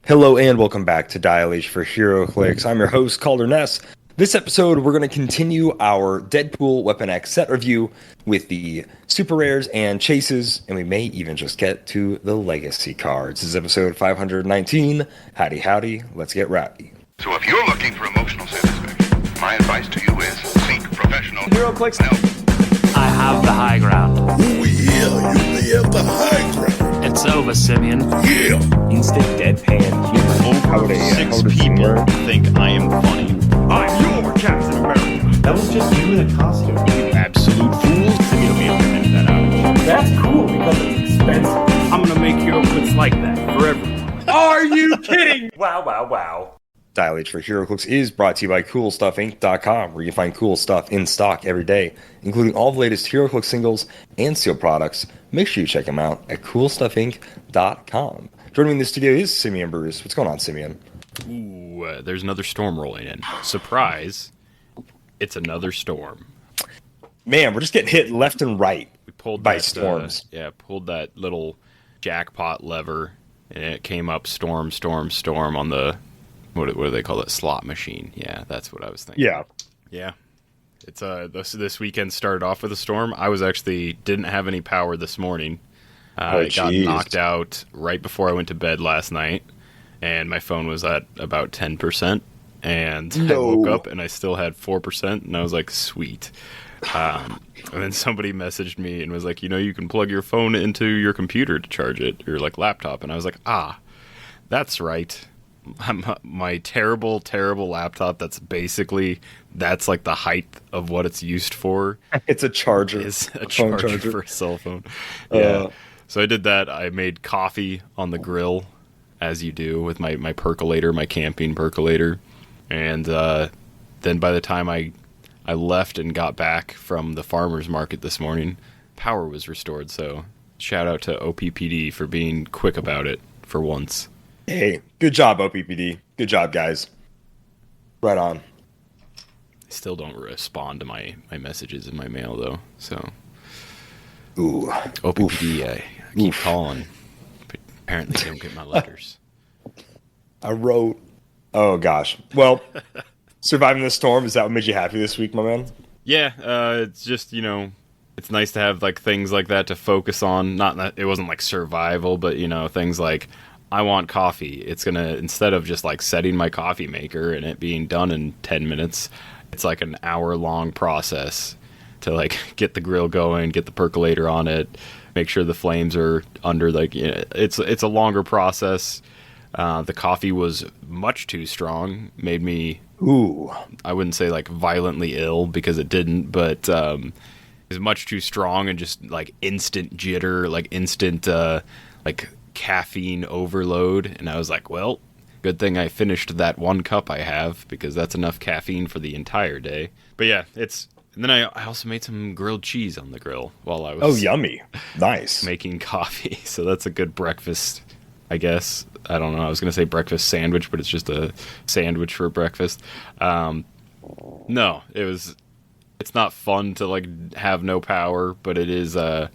Hello and welcome back to Dial H for Heroclix. I'm your host, Kalder and Simeon. This episode, we're going to continue our Deadpool Weapon X set review with the super rares and chases, and we may even just get to the legacy cards. This is episode 519. Howdy, howdy. Let's get rowdy. So if you're looking for emotional satisfaction, my advice to you is seek professional Heroclix help. I have the high ground. Oh yeah, you may have the high ground. It's over, Simeon. Yeah. Instant deadpan humor. Over Six people think I am funny. I'm your Captain America. That was just you in a costume. Absolute fools. Simeon will be able to edit that out. That's cool because it's expensive. I'm gonna make Heroclix like that for everyone. Are you kidding? Wow. Dial H for Heroclix is brought to you by CoolStuffInc.com, where you find cool stuff in stock every day, including all the latest Heroclix singles and sealed products. Make sure you check them out at CoolStuffInc.com. Joining me in the studio is Simeon Bruce. What's going on, Simeon? Ooh, there's another storm rolling in. Surprise. It's another storm. Man, we're just getting hit left and right We pulled by that, storms. pulled that little jackpot lever, and it came up storm on the, what do they call it, slot machine. Yeah, that's what I was thinking. Yeah. It's this weekend started off with a storm. I was actually didn't have any power this morning. It got knocked out right before I went to bed last night, and my phone was at about 10%. And I woke up and I still had 4%, and I was like, sweet. And then somebody messaged me and was like, you can plug your phone into your computer to charge it, or like laptop. And I was like, that's right. My terrible laptop that's like the height of what it's used for. It's a charger. Is a charger for a cell phone. Yeah. So I did that. I made coffee on the grill, as you do, with my percolator, my camping percolator. And then by the time I left and got back from the farmer's market this morning, power was restored. So shout out to OPPD for being quick about it for once. Hey, good job, OPPD. Good job, guys. Right on. I still don't respond to my messages in my mail, though. So, Ooh. OPPD, I keep calling, but apparently they don't get my letters. I wrote... Oh, gosh. Well, surviving the storm, is that what made you happy this week, my man? Yeah, it's just, it's nice to have, like, things like that to focus on. Not that it wasn't, like, survival, but, things like, I want coffee. It's going to, instead of just, like, setting my coffee maker and it being done in 10 minutes, it's, like, an hour-long process to, like, get the grill going, get the percolator on it, make sure the flames are under, like, it's a longer process. The coffee was much too strong, made me, I wouldn't say like violently ill because it didn't, but it was much too strong and just like instant jitter, like instant like caffeine overload. And I was like, well, good thing I finished that one cup I have because that's enough caffeine for the entire day. But yeah, and then I also made some grilled cheese on the grill while I was Oh, yummy. Nice. making coffee. So that's a good breakfast, I guess. I don't know. I was going to say breakfast sandwich, but it's just a sandwich for breakfast. No, it's not fun to like have no power, but it is a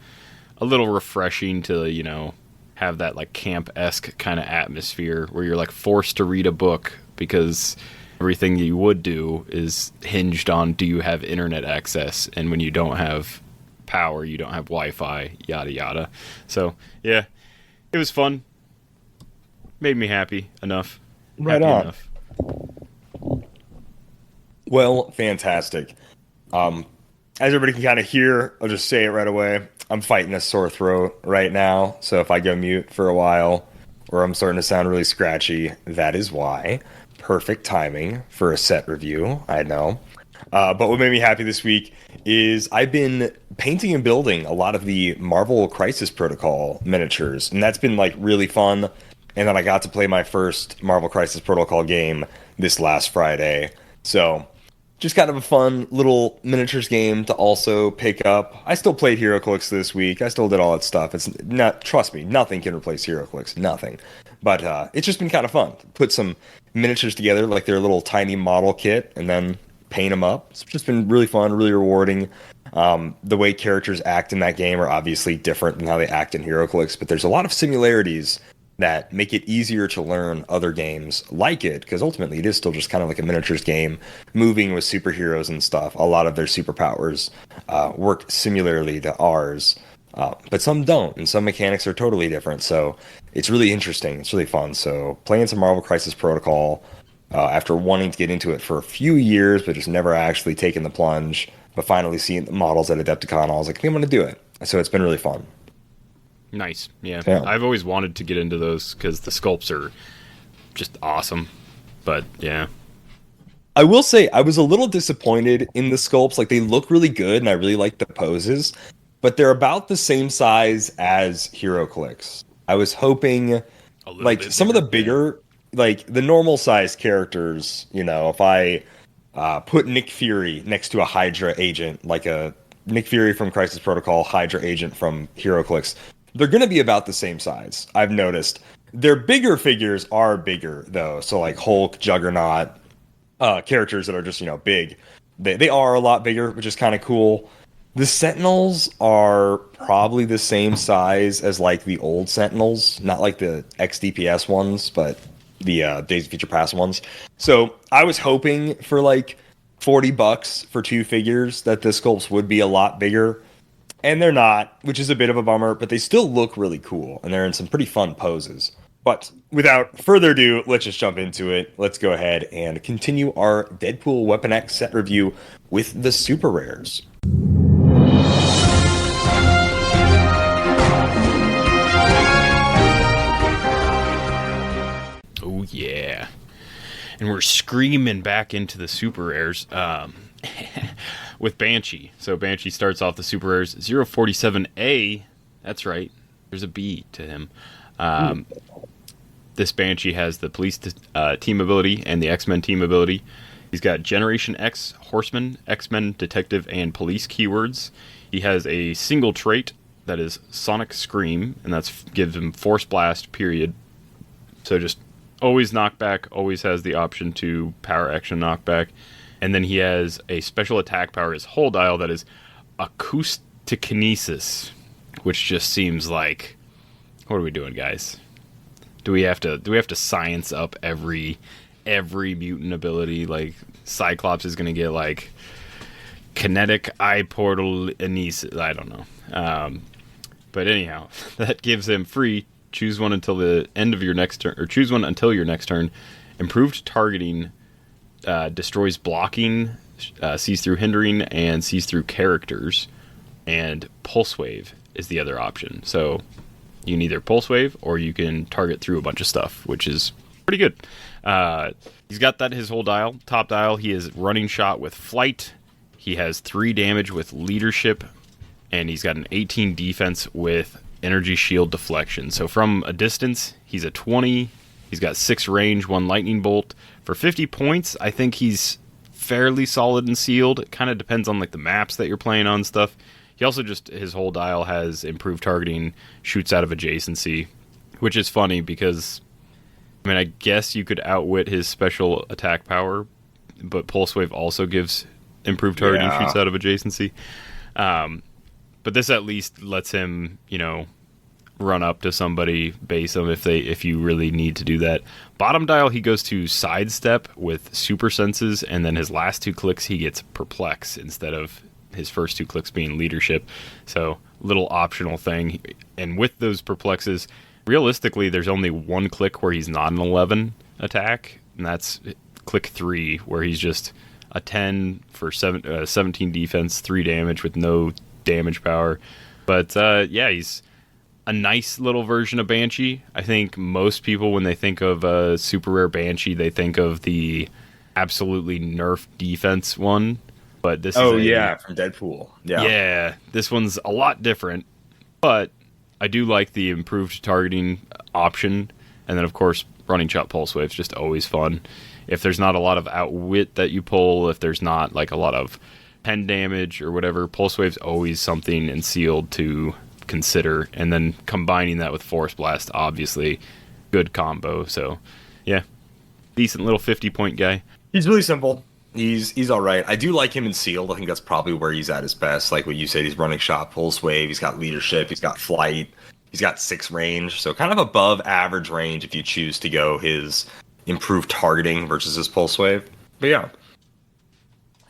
little refreshing to, have that like camp-esque kind of atmosphere where you're like forced to read a book because everything you would do is hinged on, do you have internet access? And when you don't have power, you don't have Wi-Fi, yada, yada. So yeah, it was fun. Made me happy enough. Right happy on. Enough. Well, fantastic. As everybody can kind of hear, I'll just say it right away. I'm fighting a sore throat right now, so if I go mute for a while or I'm starting to sound really scratchy, that is why. Perfect timing for a set review, I know. But what made me happy this week is I've been painting and building a lot of the Marvel Crisis Protocol miniatures, and that's been like really fun. And then I got to play my first Marvel Crisis Protocol game this last Friday. So, just kind of a fun little miniatures game to also pick up. I still played Heroclix this week. I still did all that stuff. It's not, trust me, nothing can replace Heroclix. Nothing. But it's just been kind of fun. Put some miniatures together, like their little tiny model kit, and then paint them up. It's just been really fun, really rewarding. The way characters act in that game are obviously different than how they act in Heroclix, but there's a lot of similarities that make it easier to learn other games like it, because ultimately it is still just kind of like a miniatures game, moving with superheroes and stuff. A lot of their superpowers work similarly to ours, but some don't, and some mechanics are totally different. So it's really interesting. It's really fun. So playing some Marvel Crisis Protocol after wanting to get into it for a few years, but just never actually taking the plunge, but finally seeing the models at Adepticon, I was like, I'm going to do it. So it's been really fun. Nice. Yeah. I've always wanted to get into those because the sculpts are just awesome. But yeah. I will say I was a little disappointed in the sculpts. Like, they look really good and I really like the poses, but they're about the same size as Heroclix. I was hoping like some of the bigger, like the normal size characters, you know, if I put Nick Fury next to a Hydra agent, like a Nick Fury from Crisis Protocol, Hydra agent from Heroclix, they're going to be about the same size, I've noticed. Their bigger figures are bigger, though. So, like Hulk, Juggernaut, characters that are just, you know, big. They are a lot bigger, which is kind of cool. The Sentinels are probably the same size as, like, the old Sentinels. Not like the XDPS ones, but the Days of Future Past ones. So, I was hoping for, like, $40 for 2 figures that the sculpts would be a lot bigger. And they're not, which is a bit of a bummer, but they still look really cool, and they're in some pretty fun poses. But without further ado, let's just jump into it. Let's go ahead and continue our Deadpool Weapon X set review with the super rares. Oh, yeah. And we're screaming back into the super rares. With Banshee. So Banshee starts off the super rares 047A. That's right. There's a B to him. This Banshee has the police team ability and the X-Men team ability. He's got Generation X, Horseman, X-Men, Detective, and Police keywords. He has a single trait that is Sonic Scream, and that's gives him Force Blast, period. So just always knockback, always has the option to power action knockback. And then he has a special attack power, his whole dial, that is Acoustikinesis, which just seems like, what are we doing, guys? Do we have to science up every mutant ability? Like Cyclops is going to get like kinetic eye portal anesis. I don't know. But anyhow, that gives him free. Choose one until the end of your next turn, or choose one until your next turn. Improved targeting. Destroys blocking, sees through hindering, and sees through characters. And Pulse Wave is the other option. So you can either Pulse Wave or you can target through a bunch of stuff, which is pretty good. He's got that his whole dial. Top dial, he is running shot with flight. He has 3 damage with leadership, and he's got an 18 defense with energy shield deflection. So from a distance, he's a 20. He's got 6 range, 1 lightning bolt. For 50 points, I think he's fairly solid and sealed. It kind of depends on like the maps that you're playing on stuff. He also just, his whole dial has improved targeting, shoots out of adjacency, which is funny because, I mean, I guess you could outwit his special attack power, but Pulse Wave also gives improved targeting, shoots out of adjacency. But this at least lets him, you know, run up to somebody, base them if you really need to do that. Bottom dial, he goes to sidestep with super senses, and then his last 2 clicks he gets perplex instead of his first 2 clicks being leadership. So little optional thing. And with those perplexes, realistically there's only 1 click where he's not an 11 attack, and that's click 3 where he's just a 10 for 17 defense, 3 damage with no damage power. But yeah, he's a nice little version of Banshee. I think most people, when they think of a super rare Banshee, they think of the absolutely nerf defense one. But this is from Deadpool. Yeah, this one's a lot different. But I do like the improved targeting option. And then, of course, running shot Pulse Wave is just always fun. If there's not a lot of outwit that you pull, if there's not like a lot of pen damage or whatever, Pulse Wave's always something and sealed to consider, and then combining that with Force Blast, obviously good combo. So yeah, decent little 50-point guy. He's really simple. He's all right. I do like him in sealed. I think that's probably where he's at his best. Like what you said, he's running shot, Pulse Wave, he's got leadership, he's got flight. He's got 6 range, so kind of above average range if you choose to go his improved targeting versus his pulse wave. But yeah.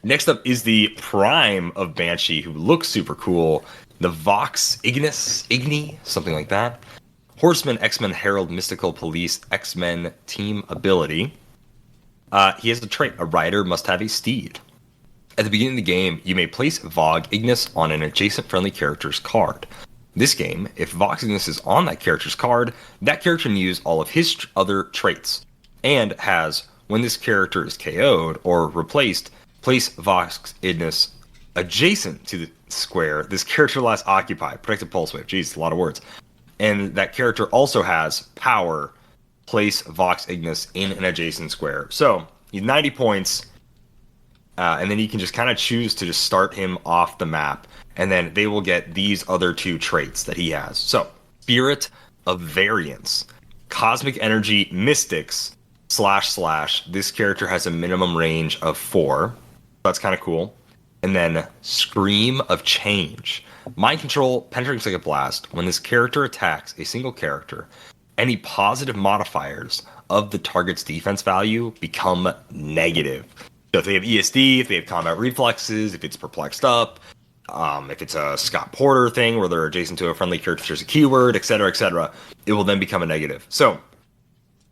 Next up is the Prime of Banshee, who looks super cool. The Vox Igni, something like that. Horseman, X-Men, Herald, Mystical, Police, X-Men team ability. He has a trait, a rider must have a steed. At the beginning of the game, you may place Vox Ignis on an adjacent friendly character's card. This game, if Vox Ignis is on that character's card, that character can use all of his other traits, and has, when this character is KO'd or replaced, place Vox Ignis adjacent to the square this character last occupied. Protected pulse wave. Jeez, a lot of words. And that character also has power, place Vox Ignis in an adjacent square. So, he's 90 points, and then you can just kind of choose to just start him off the map, and then they will get these other 2 traits that he has. So, Spirit of Variance, Cosmic Energy Mystics, / this character has a minimum range of 4. That's kind of cool. And then Scream of Change. Mind Control, Penetrating Psychic Blast. When this character attacks a single character, any positive modifiers of the target's defense value become negative. So if they have ESD, if they have combat reflexes, if it's perplexed up, if it's a Scott Porter thing where they're adjacent to a friendly character, there's a keyword, etc., it will then become a negative. So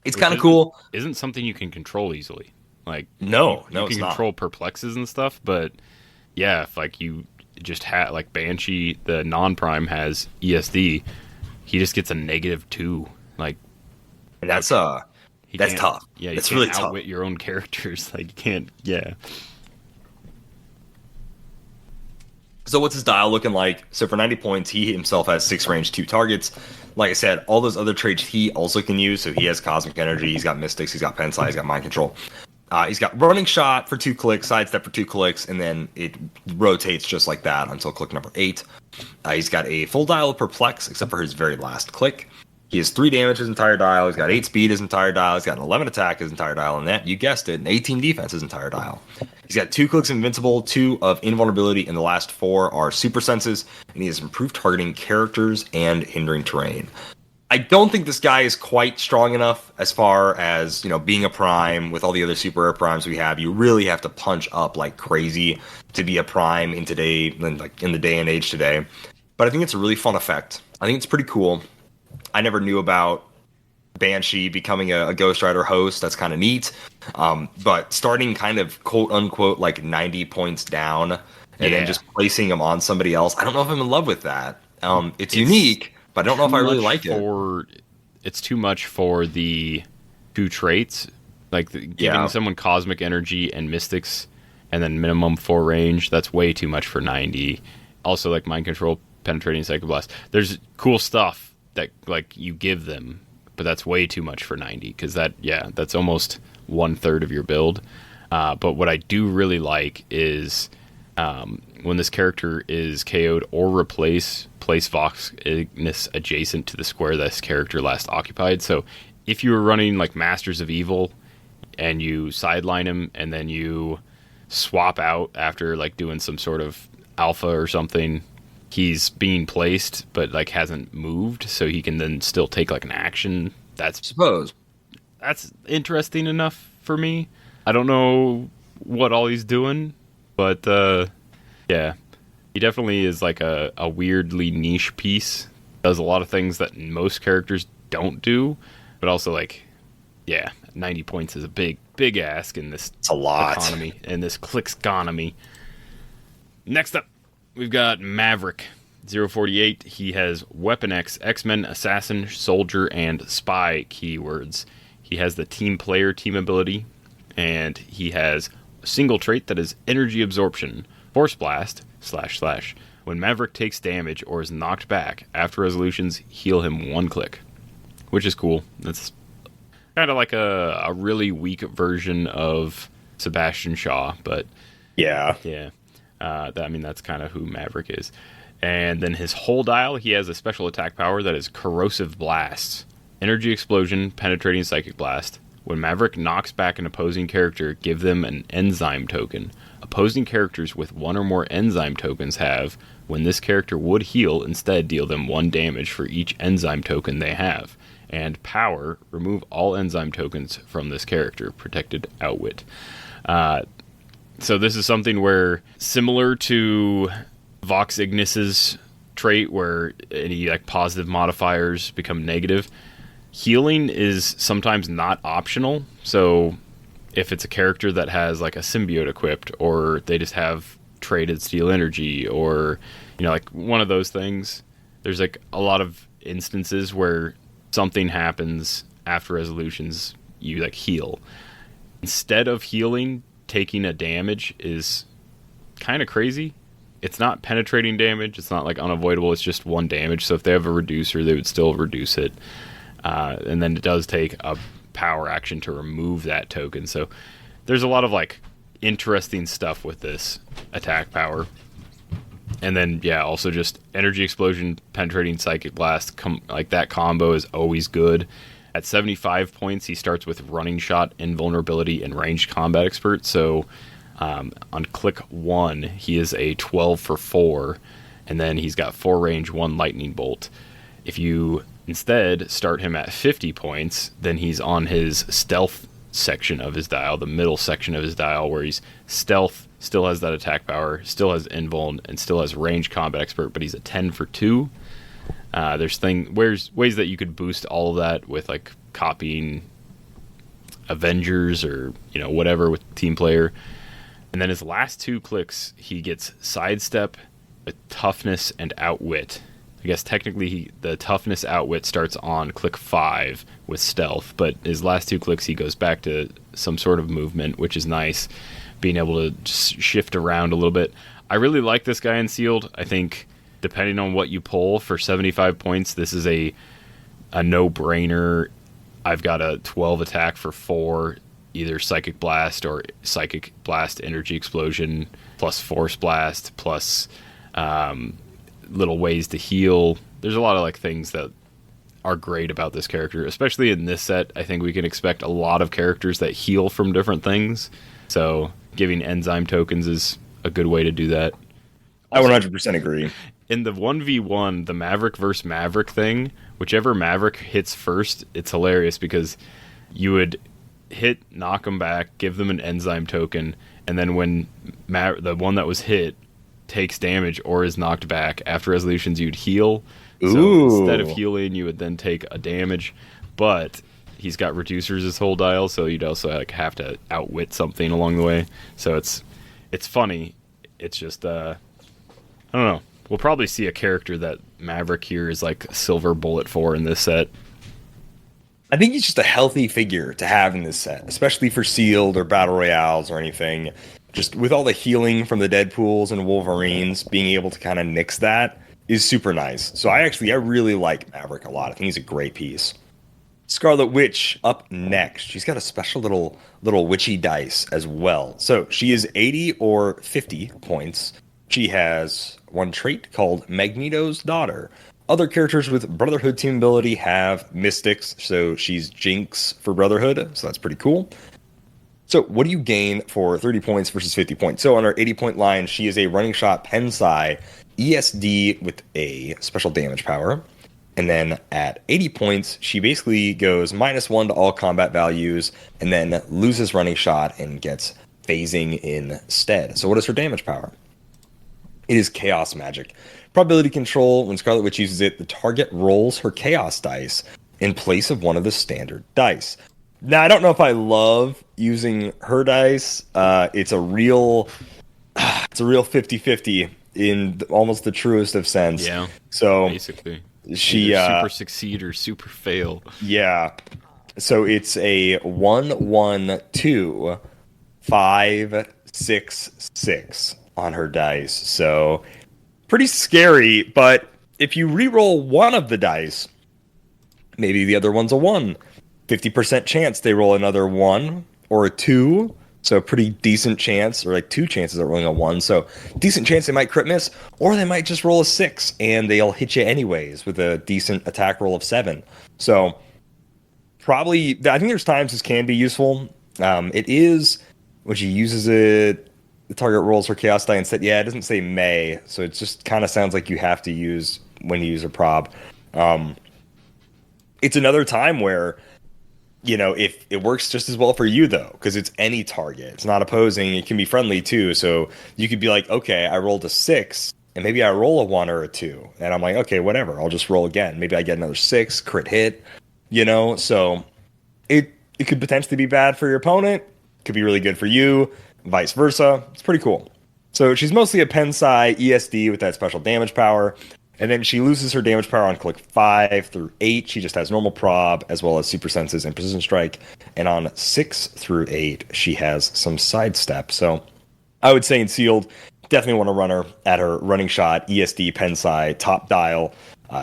it's kind of cool. Isn't something you can control easily. Like no, you can control perplexes and stuff, but yeah, if like you just had like Banshee, the non-prime has ESD, he just gets a -2. Like, and that's tough. Yeah, you it's can't really outwit tough. your own characters. Like you can't. Yeah. So what's his dial looking like? So for 90 points, he himself has 6 range, 2 targets. Like I said, all those other traits he also can use. So he has Cosmic Energy, he's got Mystics, he's got Pensai, he's got Mind Control. He's got Running Shot for 2 clicks, Sidestep for 2 clicks, and then it rotates just like that until click number 8. He's got a full dial of Perplex, except for his very last click. He has 3 damage his entire dial, he's got 8 speed his entire dial, he's got an 11 attack his entire dial, and that, you guessed it, an 18 defense his entire dial. He's got 2 clicks invincible, 2 of invulnerability, and the last 4 are super senses, and he has improved targeting characters and hindering terrain. I don't think this guy is quite strong enough as far as, being a prime with all the other super rare primes we have. You really have to punch up like crazy to be a prime in the day and age today. But I think it's a really fun effect. I think it's pretty cool. I never knew about Banshee becoming a Ghost Rider host. That's kind of neat. But starting kind of quote unquote like 90 points down and then just placing him on somebody else. I don't know if I'm in love with that. It's unique, but I don't know if I really like it. It's too much for the 2 traits. Like giving someone Cosmic Energy and Mystics and then minimum 4 range. That's way too much for 90. Also like Mind Control, Penetrating Psychic Blast. There's cool stuff that like you give them, but that's way too much for 90 because that's almost 1/3 of your build. But what I do really like is when this character is KO'd or place Vox Ignis adjacent to the square this character last occupied. So if you were running like Masters of Evil and you sideline him and then you swap out after like doing some sort of alpha or something, he's being placed but like hasn't moved, so he can then still take like an action. That's interesting enough for me. I don't know what all he's doing, but he definitely is like a weirdly niche piece. Does a lot of things that most characters don't do, but also 90 points is a big ask in this economy, in this clicksonomy. Next up, we've got Maverick, 048. He has Weapon X, X-Men, Assassin, Soldier, and Spy keywords. He has the Team Player team ability, and he has a single trait that is Energy Absorption, Force Blast, // When Maverick takes damage or is knocked back, after resolutions, heal him 1 click. Which is cool. That's kind of like a really weak version of Sebastian Shaw, but that's kind of who Maverick is. And then his whole dial, he has a special attack power that is Corrosive Blast, Energy Explosion, Penetrating Psychic Blast. When Maverick knocks back an opposing character, give them an enzyme token. Opposing characters with 1 or more enzyme tokens have When this character would heal, instead deal them 1 damage for each enzyme token they have. And power, remove all enzyme tokens from this character. Protected outwit. So this is something where, similar to Vox Ignis's trait, where any like positive modifiers become negative, healing is sometimes not optional. So if it's a character that has like a symbiote equipped, or they just have traded steal energy, or like one of those things, there's like a lot of instances where something happens after resolutions, you like heal. Instead of healing, taking a damage is kind of crazy. It's not penetrating damage, it's not like unavoidable, it's just 1 damage. So if they have a reducer, they would still reduce it. And then it does take a power action to remove that token. So there's a lot of like interesting stuff with this attack power. And then also just energy explosion, penetrating psychic blast, like that combo is always good. At 75 points, he starts with running shot, invulnerability, and ranged combat expert. So on click 1, he is a 12 for 4, and then he's got 4 range, 1 lightning bolt. If you instead start him at 50 points, then he's on his stealth section of his dial, the middle section of his dial, where he's stealth, still has that attack power, still has invuln, and still has range combat expert, but he's a 10 for 2. There's ways that you could boost all of that with like copying Avengers or whatever with team player. And then his last 2 clicks, he gets sidestep, a toughness, and outwit. I guess technically the toughness outwit starts on click 5 with stealth, but his last 2 clicks he goes back to some sort of movement, which is nice, being able to just shift around a little bit. I really like this guy in sealed. I think depending on what you pull for 75 points, this is a no-brainer. I've got a 12 attack for 4, either Psychic Blast or Psychic Blast Energy Explosion, plus Force Blast, plus little ways to heal. There's a lot of like things that are great about this character, especially in this set. I think we can expect a lot of characters that heal from different things. So giving enzyme tokens is a good way to do that. I 100% agree. In the 1v1, the Maverick versus Maverick thing, whichever Maverick hits first, it's hilarious because you would knock them back, give them an enzyme token, and then when the one that was hit takes damage or is knocked back after resolutions, you'd heal. Ooh. So instead of healing, you would then take a damage, but he's got reducers his whole dial, so you'd also like have to outwit something along the way. So it's funny. It's just I don't know. We'll probably see a character that Maverick here is like silver bullet for in this set. I think he's just a healthy figure to have in this set, especially for sealed or battle royales or anything. Just with all the healing from the Deadpools and Wolverines, being able to kind of nix that is super nice. So I really like Maverick a lot. I think he's a great piece. Scarlet Witch up next. She's got a special little witchy dice as well. So she is 80 or 50 points. She has one trait called Magneto's Daughter. Other characters with Brotherhood team ability have Mystics, so she's Jinx for Brotherhood, so that's pretty cool. So what do you gain for 30 points versus 50 points? So on her 80-point line, she is a running shot Pensai ESD with a special damage power. And then at 80 points, she basically goes -1 to all combat values, and then loses running shot and gets phasing instead. So what is her damage power? It is Chaos Magic. Probability control, when Scarlet Witch uses it, the target rolls her Chaos dice in place of one of the standard dice. Now, I don't know if I love using her dice. It's a real 50-50 in almost the truest of sense. Yeah, so basically. She super succeed or super fail. Yeah. So it's a 1-1-2 5-6-6 on her dice. So pretty scary, but if you re-roll one of the dice, maybe the other one's a 1. 50% chance they roll another 1 or a 2. So pretty decent chance, or like 2 chances of rolling a 1. So decent chance they might crit miss, or they might just roll a 6 and they'll hit you anyways with a decent attack roll of 7. So probably, I think there's times this can be useful. It is, when she uses it, the target rolls her chaos die instead. Yeah, it doesn't say may, so it just kind of sounds like you have to use when you use a prob. It's another time where, if it works just as well for you though, because it's any target. It's not opposing. It can be friendly too. So you could be like, okay, I rolled a 6, and maybe I roll a 1 or a 2, and I'm like, okay, whatever. I'll just roll again. Maybe I get another 6 crit hit. So it could potentially be bad for your opponent. Could be really good for you. Vice versa. It's pretty cool. So she's mostly a Pensai ESD with that special damage power. And then she loses her damage power on click 5 through 8. She just has normal prob as well as super senses and precision strike. And on 6 through 8, she has some sidestep. So I would say in sealed, definitely want to run her at her running shot, ESD, Pensai, top dial.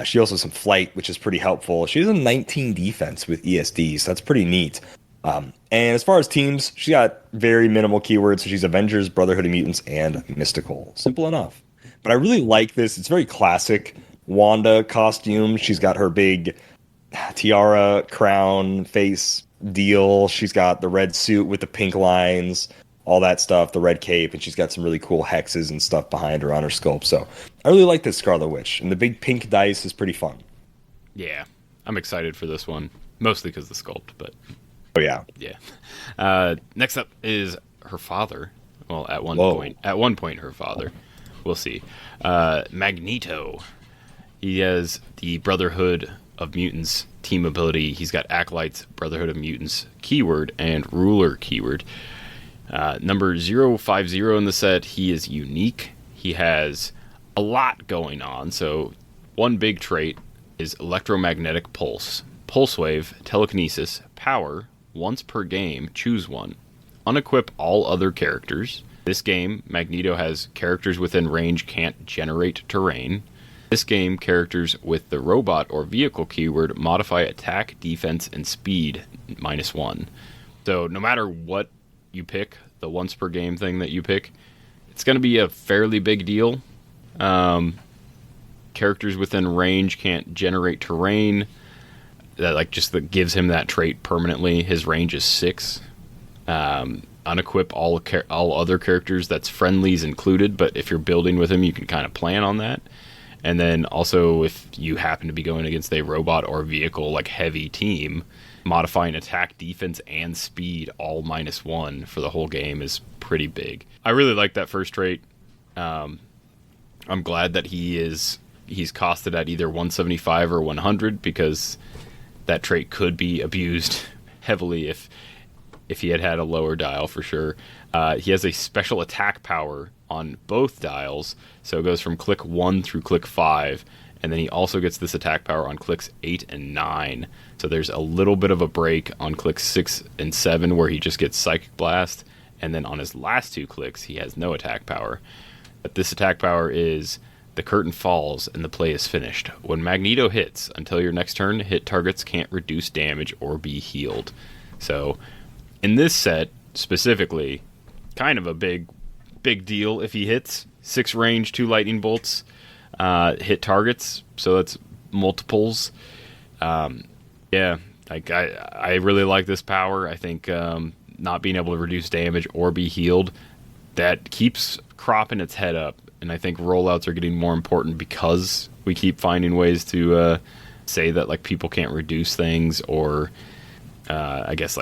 She also has some flight, which is pretty helpful. She has a 19 defense with ESD, so that's pretty neat. And as far as teams, she got very minimal keywords. So she's Avengers, Brotherhood of Mutants, and Mystical. Simple enough. But I really like this. It's very classic Wanda costume. She's got her big tiara, crown, face deal. She's got the red suit with the pink lines, all that stuff, the red cape, and she's got some really cool hexes and stuff behind her on her sculpt. So I really like this Scarlet Witch. And the big pink dice is pretty fun. Yeah, I'm excited for this one. Mostly because the sculpt, but... Oh, yeah. Yeah. Next up is her father. Well, at one point, her father. We'll see. Magneto. He has the Brotherhood of Mutants team ability. He's got Acolytes, Brotherhood of Mutants keyword, and Ruler keyword. Number 050 in the set. He is unique. He has a lot going on. So one big trait is Electromagnetic Pulse. Pulse Wave, Telekinesis, Power. Once per game, choose one. Unequip all other characters. This game, Magneto has characters within range can't generate terrain. This game, characters with the robot or vehicle keyword modify attack, defense, and speed -1. So no matter what you pick, the once per game thing that you pick, it's going to be a fairly big deal. Characters within range can't generate terrain. That gives him that trait permanently. His range is 6. Unequip all other characters. That's friendlies included, but if you're building with him, you can kind of plan on that. And then also, if you happen to be going against a robot or vehicle like heavy team, modifying attack, defense, and speed all -1 for the whole game is pretty big. I really like that first trait. I'm glad that he's costed at either 175 or 100 because that trait could be abused heavily if he had a lower dial for sure. He has a special attack power on both dials, so it goes from click 1 through click 5, and then he also gets this attack power on clicks 8 and 9. So there's a little bit of a break on clicks 6 and 7 where he just gets Psychic Blast, and then on his last 2 clicks he has no attack power. But this attack power is... The curtain falls and the play is finished. When Magneto hits, until your next turn, hit targets can't reduce damage or be healed. So, in this set, specifically, kind of a big deal if he hits. 6 range, 2 lightning bolts, hit targets, so that's multiples. Yeah, I really like this power. I think not being able to reduce damage or be healed, that keeps cropping its head up. And I think rollouts are getting more important because we keep finding ways to say that people can't reduce things or I guess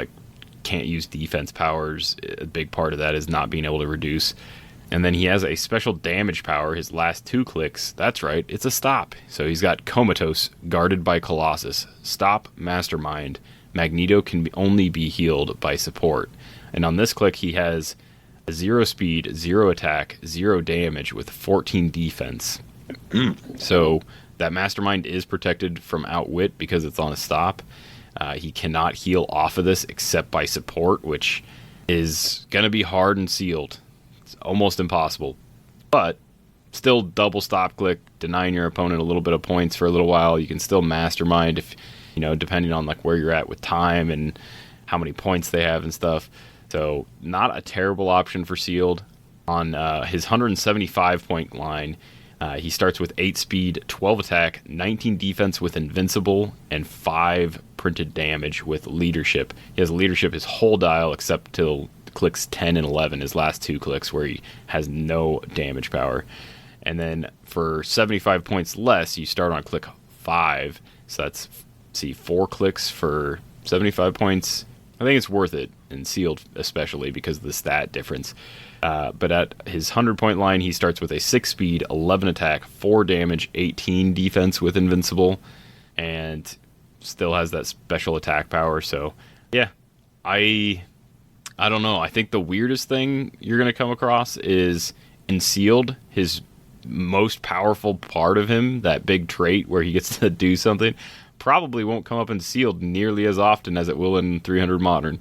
can't use defense powers. A big part of that is not being able to reduce. And then he has a special damage power. His last 2 clicks, that's right, it's a stop. So he's got Comatose, guarded by Colossus, Stop, Mastermind. Magneto can only be healed by support. And on this click he has 0 speed, 0 attack, 0 damage with 14 defense. So that Mastermind is protected from Outwit because it's on a stop. He cannot heal off of this except by support, which is going to be hard and sealed. It's almost impossible. But still double stop click, denying your opponent a little bit of points for a little while. You can still Mastermind if, depending on where you're at with time and how many points they have and stuff. So not a terrible option for sealed. On his 175 point line, he starts with 8 speed, 12 attack, 19 defense with invincible, and 5 printed damage with leadership. He has leadership his whole dial except till clicks 10 and 11, his last 2 clicks, where he has no damage power. And then for 75 points less, you start on click 5. So that's, 4 clicks for 75 points. I think it's worth it, in sealed especially, because of the stat difference. But at his 100-point line, he starts with a 6 speed, 11 attack, 4 damage, 18 defense with invincible, and still has that special attack power. So, yeah, I don't know. I think the weirdest thing you're going to come across is in sealed, his most powerful part of him, that big trait where he gets to do something, probably won't come up in sealed nearly as often as it will in 300 modern.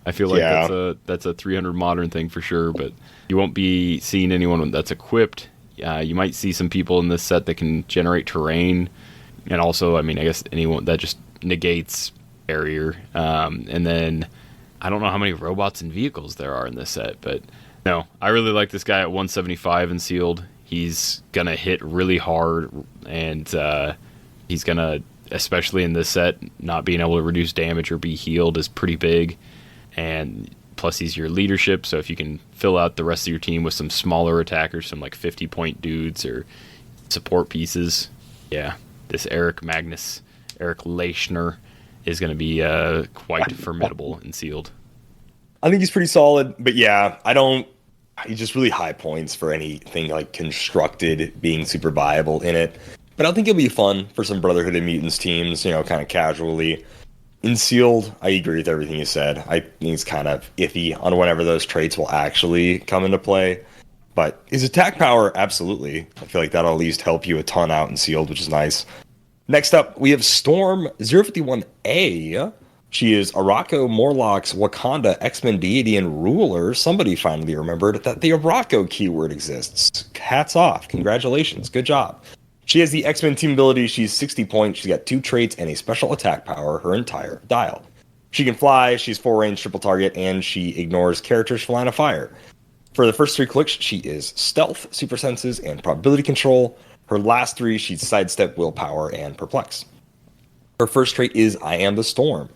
I feel like that's a 300 modern thing for sure, but you won't be seeing anyone that's equipped. You might see some people in this set that can generate terrain, and also, I mean, I guess anyone that just negates barrier. And then I don't know how many robots and vehicles there are in this set, but no, I really like this guy at 175 in sealed. He's gonna hit really hard, and he's gonna, especially in this set, not being able to reduce damage or be healed is pretty big. And plus he's your leadership, so if you can fill out the rest of your team with some smaller attackers, some like 50-point dudes or support pieces, yeah, this Eric Leichner is going to be quite formidable in sealed. I think he's pretty solid, but yeah, he's just really high points for anything like constructed being super viable in it. But I think it'll be fun for some Brotherhood of Mutants teams, kind of casually. In sealed, I agree with everything you said. I think it's kind of iffy on whenever those traits will actually come into play. But his attack power, absolutely. I feel like that'll at least help you a ton out in sealed, which is nice. Next up, we have Storm 051A. She is Araco Morlock's Wakanda X-Men deity and ruler. Somebody finally remembered that the Araco keyword exists. Hats off. Congratulations. Good job. She has the X-Men team ability. She's 60 points. She's got 2 traits and a special attack power her entire dial. She can fly. She's 4 range, triple target, and she ignores characters for line of fire. For the first 3 clicks, she is stealth, super senses, and probability control. Her last 3, she's sidestep, willpower, and perplex. Her first trait is I am the Storm.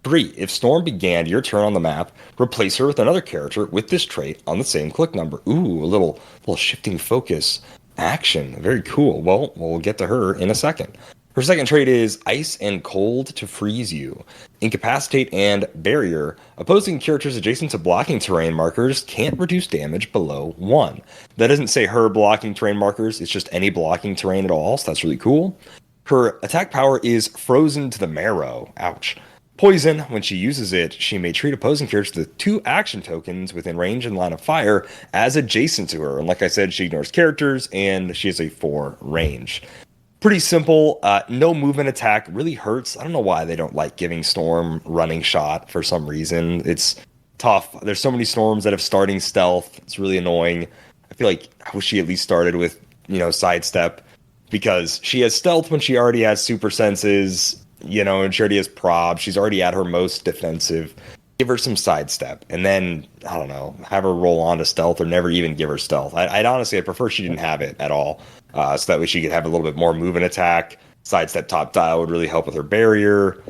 3. If Storm began your turn on the map, replace her with another character with this trait on the same click number. Ooh, a little shifting focus action. Very cool. Well, we'll get to her in a second. Her second trait is Ice and Cold to freeze you. Incapacitate and Barrier. Opposing characters adjacent to blocking terrain markers can't reduce damage below 1. That doesn't say her blocking terrain markers. It's just any blocking terrain at all, so that's really cool. Her attack power is Frozen to the Marrow. Ouch. Poison, when she uses it, she may treat opposing characters with 2 action tokens within range and line of fire as adjacent to her. And like I said, she ignores characters, and she has a 4 range. Pretty simple. No movement attack. Really hurts. I don't know why they don't like giving Storm running shot for some reason. It's tough. There's so many Storms that have starting stealth. It's really annoying. I feel like I wish she at least started with, sidestep, because she has stealth when she already has super senses, and she already has prob. She's already at her most defensive. Give her some sidestep, and then, I don't know, have her roll on to stealth or never even give her stealth. I'd honestly, I prefer she didn't have it at all, so that way she could have a little bit more movement attack. Sidestep top dial would really help with her barrier.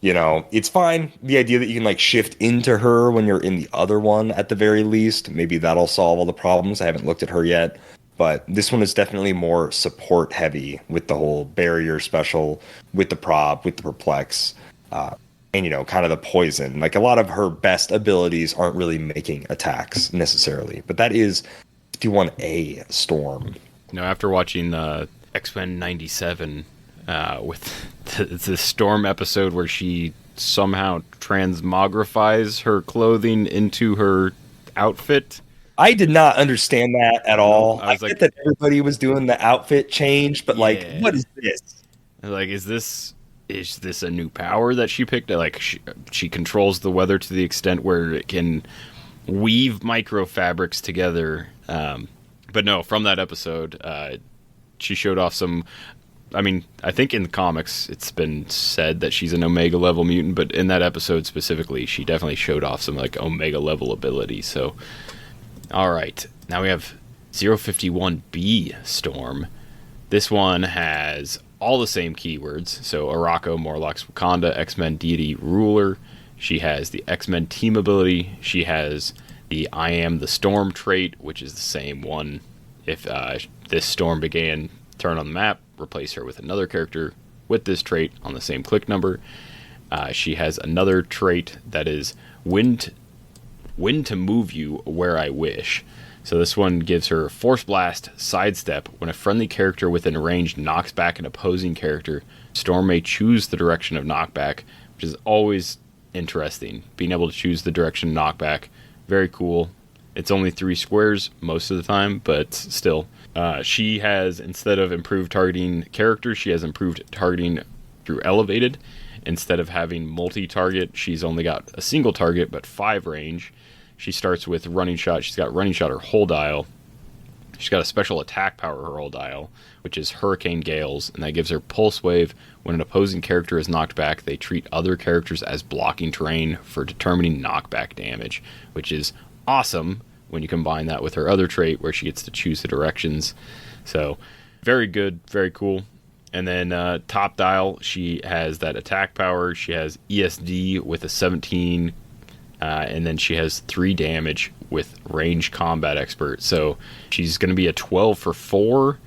It's fine. The idea that you can, shift into her when you're in the other one at the very least, maybe that'll solve all the problems. I haven't looked at her yet. But this one is definitely more support heavy with the whole barrier special, with the prob, with the perplex, and kind of the poison. A lot of her best abilities aren't really making attacks necessarily. But that is 51A Storm. After watching X-Men 97 with the Storm episode where she somehow transmogrifies her clothing into her outfit, I did not understand that at all. I get that everybody was doing the outfit change, but what is this? Is this a new power that she picked? She controls the weather to the extent where it can weave microfabrics together. But no, from that episode, she showed off some. I mean, I think in the comics it's been said that she's an Omega level mutant, but in that episode specifically, she definitely showed off some Omega level abilities. So. All right, now we have 051B Storm. This one has all the same keywords. So Araco, Morlock's Wakanda, X-Men deity ruler. She has the X-Men team ability. She has the I Am the Storm trait, which is the same one. If this storm began, turn on the map, replace her with another character with this trait on the same click number. She has another trait that is wind to move you where I wish. So this one gives her Force Blast, Sidestep. When a friendly character within range knocks back an opposing character, Storm may choose the direction of knockback, which is always interesting. Being able to choose the direction of knockback, very cool. It's only 3 squares most of the time, but still. She has, instead of improved targeting characters, she has improved targeting through Elevated. Instead of having multi-target, she's only got a single target, but 5 range. She starts with Running Shot. She's got Running Shot her whole dial. She's got a special attack power her whole dial, which is Hurricane Gales, and that gives her Pulse Wave. When an opposing character is knocked back, they treat other characters as blocking terrain for determining knockback damage, which is awesome when you combine that with her other trait where she gets to choose the directions. So, very good, very cool. And then top dial, she has that attack power. She has ESD with a 17, and then she has 3 damage with Range Combat Expert. So she's going to be a 12 for 4,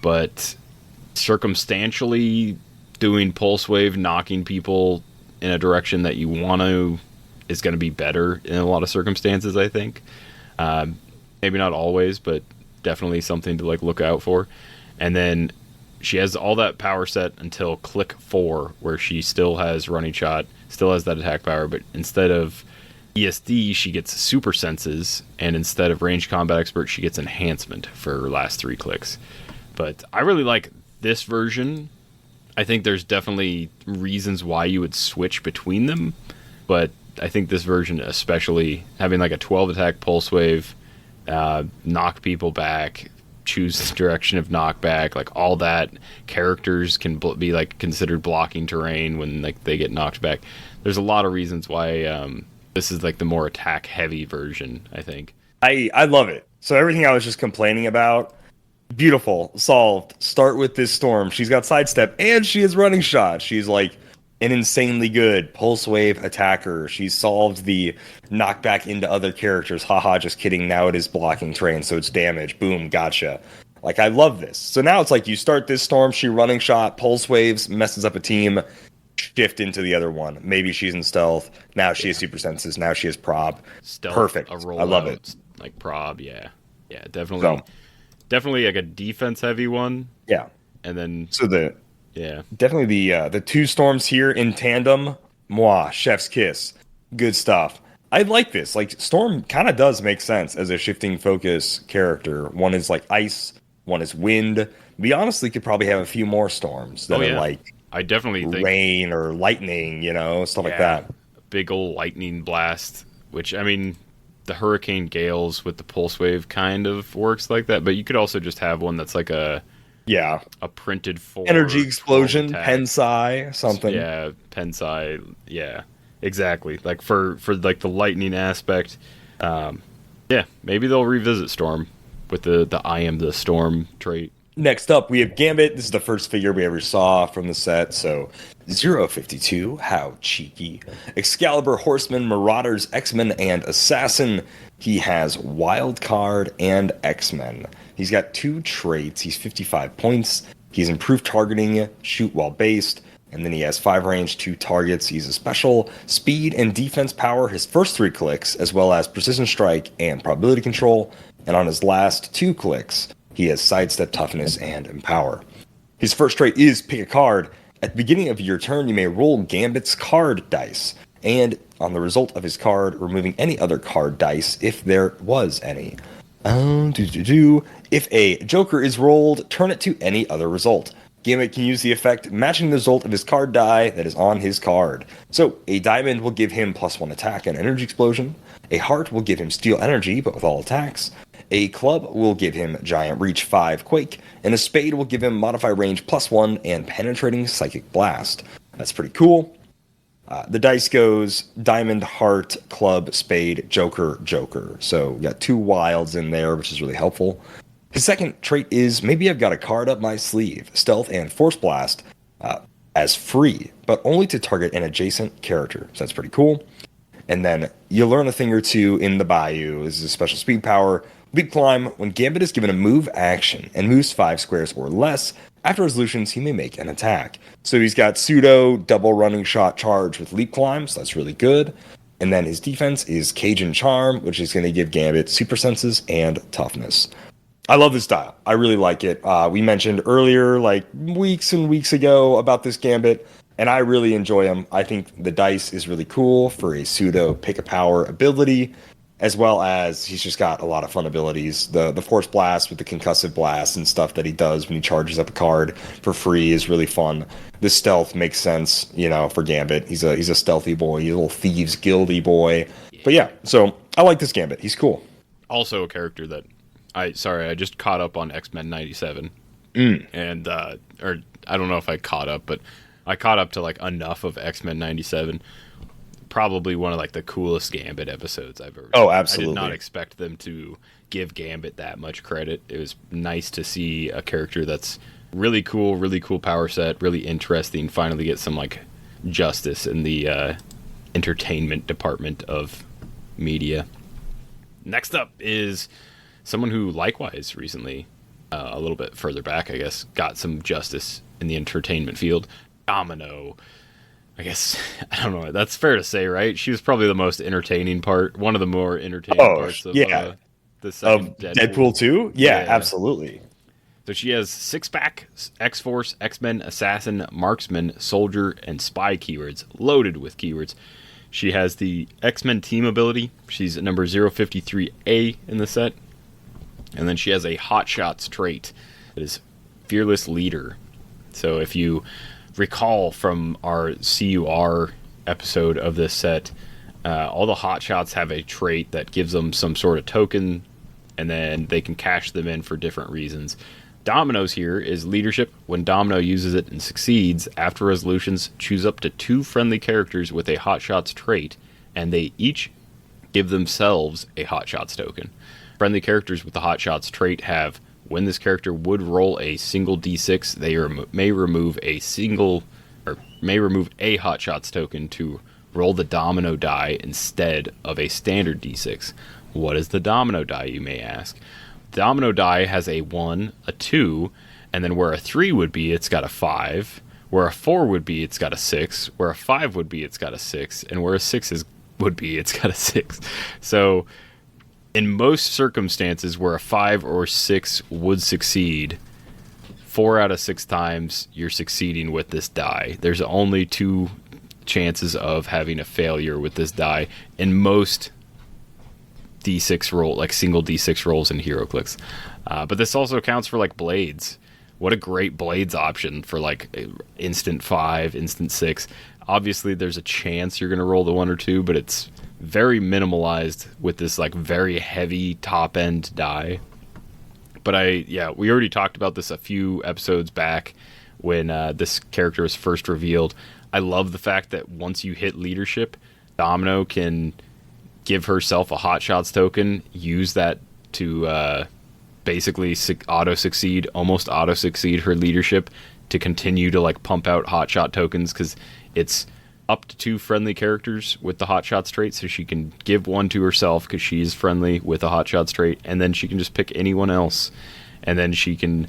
but circumstantially doing Pulse Wave, knocking people in a direction that you want to, is going to be better in a lot of circumstances, I think. Maybe not always, but definitely something to look out for. And then she has all that power set until click 4, where she still has Running Shot, still has that attack power, but instead of ESD, she gets Super Senses, and instead of Range Combat Expert, she gets Enhancement for her last 3 clicks. But I really like this version. I think there's definitely reasons why you would switch between them, but I think this version, especially having a 12 attack Pulse Wave, knock people back, choose the direction of knockback, all that, characters can be considered blocking terrain when they get knocked back. There's a lot of reasons why this is the more attack heavy version, I think. I love it. So everything I was just complaining about, beautiful, solved. Start with this Storm. She's got Sidestep and she has Running Shot. She's an insanely good Pulse Wave attacker. She's solved the knockback into other characters. Haha, just kidding. Now it is blocking terrain, so it's damage. Boom, gotcha. I love this. So now it's you start this Storm, she Running Shot, Pulse Waves, messes up a team, shift into the other one. Maybe she's in Stealth. Now she has Super Senses. Now she has Prob. Stealth, perfect. I love it. Prob, yeah. Yeah, definitely. So, definitely a defense heavy one. Yeah. And then... Yeah, definitely the 2 Storms here in tandem. Moi, Chef's Kiss, good stuff. I like this. Storm kind of does make sense as a shifting focus character. One is Ice, one is Wind. We honestly could probably have a few more Storms that are I definitely think rain or lightning, stuff like that. Big old lightning blast, which the Hurricane Gales with the Pulse Wave kind of works like that. But you could also just have one that's a printed 4 energy explosion, Pensai, something. Yeah, Pensai. Yeah, exactly. For the lightning aspect. Yeah, maybe they'll revisit Storm with the I Am the Storm trait. Next up, we have Gambit. This is the first figure we ever saw from the set, so 052, how cheeky. Excalibur, Horseman, Marauders, X-Men, and Assassin. He has Wild Card and X-Men. He's got 2 traits. He's 55 points. He's improved targeting, shoot while based, and then he has 5 range, 2 targets. He's a special speed and defense power his first 3 clicks, as well as precision strike and probability control. And on his last 2 clicks, he has sidestep, toughness, and empower. His first trait is pick a card. At the beginning of your turn, you may roll Gambit's card dice, and on the result of his card, removing any other card dice if there was any. If a Joker is rolled, turn it to any other result. Gambit can use the effect matching the result of his card die that is on his card. So, a diamond will give him +1 attack and energy explosion. A heart will give him steel energy, but with all attacks. A club will give him giant reach 5 quake, and a spade will give him modify range +1 and penetrating psychic blast. That's pretty cool. The dice goes diamond, heart, club, spade, joker, joker. So we got 2 wilds in there, which is really helpful. His second trait is maybe I've got a card up my sleeve, stealth and force blast, as free, but only to target an adjacent character. So that's pretty cool. And then you learn a thing or two in the Bayou. This is a special speed power. Leap Climb. When Gambit is given a move action and moves 5 squares or less, after resolutions, he may make an attack. So he's got pseudo double running shot charge with Leap Climb, so that's really good. And then his defense is Cajun Charm, which is going to give Gambit super senses and toughness. I love this style. I really like it. We mentioned earlier, like weeks and weeks ago, about this Gambit, and I really enjoy him. I think the dice is really cool for a pseudo pick a power ability, as well as he's just got a lot of fun abilities. The Force Blast with the Concussive Blast and stuff that he does when he charges up a card for free is really fun. The stealth makes sense, for Gambit. He's a stealthy boy, he's a little thieves guildy boy. But yeah, so I like this Gambit. He's cool. Also a character that I just caught up on X-Men 97. And or I don't know if I caught up, but I caught up to like enough of X-Men 97. Probably one of like the coolest Gambit episodes I've ever seen. Oh, absolutely. I did not expect them to give Gambit that much credit. It was nice to see a character that's really cool power set, really interesting, finally get some like justice in the entertainment department of media. Next up is someone who likewise recently, a little bit further back, I guess, got some justice in the entertainment field. Domino. I guess, I don't know, that's fair to say, right? She was probably the most entertaining part, one of the more entertaining parts of the second Deadpool 2? Yeah, absolutely. So she has 6-pack, X-Force, X-Men, Assassin, Marksman, Soldier, and Spy keywords, loaded with keywords. She has the X-Men team ability. She's at number 053A in the set. And then she has a Hot Shots trait that is Fearless Leader. So if you recall from our CUR episode of this set, all the Hot Shots have a trait that gives them some sort of token, and then they can cash them in for different reasons. Domino's here is leadership. When Domino uses it and succeeds, after resolutions, choose up to 2 friendly characters with a Hot Shots trait, and they each give themselves a Hot Shots token. Friendly characters with the Hot Shots trait have, when this character would roll a single d6, they may remove a Hot Shots token to roll the Domino die instead of a standard d6. What is the Domino die, you may ask? The Domino die has a 1, a 2, and then where a 3 would be, it's got a 5. Where a 4 would be, it's got a 6. Where a 5 would be, it's got a 6. And where a 6 would be, it's got a 6. So in most circumstances where a 5 or 6 would succeed, 4 out of 6 times you're succeeding with this die. There's only 2 chances of having a failure with this die in most D6 roll, like single D6 rolls in Heroclix. But this also counts for like blades. What a great blades option for like instant 5, instant 6. Obviously there's a chance you're going to roll the 1 or 2, but it's very minimalized with this like very heavy top end die. But we already talked about this a few episodes back when this character was first revealed. I love the fact that once you hit leadership, Domino can give herself a Hot Shots token, use that to basically almost auto succeed her leadership to continue to like pump out Hot Shot tokens, because it's up to 2 friendly characters with the Hot Shots trait, so she can give 1 to herself because she's friendly with a Hot Shots trait, and then she can just pick anyone else, and then she can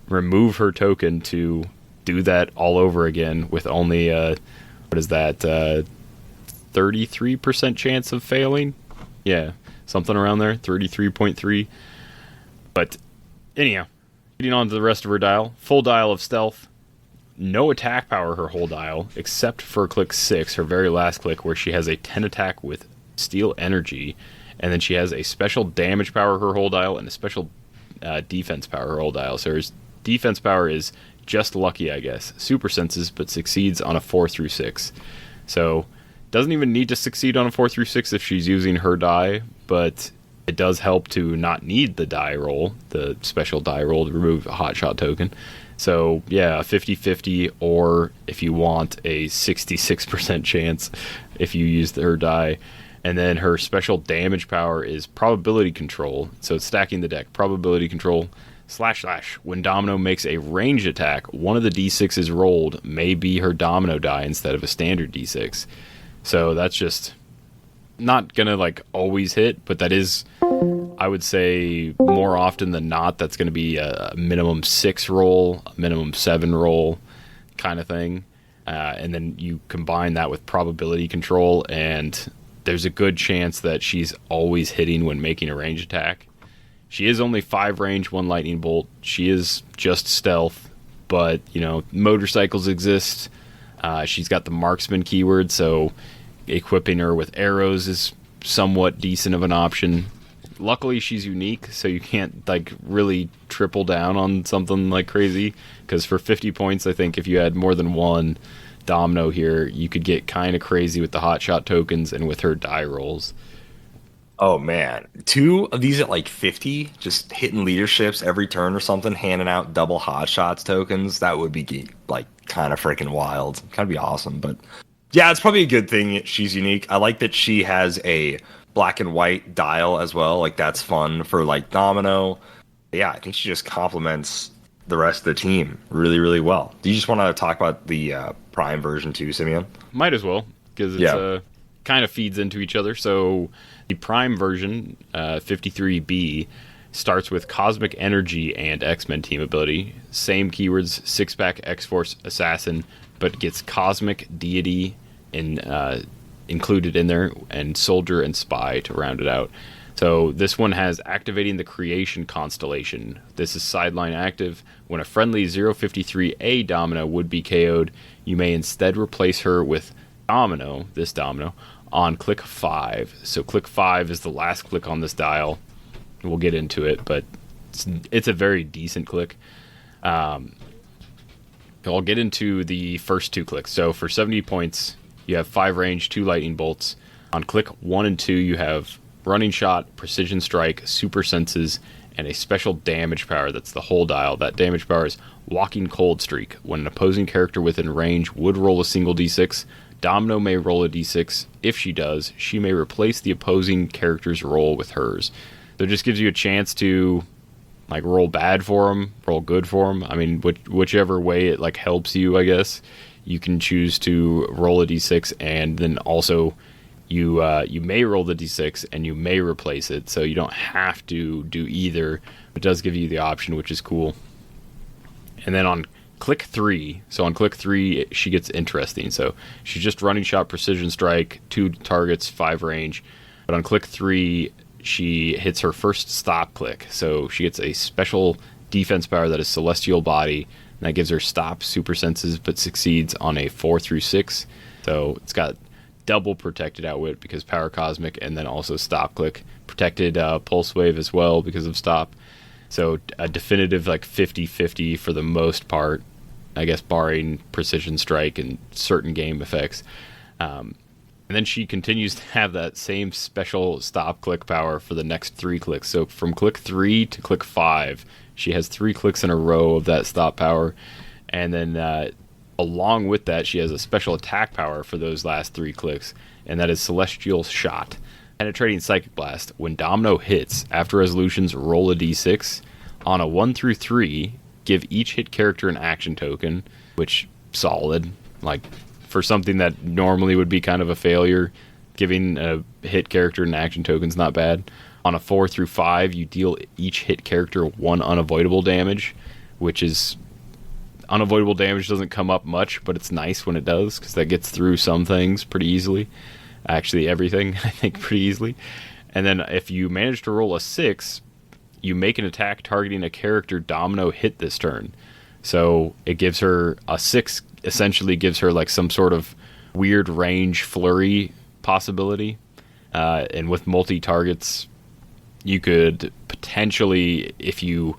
remove her token to do that all over again with only 33% chance of failing? Yeah, something around there, 33.3. But anyhow, getting on to the rest of her dial. Full dial of stealth. No attack power her whole dial, except for click 6, her very last click, where she has a 10 attack with Steel Energy, and then she has a special damage power her whole dial and a special defense power her whole dial. So her defense power is just lucky, I guess. Super senses, but succeeds on a 4 through 6. So doesn't even need to succeed on a 4 through 6 if she's using her die, but it does help to not need the die roll, the special die roll to remove a Hot Shot token. So, yeah, a 50-50, or if you want, a 66% chance if you use her die. And then her special damage power is probability control. So it's stacking the deck. Probability control, // when Domino makes a ranged attack, one of the D6s rolled may be her Domino die instead of a standard D6. So that's just not gonna like always hit, but that is, I would say, more often than not, that's gonna be a minimum 6 roll, a minimum 7 roll kind of thing. And then you combine that with probability control, and there's a good chance that she's always hitting when making a range attack. She is only 5 range, 1 lightning bolt. She is just stealth, but, you know, motorcycles exist. She's got the marksman keyword, so equipping her with arrows is somewhat decent of an option. Luckily, she's unique, so you can't, like, really triple down on something, like, crazy. Because for 50 points, I think if you had more than one domino here, you could get kind of crazy with the hotshot tokens and with her die rolls. Oh, man. 2 of these at, like, 50, just hitting leaderships every turn or something, handing out double hotshots tokens, that would be, like, kind of freaking wild. Kind of be awesome, but... Yeah, it's probably a good thing she's unique. I like that she has a black and white dial as well. Like, that's fun for, like, Domino. Yeah, I think she just complements the rest of the team really, really well. Do you just want to talk about the Prime version too, Simeon? Might as well, because it's kind of feeds into each other. So the Prime version, 53B, starts with Cosmic Energy and X-Men team ability. Same keywords, 6-pack, X-Force, Assassin, but gets Cosmic, Deity, included in there, and Soldier and Spy to round it out. So this one has activating the Creation Constellation. This is sideline active. When a friendly 053A Domino would be KO'd, you may instead replace her with Domino, this Domino, on click 5. So click 5 is the last click on this dial. We'll get into it, but it's a very decent click. I'll get into the first 2 clicks. So for 70 points, you have 5 range, 2 lightning bolts. On click 1 and 2, you have running shot, precision strike, super senses, and a special damage power that's the whole dial. That damage power is walking cold streak. When an opposing character within range would roll a single d6, Domino may roll a d6. If she does, she may replace the opposing character's roll with hers. So it just gives you a chance to like roll bad for them, roll good for them. I mean, whichever way it like helps you, I guess. You can choose to roll a d6, and then also you may roll the d6 and you may replace it, so you don't have to do either. It does give you the option, which is cool. And then on click 3, so on click 3, she gets interesting. So she's just running shot, precision strike, 2 targets, 5 range. But on click 3, she hits her first stop click. So she gets a special defense power that is Celestial Body, and that gives her stop, super senses, but succeeds on a 4 through 6. So it's got double protected outwit because power cosmic, and then also stop click. Protected pulse wave as well because of stop. So a definitive like 50-50 for the most part, I guess, barring precision strike and certain game effects. And then she continues to have that same special stop click power for the next 3 clicks. So from click 3 to click 5, she has 3 clicks in a row of that stop power. And then along with that, she has a special attack power for those last 3 clicks, and that is Celestial Shot. Penetrating Psychic Blast. When Domino hits, after resolutions, roll a d6. On a 1 through 3, give each hit character an action token, which solid. Like, for something that normally would be kind of a failure, giving a hit character an action token's not bad. On a 4 through 5, you deal each hit character 1 unavoidable damage, which is... Unavoidable damage doesn't come up much, but it's nice when it does, because that gets through some things pretty easily. Actually, everything, I think, pretty easily. And then if you manage to roll a 6, you make an attack targeting a character Domino hit this turn. So it gives her a 6, essentially gives her like some sort of weird range flurry possibility. And with multi-targets, you could potentially, if you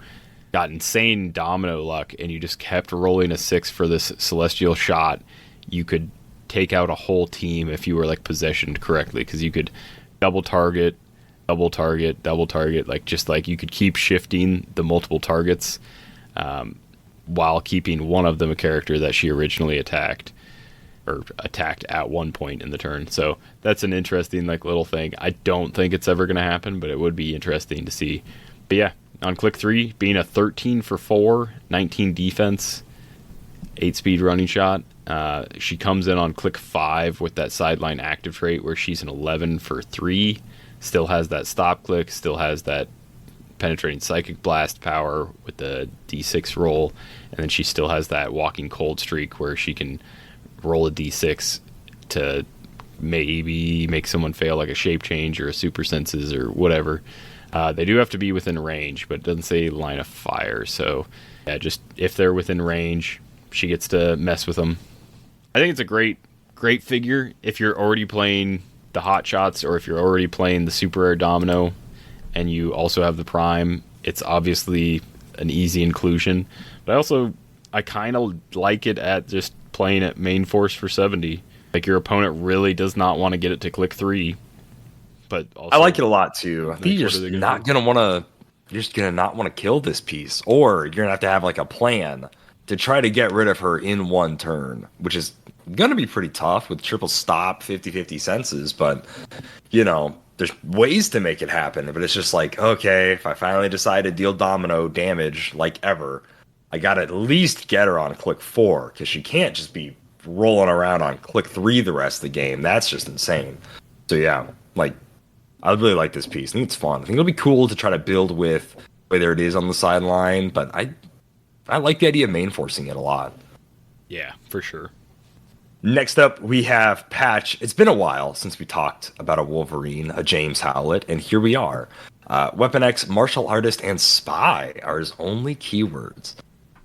got insane Domino luck and you just kept rolling a 6 for this Celestial Shot, you could take out a whole team if you were like positioned correctly, because you could double target, like just like you could keep shifting the multiple targets while keeping one of them a character that she originally attacked or attacked at one point in the turn. So that's an interesting like little thing. I don't think it's ever going to happen, but it would be interesting to see. But yeah, on click 3, being a 13 for 4, 19 defense, 8 speed running shot, She comes in on click 5 with that sideline active trait where she's an 11 for 3. Still has that stop click, still has that penetrating psychic blast power with the d6 roll, and then she still has that walking cold streak where she can roll a d6 to maybe make someone fail like a shape change or a super senses or whatever. They do have to be within range, but it doesn't say line of fire, so yeah, just if they're within range, she gets to mess with them. I think it's a great figure if you're already playing the hot shots or if you're already playing the super rare domino and you also have the prime. It's obviously an easy inclusion, but I kind of like it at just playing at main force for 70. Like, your opponent really does not want to get it to click 3, but also, I like it a lot too. I think you're just not gonna want to. You're just gonna not want to kill this piece, or you're gonna have to have like a plan to try to get rid of her in one turn, which is gonna be pretty tough with triple stop, 50-50 senses. But there's ways to make it happen, but it's just like, okay, if I finally decide to deal domino damage like ever, I gotta at least get her on click 4, because she can't just be rolling around on click 3 the rest of the game. That's just insane. So yeah, like, I really like this piece. I think it's fun. I think it'll be cool to try to build with whether it is on the sideline, but I like the idea of main forcing it a lot. Yeah, for sure. Next up, we have Patch. It's been a while since we talked about a Wolverine, a James Howlett, and here we are. Weapon X, Martial Artist, and Spy are his only keywords.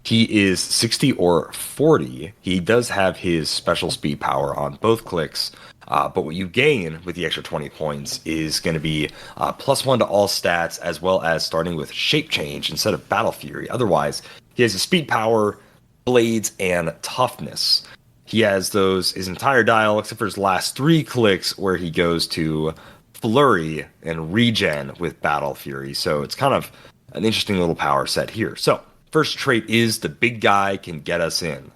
He is 60 or 40. He does have his special speed power on both clicks, but what you gain with the extra 20 points is going to be +1 to all stats, as well as starting with Shape Change instead of Battle Fury. Otherwise, he has a speed power, blades, and toughness. He has his entire dial, except for his last 3 clicks, where he goes to Flurry and Regen with Battle Fury. So it's kind of an interesting little power set here. So, first trait is the big guy can get us in.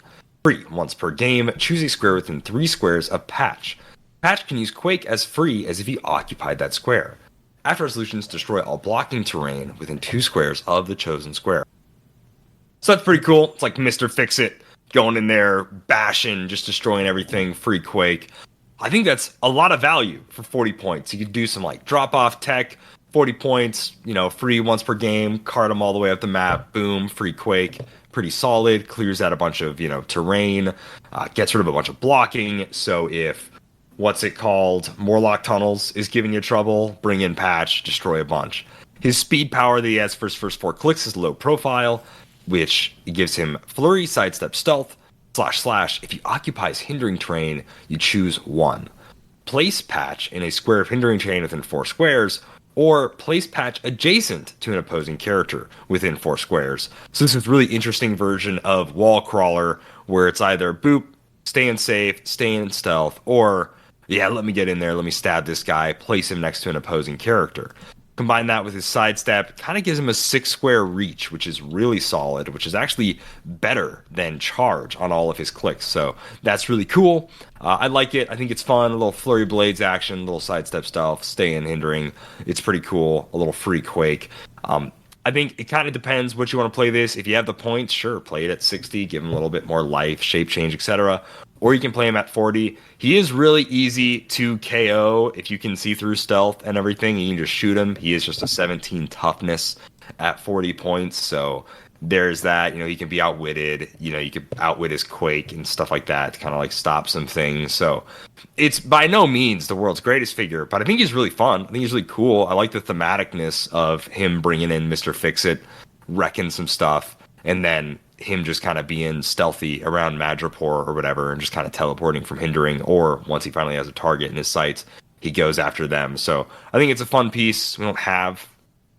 Free, once per game, choose a square within 3 squares of Patch. Patch can use Quake as free as if he occupied that square. After resolutions, destroy all blocking terrain within 2 squares of the chosen square. So that's pretty cool. It's like Mr. Fix-It. Going in there, bashing, just destroying everything, free Quake. I think that's a lot of value for 40 points. You could do some like drop-off tech, 40 points, free once per game, cart them all the way up the map, boom, free Quake. Pretty solid, clears out a bunch of, terrain, gets rid of a bunch of blocking. So if, Morlock Tunnels is giving you trouble, bring in Patch, destroy a bunch. His speed power that he has for his first 4 clicks is low profile, which gives him Flurry, Sidestep, Stealth, // If he occupies hindering terrain, you choose 1. Place Patch in a square of hindering terrain within 4 squares, or place Patch adjacent to an opposing character within 4 squares. So this is a really interesting version of Wall Crawler, where it's either boop, staying safe, staying in stealth, or yeah, let me get in there, let me stab this guy, place him next to an opposing character. Combine that with his sidestep, kind of gives him a 6-square reach, which is really solid, which is actually better than charge on all of his clicks. So that's really cool. I like it. I think it's fun. A little Flurry Blades action, a little sidestep stealth, stay in hindering. It's pretty cool. A little free Quake. I think it kind of depends what you want to play this. If you have the points, sure, play it at 60, give him a little bit more life, shape change, etc. Or you can play him at 40. He is really easy to KO if you can see through stealth and everything, and you can just shoot him. He is just a 17 toughness at 40 points, so there's that. He can be outwitted. You could outwit his Quake and stuff like that to kind of like stop some things. So it's by no means the world's greatest figure, but I think he's really fun. I think he's really cool. I like the thematicness of him bringing in Mr. Fix-It, wrecking some stuff, and then him just kind of being stealthy around Madripoor or whatever and just kind of teleporting from hindering, or once he finally has a target in his sights, he goes after them. So I think it's a fun piece. We don't have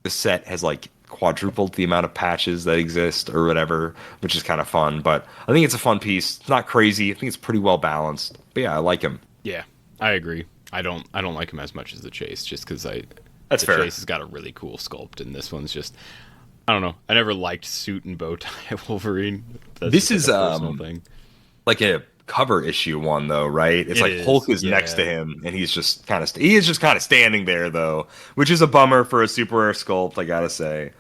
the set has like quadrupled the amount of patches that exist or whatever, which is kind of fun, but I think it's a fun piece. It's not crazy. I think it's pretty well balanced, but yeah, I like him. Yeah, I agree. I don't like him as much as the Chase, just because that's fair. Chase has got a really cool sculpt, and this one's just, I don't know. I never liked suit and bow tie Wolverine. This is thing. Like a cover issue one though, right? It's like Hulk is next to him, and he's just kind of standing there though, which is a bummer for a super rare sculpt, I gotta say.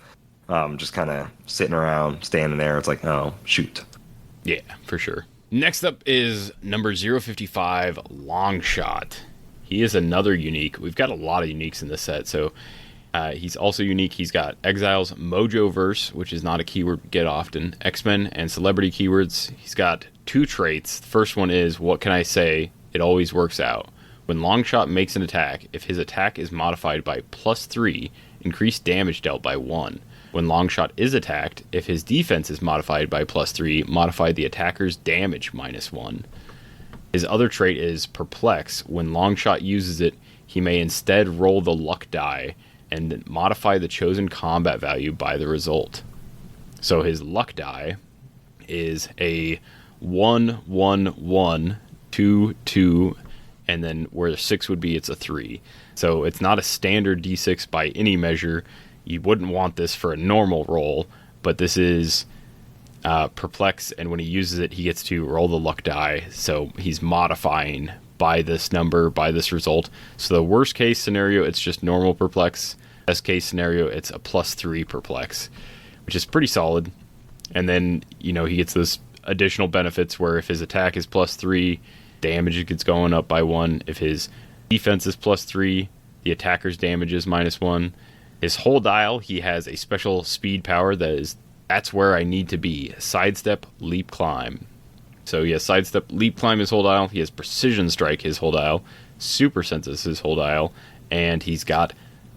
Just kind of sitting around, standing there. It's like, oh shoot. Yeah, for sure. Next up is number 055, Longshot. He is another unique. We've got a lot of uniques in this set, so he's also unique. He's got Exiles, Mojoverse, which is not a keyword we get often, X-Men, and Celebrity keywords. He's got 2 traits. The first one is, what can I say? It always works out. When Longshot makes an attack, if his attack is modified by +3, increase damage dealt by 1. When Longshot is attacked, if his defense is modified by +3, modify the attacker's damage -1. His other trait is Perplex. When Longshot uses it, he may instead roll the luck die and modify the chosen combat value by the result. So his luck die is a 1-1-1, 2-2, and then where the 6 would be, it's a 3. So it's not a standard D6 by any measure. You wouldn't want this for a normal roll, but this is Perplex, and when he uses it, he gets to roll the luck die, so he's modifying by this number, by this result. So the worst case scenario, it's just normal Perplex. Best case scenario, it's a +3 Perplex, which is pretty solid. And then, he gets those additional benefits where if his attack is +3, damage gets going up by 1. If his defense is +3, the attacker's damage is -1. His whole dial, he has a special speed power that's where I need to be. Sidestep, leap, climb. So he has sidestep, leap, climb his whole dial. He has precision strike his whole dial. Super senses his whole dial. And he's got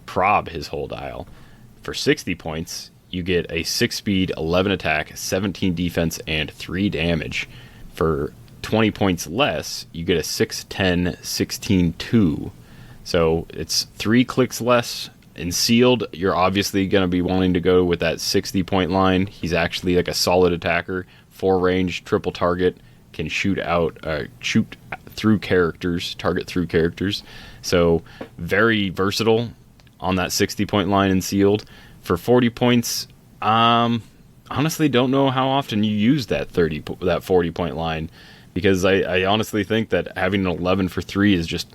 prob his whole dial. For 60 points, you get a 6 speed, 11 attack, 17 defense, and 3 damage. For 20 points less, you get a 6, 10, 16, 2. So it's 3 clicks less. In sealed, you're obviously going to be wanting to go with that 60 point line. He's actually like a solid attacker, 4 range, triple target, can shoot through characters, target through characters. So very versatile on that 60 point line in sealed. For 40 points, honestly don't know how often you use that 40 point line, because I honestly think that having an 11 for 3 is just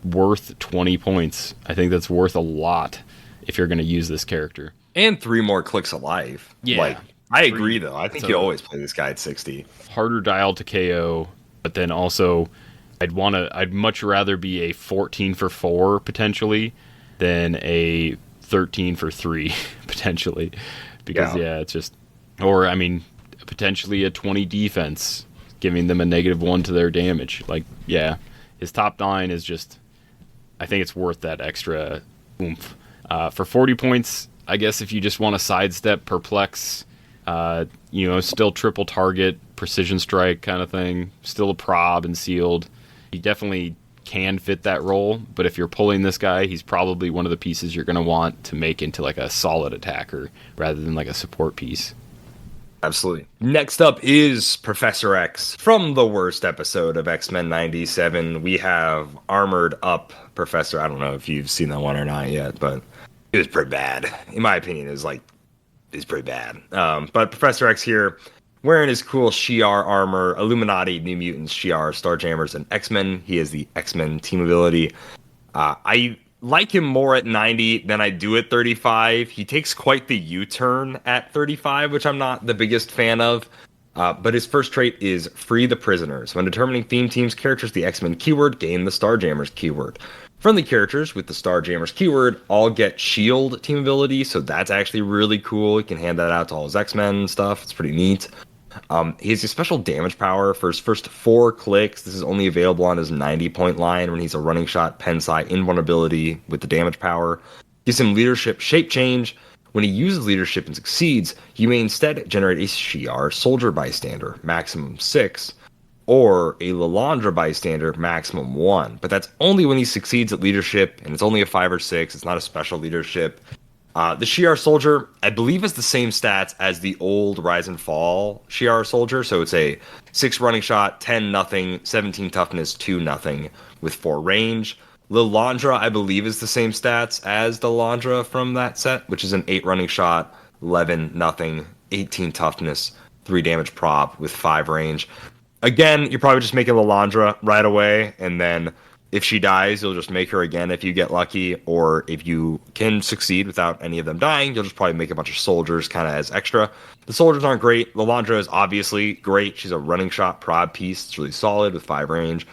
worth 20 points. I think that's worth a lot if you're going to use this character. And 3 more clicks of life. Yeah. I agree, though. I think you always play this guy at 60. Harder dial to KO, but then also I'd much rather be a 14 for 4 potentially than a 13 for 3 potentially. Because it's just, or potentially a 20 defense, giving them a -1 to their damage. His top 9 is just, I think it's worth that extra oomph. For 40 points, I guess if you just want to sidestep, perplex, still triple target, precision strike kind of thing, still a prob and sealed, he definitely can fit that role. But if you're pulling this guy, he's probably one of the pieces you're going to want to make into like a solid attacker rather than like a support piece. Absolutely. Next up is Professor X. From the worst episode of X-Men 97, we have armored up Professor. I don't know if you've seen that one or not yet, but it was pretty bad. In my opinion, it's pretty bad. But Professor X here, wearing his cool Shi'ar armor, Illuminati, New Mutants, Shi'ar, Starjammers, and X-Men. He has the X-Men team ability. I like him more at 90 than I do at 35. He takes quite the U-turn at 35, which I'm not the biggest fan of. But his first trait is Free the Prisoners. When determining theme teams characters, the X-Men keyword, gain the Starjammers keyword. Friendly characters with the Starjammers keyword all get S.H.I.E.L.D. team ability, so that's actually really cool. He can hand that out to all his X-Men stuff. It's pretty neat. He has a special damage power for his first 4 clicks. This is only available on his 90-point line when he's a running shot, Pensai, invulnerability with the damage power. Gives him leadership shape change. When he uses leadership and succeeds, you may instead generate a Shi'ar soldier bystander, maximum 6, or a Lilandra bystander, maximum 1. But that's only when he succeeds at leadership, and it's only a 5 or 6. It's not a special leadership. The Shi'ar soldier, I believe, is the same stats as the old Rise and Fall Shi'ar soldier. So it's a 6 running shot, 10-0, 17 toughness, 2-0 with 4 range. Lilandra, I believe, is the same stats as the Lilandra from that set, which is an 8 running shot, 11-0, 18 toughness, 3 damage prop with 5 range. Again, you're probably just making Lilandra right away, and then If she dies, you'll just make her again if you get lucky, or if you can succeed without any of them dying, you'll just probably make a bunch of soldiers kind of as extra. The soldiers aren't great. Lilandra is obviously great. She's a running shot prod piece. It's really solid with 5 range.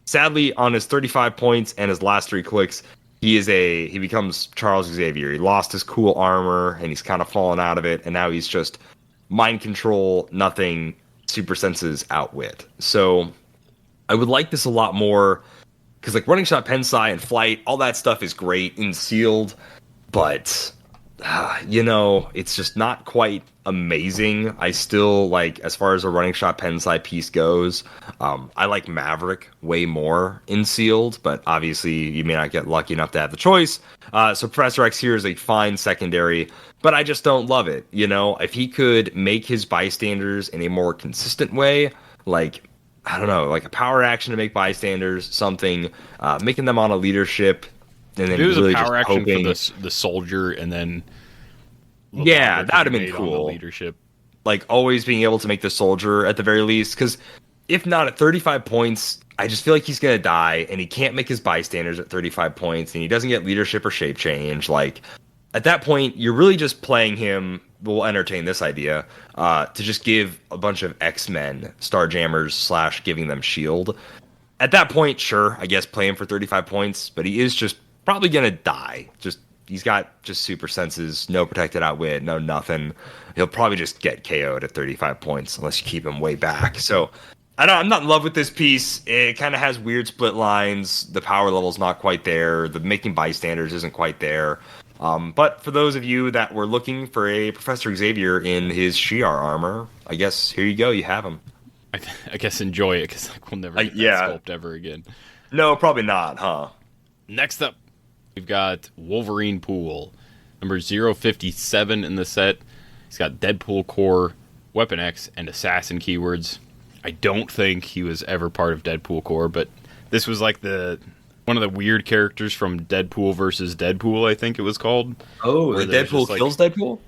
Sadly, on his 35 points and his last 3 clicks, he becomes Charles Xavier. He lost his cool armor, and he's kind of fallen out of it, and now he's just mind control, nothing, super senses, outwit. So I would like this a lot more, because like running shot, Pensai, and flight, all that stuff is great in sealed, but it's just not quite amazing. I still like, as far as a running shot Pensai piece goes, I like Maverick way more in sealed, but obviously you may not get lucky enough to have the choice. So Professor X here is a fine secondary, but I just don't love it. If he could make his bystanders in a more consistent way, like, I don't know, like a power action to make bystanders, something, making them on a leadership, and then it was really a power just action hoping, for the soldier, and then yeah, that would have been cool. Leadership, like always being able to make the soldier at the very least, because if not at 35 points, I just feel like he's gonna die, and he can't make his bystanders at 35 points, and he doesn't get leadership or shape change. Like at that point, you're really just playing him. We'll entertain this idea to just give a bunch of X-Men Starjammers / giving them shield. At that point, sure, I guess play him for 35 points, but he is just probably gonna die. He's got just super senses, no protected outwit, no nothing. He'll probably just get KO'd at 35 points unless you keep him way back. So I'm not in love with this piece. It kind of has weird split lines. The power level's not quite there. The making bystanders isn't quite there. But for those of you that were looking for a Professor Xavier in his Shi'ar armor, I guess here you go. You have him. I guess enjoy it, because we'll never get that sculpt ever again. No, probably not, huh? Next up, we've got Wolverine Pool, number 057 in the set. He's got Deadpool Core, Weapon X, and Assassin keywords. I don't think he was ever part of Deadpool Core, but this was like one of the weird characters from Deadpool versus Deadpool, I think it was called. Oh, the Deadpool kills Deadpool?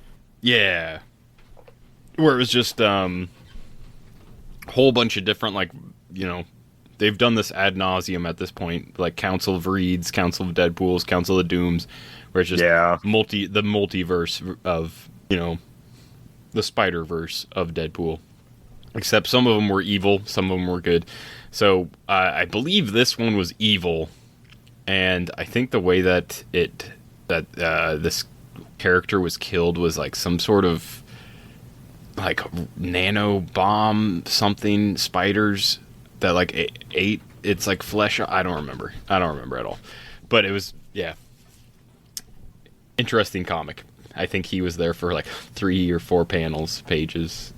Yeah. Where it was just whole bunch of different, they've done this ad nauseum at this point, like Council of Reeds, Council of Deadpools, Council of Dooms, where it's just the multiverse of, the Spider-Verse of Deadpool. Except some of them were evil, some of them were good. So I believe this one was evil, and I think the way that this character was killed was like some sort of like nano bomb something, spiders that like ate its like flesh. I don't remember at all, but it was interesting comic. I think he was there for like 3 or 4 pages.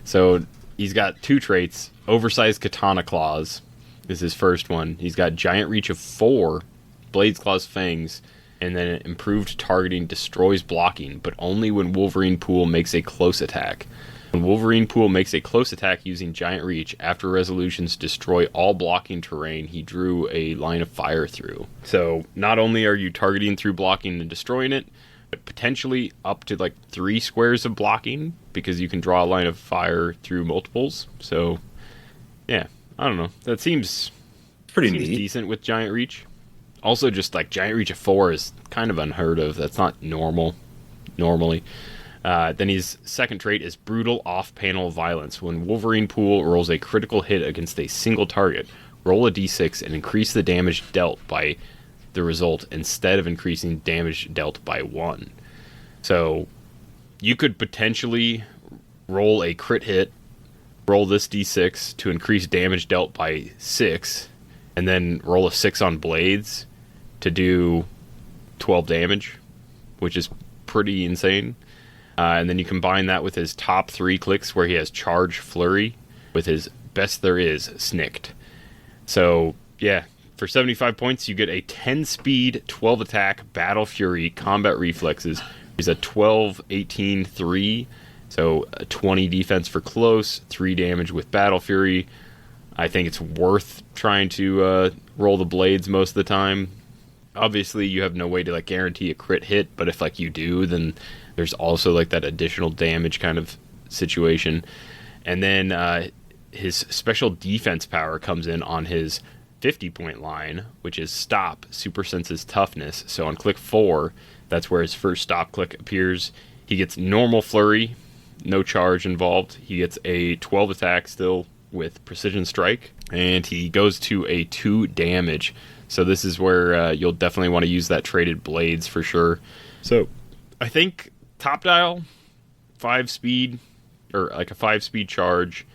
So he's got 2 traits. Oversized Katana Claws is his first one. He's got Giant Reach of 4, Blades, Claws, Fangs, and then improved targeting destroys blocking, but only when Wolverine Pool makes a close attack. When Wolverine Pool makes a close attack using Giant Reach, after resolutions destroy all blocking terrain he drew a line of fire through. So not only are you targeting through blocking and destroying it, but potentially up to like 3 squares of blocking, because you can draw a line of fire through multiples. So yeah, I don't know. That seems pretty neat. Decent with Giant Reach. Also, just like Giant Reach of 4 is kind of unheard of. That's not normal normally. Then his second trait is Brutal Off-Panel Violence. When Wolverine Pool rolls a critical hit against a single target, roll a d6 and increase the damage dealt by the result instead of increasing damage dealt by 1. So you could potentially roll a crit hit, roll this d6 to increase damage dealt by 6, and then roll a 6 on Blades to do 12 damage, which is pretty insane. And then you combine that with his top 3 clicks, where he has Charge, Flurry, with his Best There Is, Snicked. So, yeah, for 75 points, you get a 10 speed, 12 attack, Battle Fury, Combat Reflexes. He's a 12, 18, 3, so a 20 defense for close, 3 damage with Battle Fury. I think it's worth trying to roll the Blades most of the time. Obviously, you have no way to like guarantee a crit hit, but if like you do, then there's also like that additional damage kind of situation. And then his special defense power comes in on his 50-point line, which is stop, super senses toughness. So on click 4, that's where his first stop click appears. He gets normal flurry, no charge involved. He gets a 12 attack still with precision strike, and he goes to a 2 damage. So this is where you'll definitely want to use that traded blades for sure. So I think top dial, 5 speed, or like a 5 speed charge,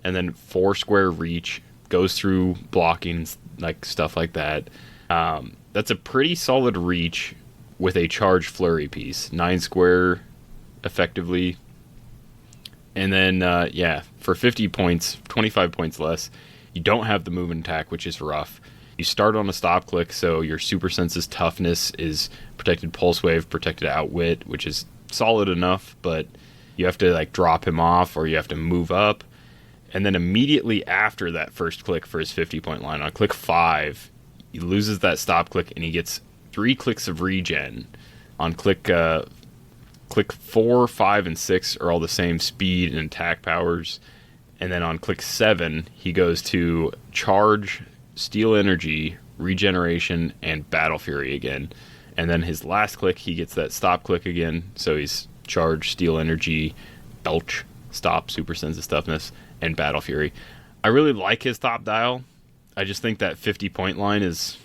and then 4 square reach, goes through blocking, like stuff like that. That's a pretty solid reach with a charged flurry piece. 9 square effectively. And then, for 50 points, 25 points less, you don't have the movement attack, which is rough. You start on a stop click, so your super senses toughness is protected pulse wave, protected outwit, which is solid enough, but you have to like drop him off or you have to move up. And then immediately after that first click for his 50-point line, on click 5, he loses that stop click and he gets 3 clicks of regen. On click 4, 5, and 6 are all the same speed and attack powers. And then on click 7, he goes to charge, steal energy, regeneration, and battle fury again. And then his last click, he gets that stop click again. So he's charge, steal energy, belch, stop, super senses toughness, and battle fury. I really like his top dial. I just think that 50-point line is...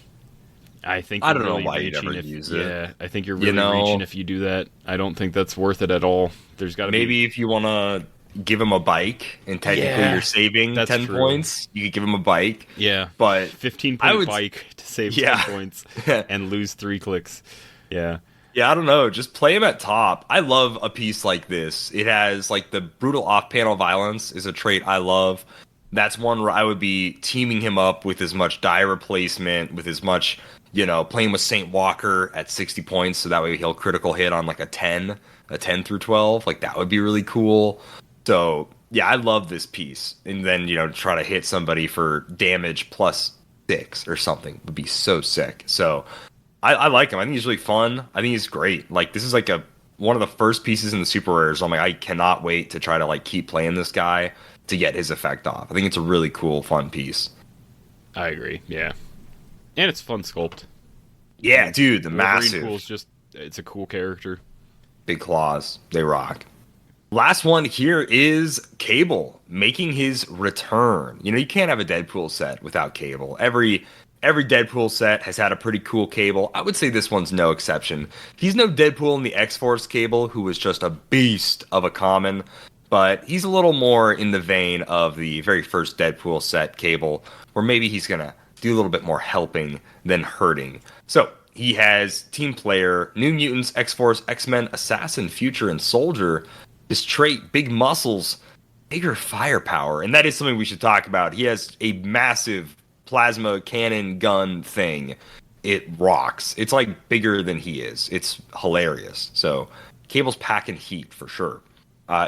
I don't know why you'd ever use it. Yeah, I think you're really reaching if you do that. I don't think that's worth it at all. There's got to maybe if you want to give him a bike and technically you're saving 10 points, you could give him a bike. Yeah, but 15-point bike to save 10 points and lose 3 clicks. Yeah. Yeah, I don't know. Just play him at top. I love a piece like this. It has like the brutal off-panel violence is a trait I love. That's one where I would be teaming him up with as much die replacement, with as much, playing with Saint Walker at 60 points, so that way he'll critical hit on like a 10 through 12. Like that would be really cool. So yeah, I love this piece. And then, try to hit somebody for damage plus 6 or something would be so sick. So I like him. I think he's really fun. I think he's great. Like this is like one of the first pieces in the super rares. I'm like, I cannot wait to try to like keep playing this guy to get his effect off. I think it's a really cool, fun piece. I agree. Yeah. And it's fun sculpt. Yeah, dude, the massive. It's a cool character. Big claws. They rock. Last one here is Cable making his return. You can't have a Deadpool set without Cable. Every Deadpool set has had a pretty cool Cable. I would say this one's no exception. He's no Deadpool in the X-Force Cable, who was just a beast of a common, but he's a little more in the vein of the very first Deadpool set Cable, where maybe he's going to do a little bit more helping than hurting. So he has Team Player, New Mutants, X-Force, X-Men, Assassin, Future, and Soldier. His trait, big muscles, bigger firepower, and that is something we should talk about. He has a massive plasma cannon gun thing. It rocks. It's like bigger than he is. It's hilarious. So Cable's packing heat for sure.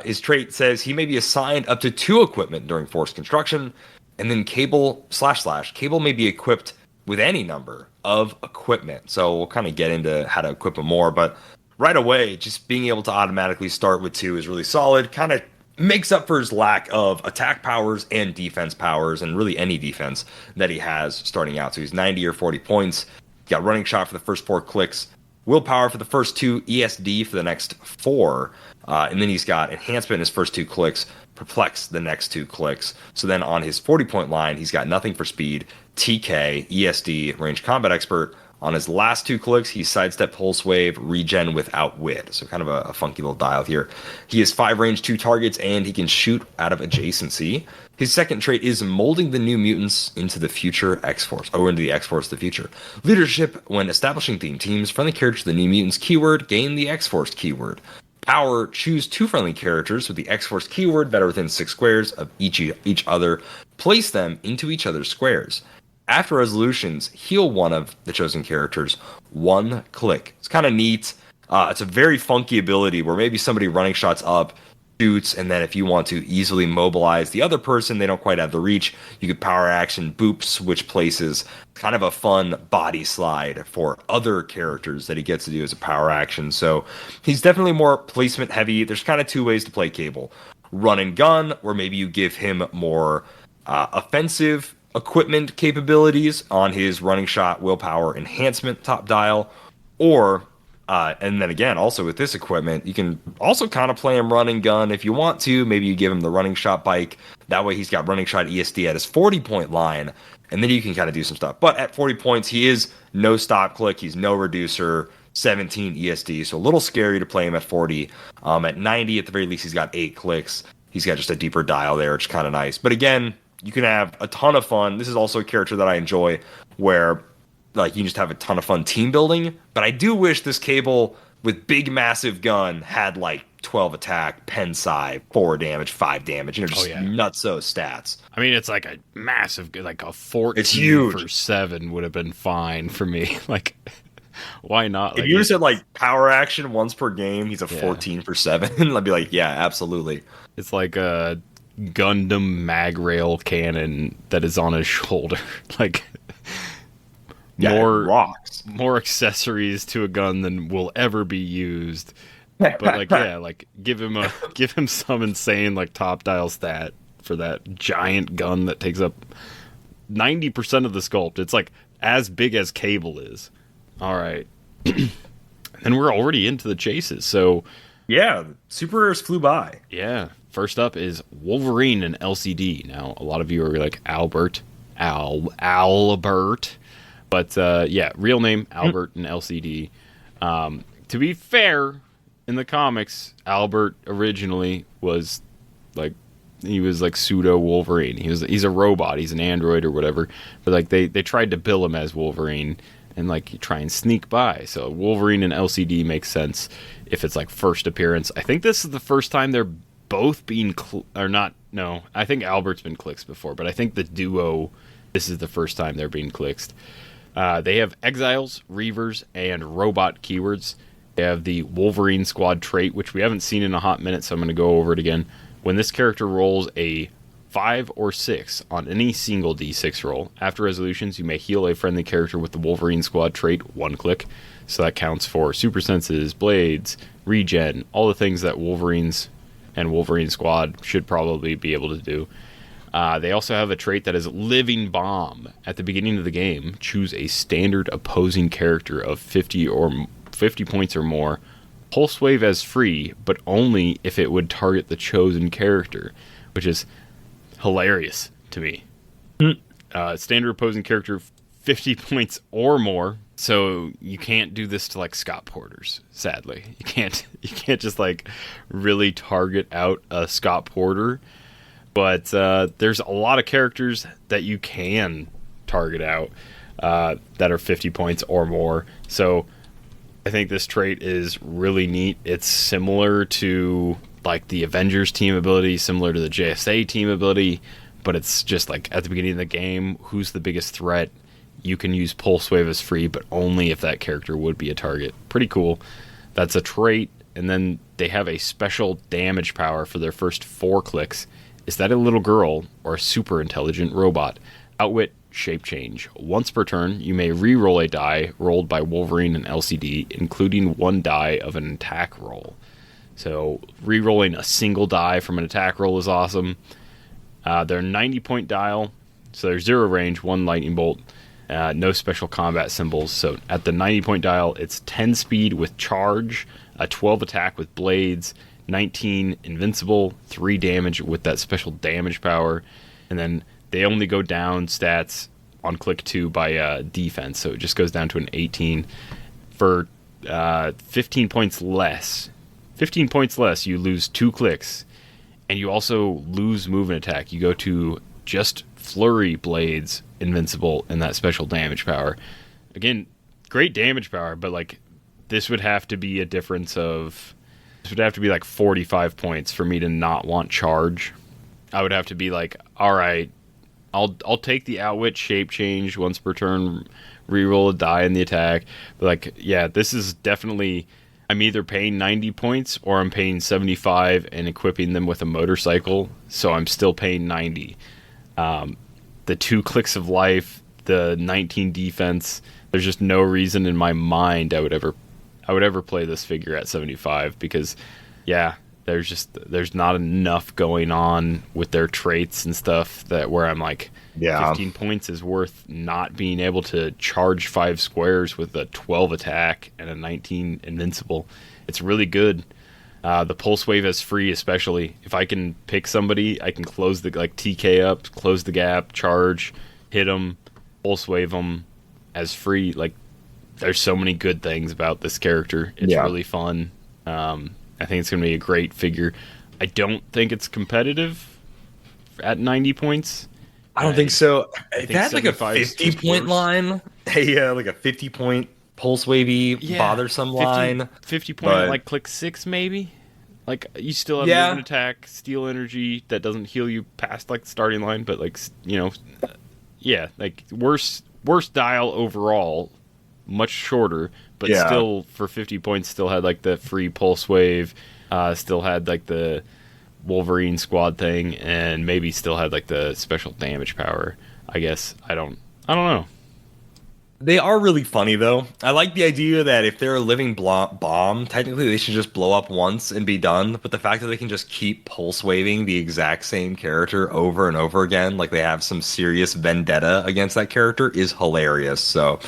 His trait says he may be assigned up to 2 equipment during force construction, and then Cable / Cable may be equipped with any number of equipment. So we'll kind of get into how to equip him more, but right away, just being able to automatically start with 2 is really solid. Kind of makes up for his lack of attack powers and defense powers, and really any defense that he has starting out. So he's 90 or 40 points. Got running shot for the first 4 clicks, willpower for the first 2, ESD for the next 4, and then he's got enhancement in his first 2 clicks, perplex the next 2 clicks. So then on his 40-point line, he's got nothing for speed, TK, ESD, range combat expert. On his last 2 clicks, he's sidestep, pulse wave, regen with outwit. So kind of a funky little dial here. He has 5 range, 2 targets, and he can shoot out of adjacency. His second trait is molding the New Mutants into the future X-Force, or into the X-Force of the future. Leadership, when establishing theme teams, friendly characters to the New Mutants keyword, gain the X-Force keyword. Power, choose 2 friendly characters with the X-Force keyword that are within 6 squares of each other. Place them into each other's squares. After resolutions, heal one of the chosen characters 1 click. It's kind of neat. It's a very funky ability where maybe somebody running shots up, shoots, and then if you want to easily mobilize the other person, they don't quite have the reach, you could power action, boop, switch places. Kind of a fun body slide for other characters that he gets to do as a power action. So he's definitely more placement heavy. There's kind of 2 ways to play Cable. Run and gun, where maybe you give him more offensive equipment capabilities on his running shot willpower enhancement top dial, or and then again, also with this equipment, you can also kind of play him running gun if you want to. Maybe you give him the running shot bike. That way he's got running shot ESD at his 40-point line, and then you can kind of do some stuff. But at 40 points, he is no stop click. He's no reducer, 17 ESD, so a little scary to play him at 40. At 90, at the very least, he's got 8 clicks. He's got just a deeper dial there, which is kind of nice. But again, you can have a ton of fun. This is also a character that I enjoy where like you can just have a ton of fun team building. But I do wish this Cable with big massive gun had like 12 attack, pen side, 4 damage, 5 damage, just nutso stats. I mean, it's like a massive, like a 14 it's huge. For 7 would have been fine for me. Like, why not? If you said like power action once per game, he's a 14 for 7. I'd be like, yeah, absolutely. It's like a Gundam mag rail cannon that is on his shoulder. Like, more accessories to a gun than will ever be used. But like, yeah, like give him some insane like top dial stat for that giant gun that takes up 90% of the sculpt. It's like as big as Cable is. All right. And we're already into the chases. So yeah, super rares flew by. Yeah. First up is Wolverine and LCD. Now, a lot of you are like Albert. But yeah, real name Albert and LCD. To be fair, in the comics, Albert originally was like pseudo Wolverine. He's a robot. He's an android or whatever. But like they tried to bill him as Wolverine and like try and sneak by. So Wolverine and LCD makes sense if it's like first appearance. I think this is the first time they're both being or not. No, I think Albert's been clixed before, but I think the duo. This is the first time they're being clixed. They have Exiles, Reavers, and Robot keywords. They have the Wolverine Squad trait, which we haven't seen in a hot minute, so I'm going to go over it again. When this character rolls a 5 or 6 on any single D6 roll, after resolutions, you may heal a friendly character with the Wolverine Squad trait 1 click. So that counts for super senses, blades, regen, all the things that Wolverines and Wolverine Squad should probably be able to do. They also have a trait that is Living Bomb. At the beginning of the game, choose a standard opposing character of 50 points or more. Pulse Wave as free, but only if it would target the chosen character, which is hilarious to me. Standard opposing character, 50 points or more. So you can't do this to like Scott Porters, sadly. You can't just like really target out a Scott Porter. But there's a lot of characters that you can target out that are 50 points or more. So I think this trait is really neat. It's similar to like the Avengers team ability, similar to the JSA team ability, but it's just like at the beginning of the game, who's the biggest threat? You can use Pulse Wave as free, but only if that character would be a target. Pretty cool. That's a trait. And then they have a special damage power for their first 4 clicks. Is that a little girl or a super intelligent robot? Outwit, shape change. Once per turn, you may re-roll a die rolled by Wolverine and LCD, including 1 die of an attack roll. So re-rolling a single die from an attack roll is awesome. They're 90-point dial, so there's 0 range, 1 lightning bolt, no special combat symbols. So at the 90-point dial, it's 10 speed with charge, a 12 attack with blades, 19 invincible, 3 damage with that special damage power, and then they only go down stats on click 2 by defense, so it just goes down to an 18. For 15 points less, you lose 2 clicks, and you also lose move and attack. You go to just flurry blades, invincible, and that special damage power. Again, great damage power, but like this would have to be a difference of... This would have to be like 45 points for me to not want charge. I would have to be like, all right, I'll take the outwit shape change once per turn, reroll a die in the attack. But like, yeah, this is definitely, I'm either paying 90 points or I'm paying 75 and equipping them with a motorcycle. So I'm still paying 90. The 2 clicks of life, the 19 defense, there's just no reason in my mind I would ever play this figure at 75 because, yeah, there's not enough going on with their traits and stuff that where I'm like, 15 points is worth not being able to charge 5 squares with a 12 attack and a 19 invincible. It's really good. The pulse wave is free, especially if I can pick somebody, I can close the TK up, close the gap, charge, hit them, pulse wave them as free. Like, there's so many good things about this character. It's really fun. I think it's going to be a great figure. I don't think it's competitive at 90 points. I don't think so. If think that's like a 50-point line, like a 50-point pulse wavy, bothersome line. 50 point, like click 6 maybe? Like, you still have movement attack, steal energy that doesn't heal you past like the starting line, but like, like worse dial overall, much shorter, but still for 50 points still had like the free pulse wave, still had like the Wolverine squad thing, and maybe still had like the special damage power. I guess I don't know. They are really funny though. I like the idea that if they're a living bomb, technically they should just blow up once and be done. But the fact that they can just keep pulse waving the exact same character over and over again, like they have some serious vendetta against that character, is hilarious. So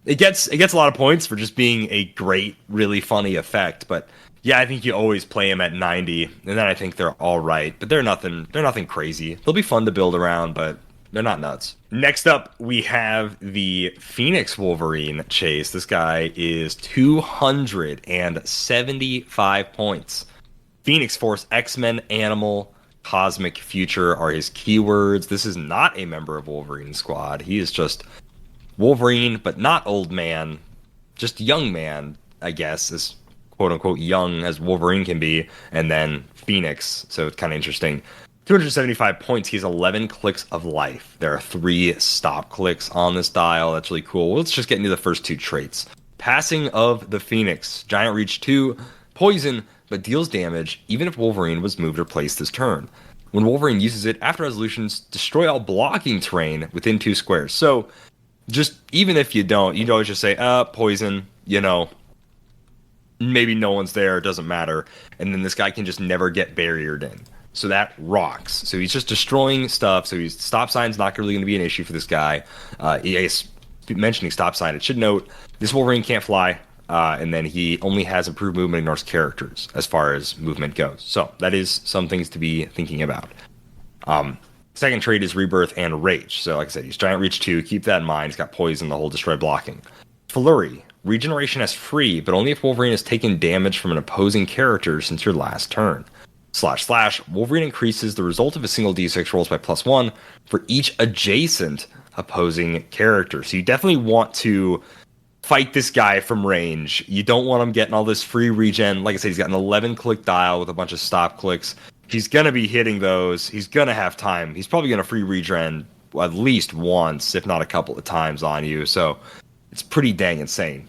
it gets a lot of points for just being a great, really funny effect. But yeah, I think you always play them at 90, and then I think they're all right. But they're nothing crazy. They'll be fun to build around, but they're not nuts. Next up, we have the Phoenix Wolverine chase. This guy is 275 points. Phoenix Force, X-Men, Animal, Cosmic Future are his keywords. This is not a member of Wolverine Squad. He is just Wolverine, but not old man. Just young man, I guess, as quote-unquote young as Wolverine can be. And then Phoenix, so it's kind of interesting. 275 points. He has 11 clicks of life. There are 3 stop clicks on this dial. That's really cool. Well, let's just get into the first 2 traits. Passing of the Phoenix. Giant Reach 2. Poison, but deals damage even if Wolverine was moved or placed this turn. When Wolverine uses it, after resolutions, destroy all blocking terrain within 2 squares. So, just even if you don't, you'd always just say, poison, maybe no one's there, it doesn't matter. And then this guy can just never get barriered in. So that rocks. So he's just destroying stuff. So stop sign's not really going to be an issue for this guy. Mentioning stop sign, it should note this Wolverine can't fly, and then he only has improved movement, ignores characters as far as movement goes. So that is some things to be thinking about. Second trait is Rebirth and Rage. So like I said, he's Giant Reach 2. Keep that in mind. He's got Poison, the whole destroy blocking. Flurry. Regeneration as free, but only if Wolverine has taken damage from an opposing character since your last turn. // Wolverine increases the result of a single d6 rolls by +1 for each adjacent opposing character. So you definitely want to fight this guy from range. You don't want him getting all this free regen. Like I said, he's got an 11-click dial with a bunch of stop clicks. He's going to be hitting those. He's going to have time. He's probably going to free regen at least once, if not a couple of times on you. So it's pretty dang insane.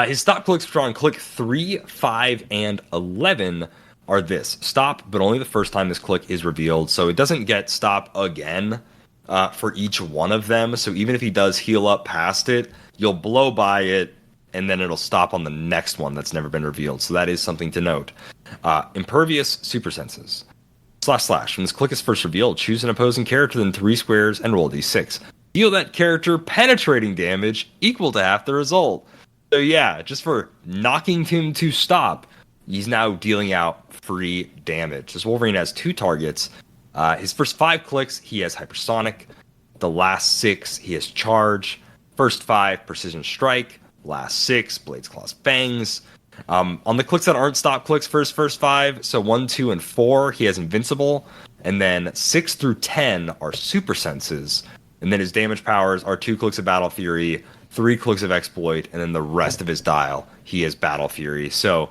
His stop clicks, which are on click 3, 5, and 11, are this. Stop, but only the first time this click is revealed. So it doesn't get stop again for each one of them. So even if he does heal up past it, you'll blow by it, and then it'll stop on the next one that's never been revealed. So that is something to note. Impervious super senses. // When this click is first revealed, choose an opposing character within 3 squares and roll d6. Deal that character penetrating damage equal to half the result. So yeah, just for knocking him to stop, he's now dealing out free damage. This Wolverine has 2 targets. His first 5 clicks, he has Hypersonic. The last 6, he has Charge. First 5, Precision Strike. Last 6, Blades, Claws, Fangs. On the clicks that aren't stop clicks, first 5, so 1, 2, and 4, he has Invincible. And then 6 through 10 are Super Senses. And then his damage powers are 2 clicks of Battle Fury, 3 clicks of Exploit, and then the rest of his dial, he has Battle Fury. So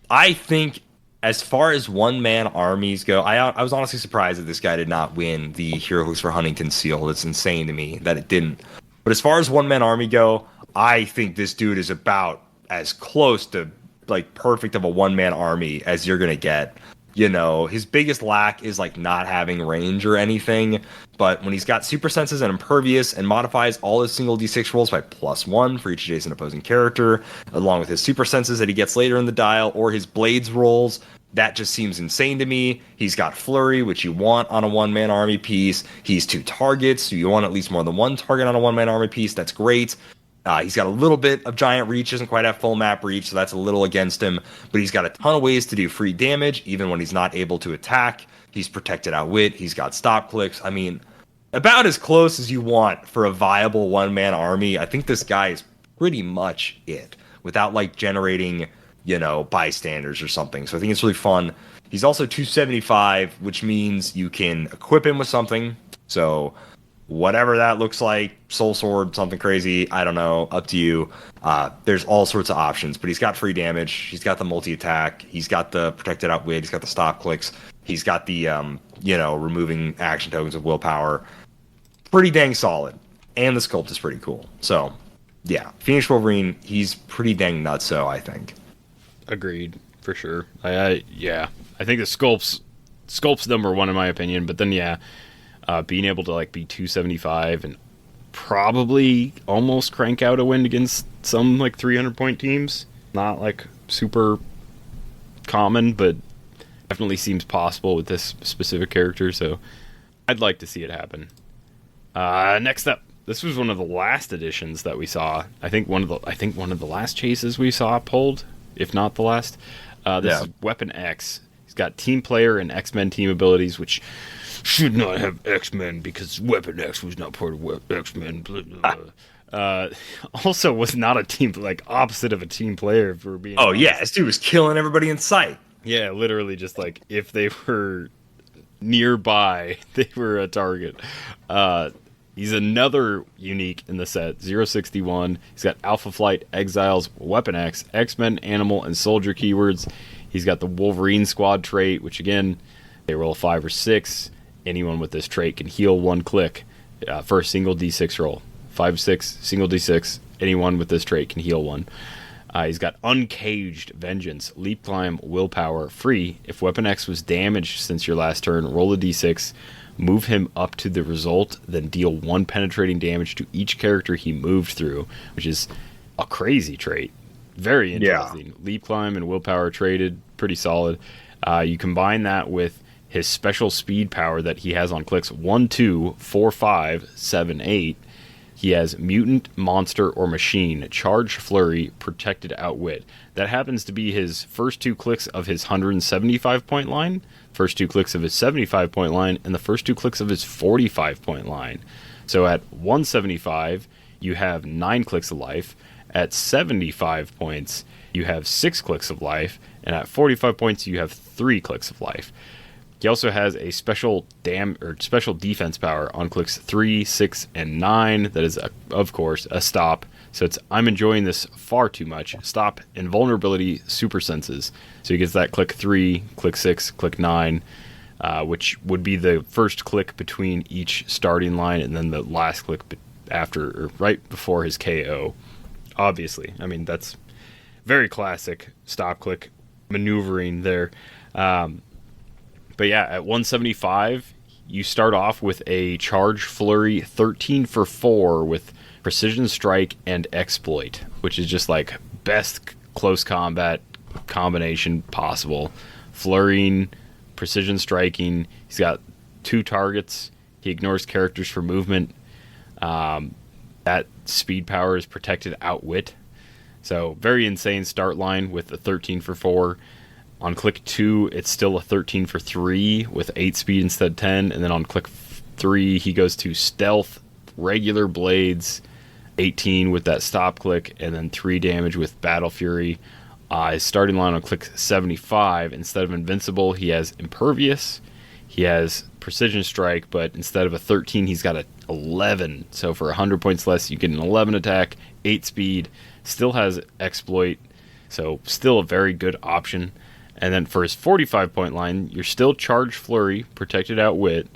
I think as far as one-man armies go, I was honestly surprised that this guy did not win the Heroclix for Huntington seal. It's insane to me that it didn't. But as far as one-man army go, I think this dude is about as close to like perfect of a one-man army as you're going to get. His biggest lack is like not having range or anything. But when he's got super senses and impervious and modifies all his single d6 rolls by +1 for each adjacent opposing character, along with his super senses that he gets later in the dial or his blades rolls, that just seems insane to me. He's got flurry, which you want on a one-man army piece. He's 2 targets, so you want at least more than 1 target on a one-man army piece. That's great. He's got a little bit of giant reach, doesn't quite have full map reach, so that's a little against him. But he's got a ton of ways to do free damage, even when he's not able to attack. He's protected outwit. He's got stop clicks. I mean, about as close as you want for a viable one-man army. I think this guy is pretty much it, without like generating, bystanders or something. So I think it's really fun. He's also 275, which means you can equip him with something. So whatever that looks like, soul sword, something crazy, I don't know, up to you. There's all sorts of options, but he's got free damage. He's got the multi-attack. He's got the protected outwit. He's got the stop clicks. He's got the, removing action tokens of willpower. Pretty dang solid. And the sculpt is pretty cool. So, yeah, Phoenix Wolverine, he's pretty dang nutso, I think. Agreed, for sure. I think the sculpt's number one in my opinion, but then being able to like be 275 and probably almost crank out a win against some like 300-point teams. Not like super common, but definitely seems possible with this specific character, so I'd like to see it happen. Next up, this was one of the last editions that we saw. I think one of the last chases we saw pulled, if not the last. This is Weapon X. He's got team player and X-Men team abilities, which should not have X-Men because Weapon X was not part of X-Men. Blah, blah, blah. Also was not a team, like opposite of a team player for being. Oh honest. Yeah, this dude was killing everybody in sight. Yeah, literally just like if they were nearby, they were a target. He's another unique in the set, 061. He's got Alpha Flight, Exiles, Weapon X, X-Men, Animal, and Soldier keywords. He's got the Wolverine Squad trait, which again, they roll 5 or 6. Anyone with this trait can heal 1 click for a single d6 roll. 5, 6, single d6. Anyone with this trait can heal 1. He's got Uncaged Vengeance, Leap Climb, Willpower, free. If Weapon X was damaged since your last turn, roll a d6, move him up to the result, then deal 1 penetrating damage to each character he moved through, which is a crazy trait. Very interesting. Yeah. Leap Climb and Willpower traded, pretty solid. You combine that with his special speed power that he has on clicks 1, 2, 4, 5, 7, 8. He has Mutant, Monster, or Machine, Charge, Flurry, Protected Outwit. That happens to be his first 2 clicks of his 175-point line, first 2 clicks of his 75-point line, and the first 2 clicks of his 45-point line. So at 175, you have 9 clicks of life. At 75 points, you have 6 clicks of life. And at 45 points, you have 3 clicks of life. He also has a special defense power on clicks 3, 6, and 9. That is, of course, a stop. So it's I'm enjoying this far too much. Stop, invulnerability, super senses. So he gets that click 3, click 6, click 9, which would be the first click between each starting line and then the last click after or right before his KO. Obviously, I mean that's very classic stop click maneuvering there. But yeah, at 175, you start off with a Charge Flurry 13 for 4 with Precision Strike and Exploit, which is just like best close combat combination possible. Flurrying, Precision Striking. He's got 2 targets. He ignores characters for movement. That speed power is Protected Outwit. So very insane start line with a 13 for 4. On click 2, it's still a 13 for 3 with 8 speed instead of 10. And then on click 3, he goes to Stealth, Regular Blades, 18 with that stop click, and then 3 damage with Battle Fury. His starting line on click 75, instead of Invincible, he has Impervious. He has Precision Strike, but instead of a 13, he's got a 11. So for 100 points less, you get an 11 attack, 8 speed. Still has Exploit, so still a very good option. And then for his 45-point line, you're still Charge Flurry, Protected Outwit.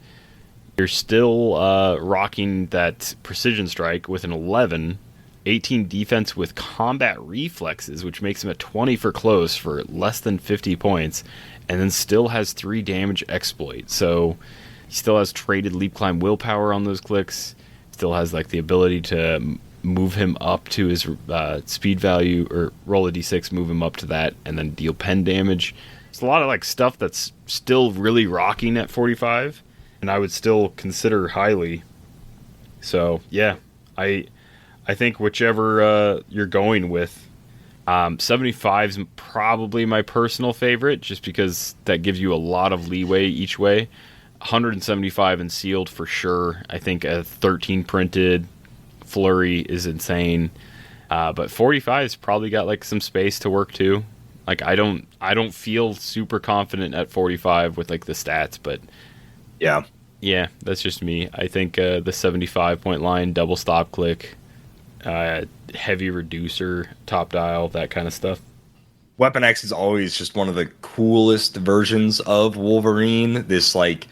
You're still rocking that Precision Strike with an 11. 18 defense with combat reflexes, which makes him a 20 for close for less than 50 points, and then still has 3 damage exploit. So he still has traded leap climb willpower on those clicks, still has like the ability to move him up to his speed value, or roll a d6, move him up to that, and then deal pen damage. It's a lot of like stuff that's still really rocking at 45, and I would still consider highly. So yeah, I think whichever you're going with, 75 is probably my personal favorite, just because that gives you a lot of leeway each way. 175 and sealed for sure. I think a 13 printed flurry is insane, but 45's probably got like some space to work too. Like I don't feel super confident at 45 with like the stats, but yeah, that's just me. I think the 75 point line, double stop click, heavy reducer, top dial, that kind of stuff. Weapon X is always just one of the coolest versions of Wolverine. This like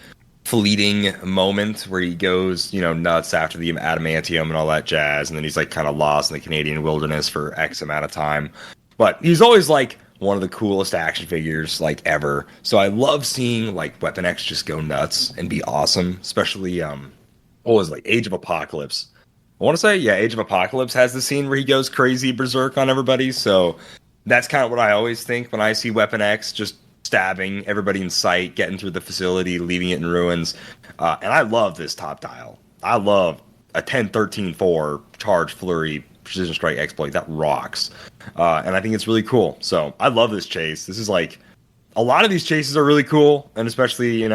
fleeting moment where he goes, nuts after the adamantium and all that jazz, and then he's like kind of lost in the Canadian wilderness for X amount of time. But he's always like one of the coolest action figures like ever. So I love seeing like Weapon X just go nuts and be awesome, especially what was it, like Age of Apocalypse. I want to say, yeah, Age of Apocalypse has the scene where he goes crazy berserk on everybody. So that's kind of what I always think when I see Weapon X, just stabbing everybody in sight, getting through the facility, leaving it in ruins. And I love this top dial. I love a 10-13-4 charge flurry precision strike exploit. That rocks. And I think it's really cool. So I love this chase. This is like, a lot of these chases are really cool. And especially, if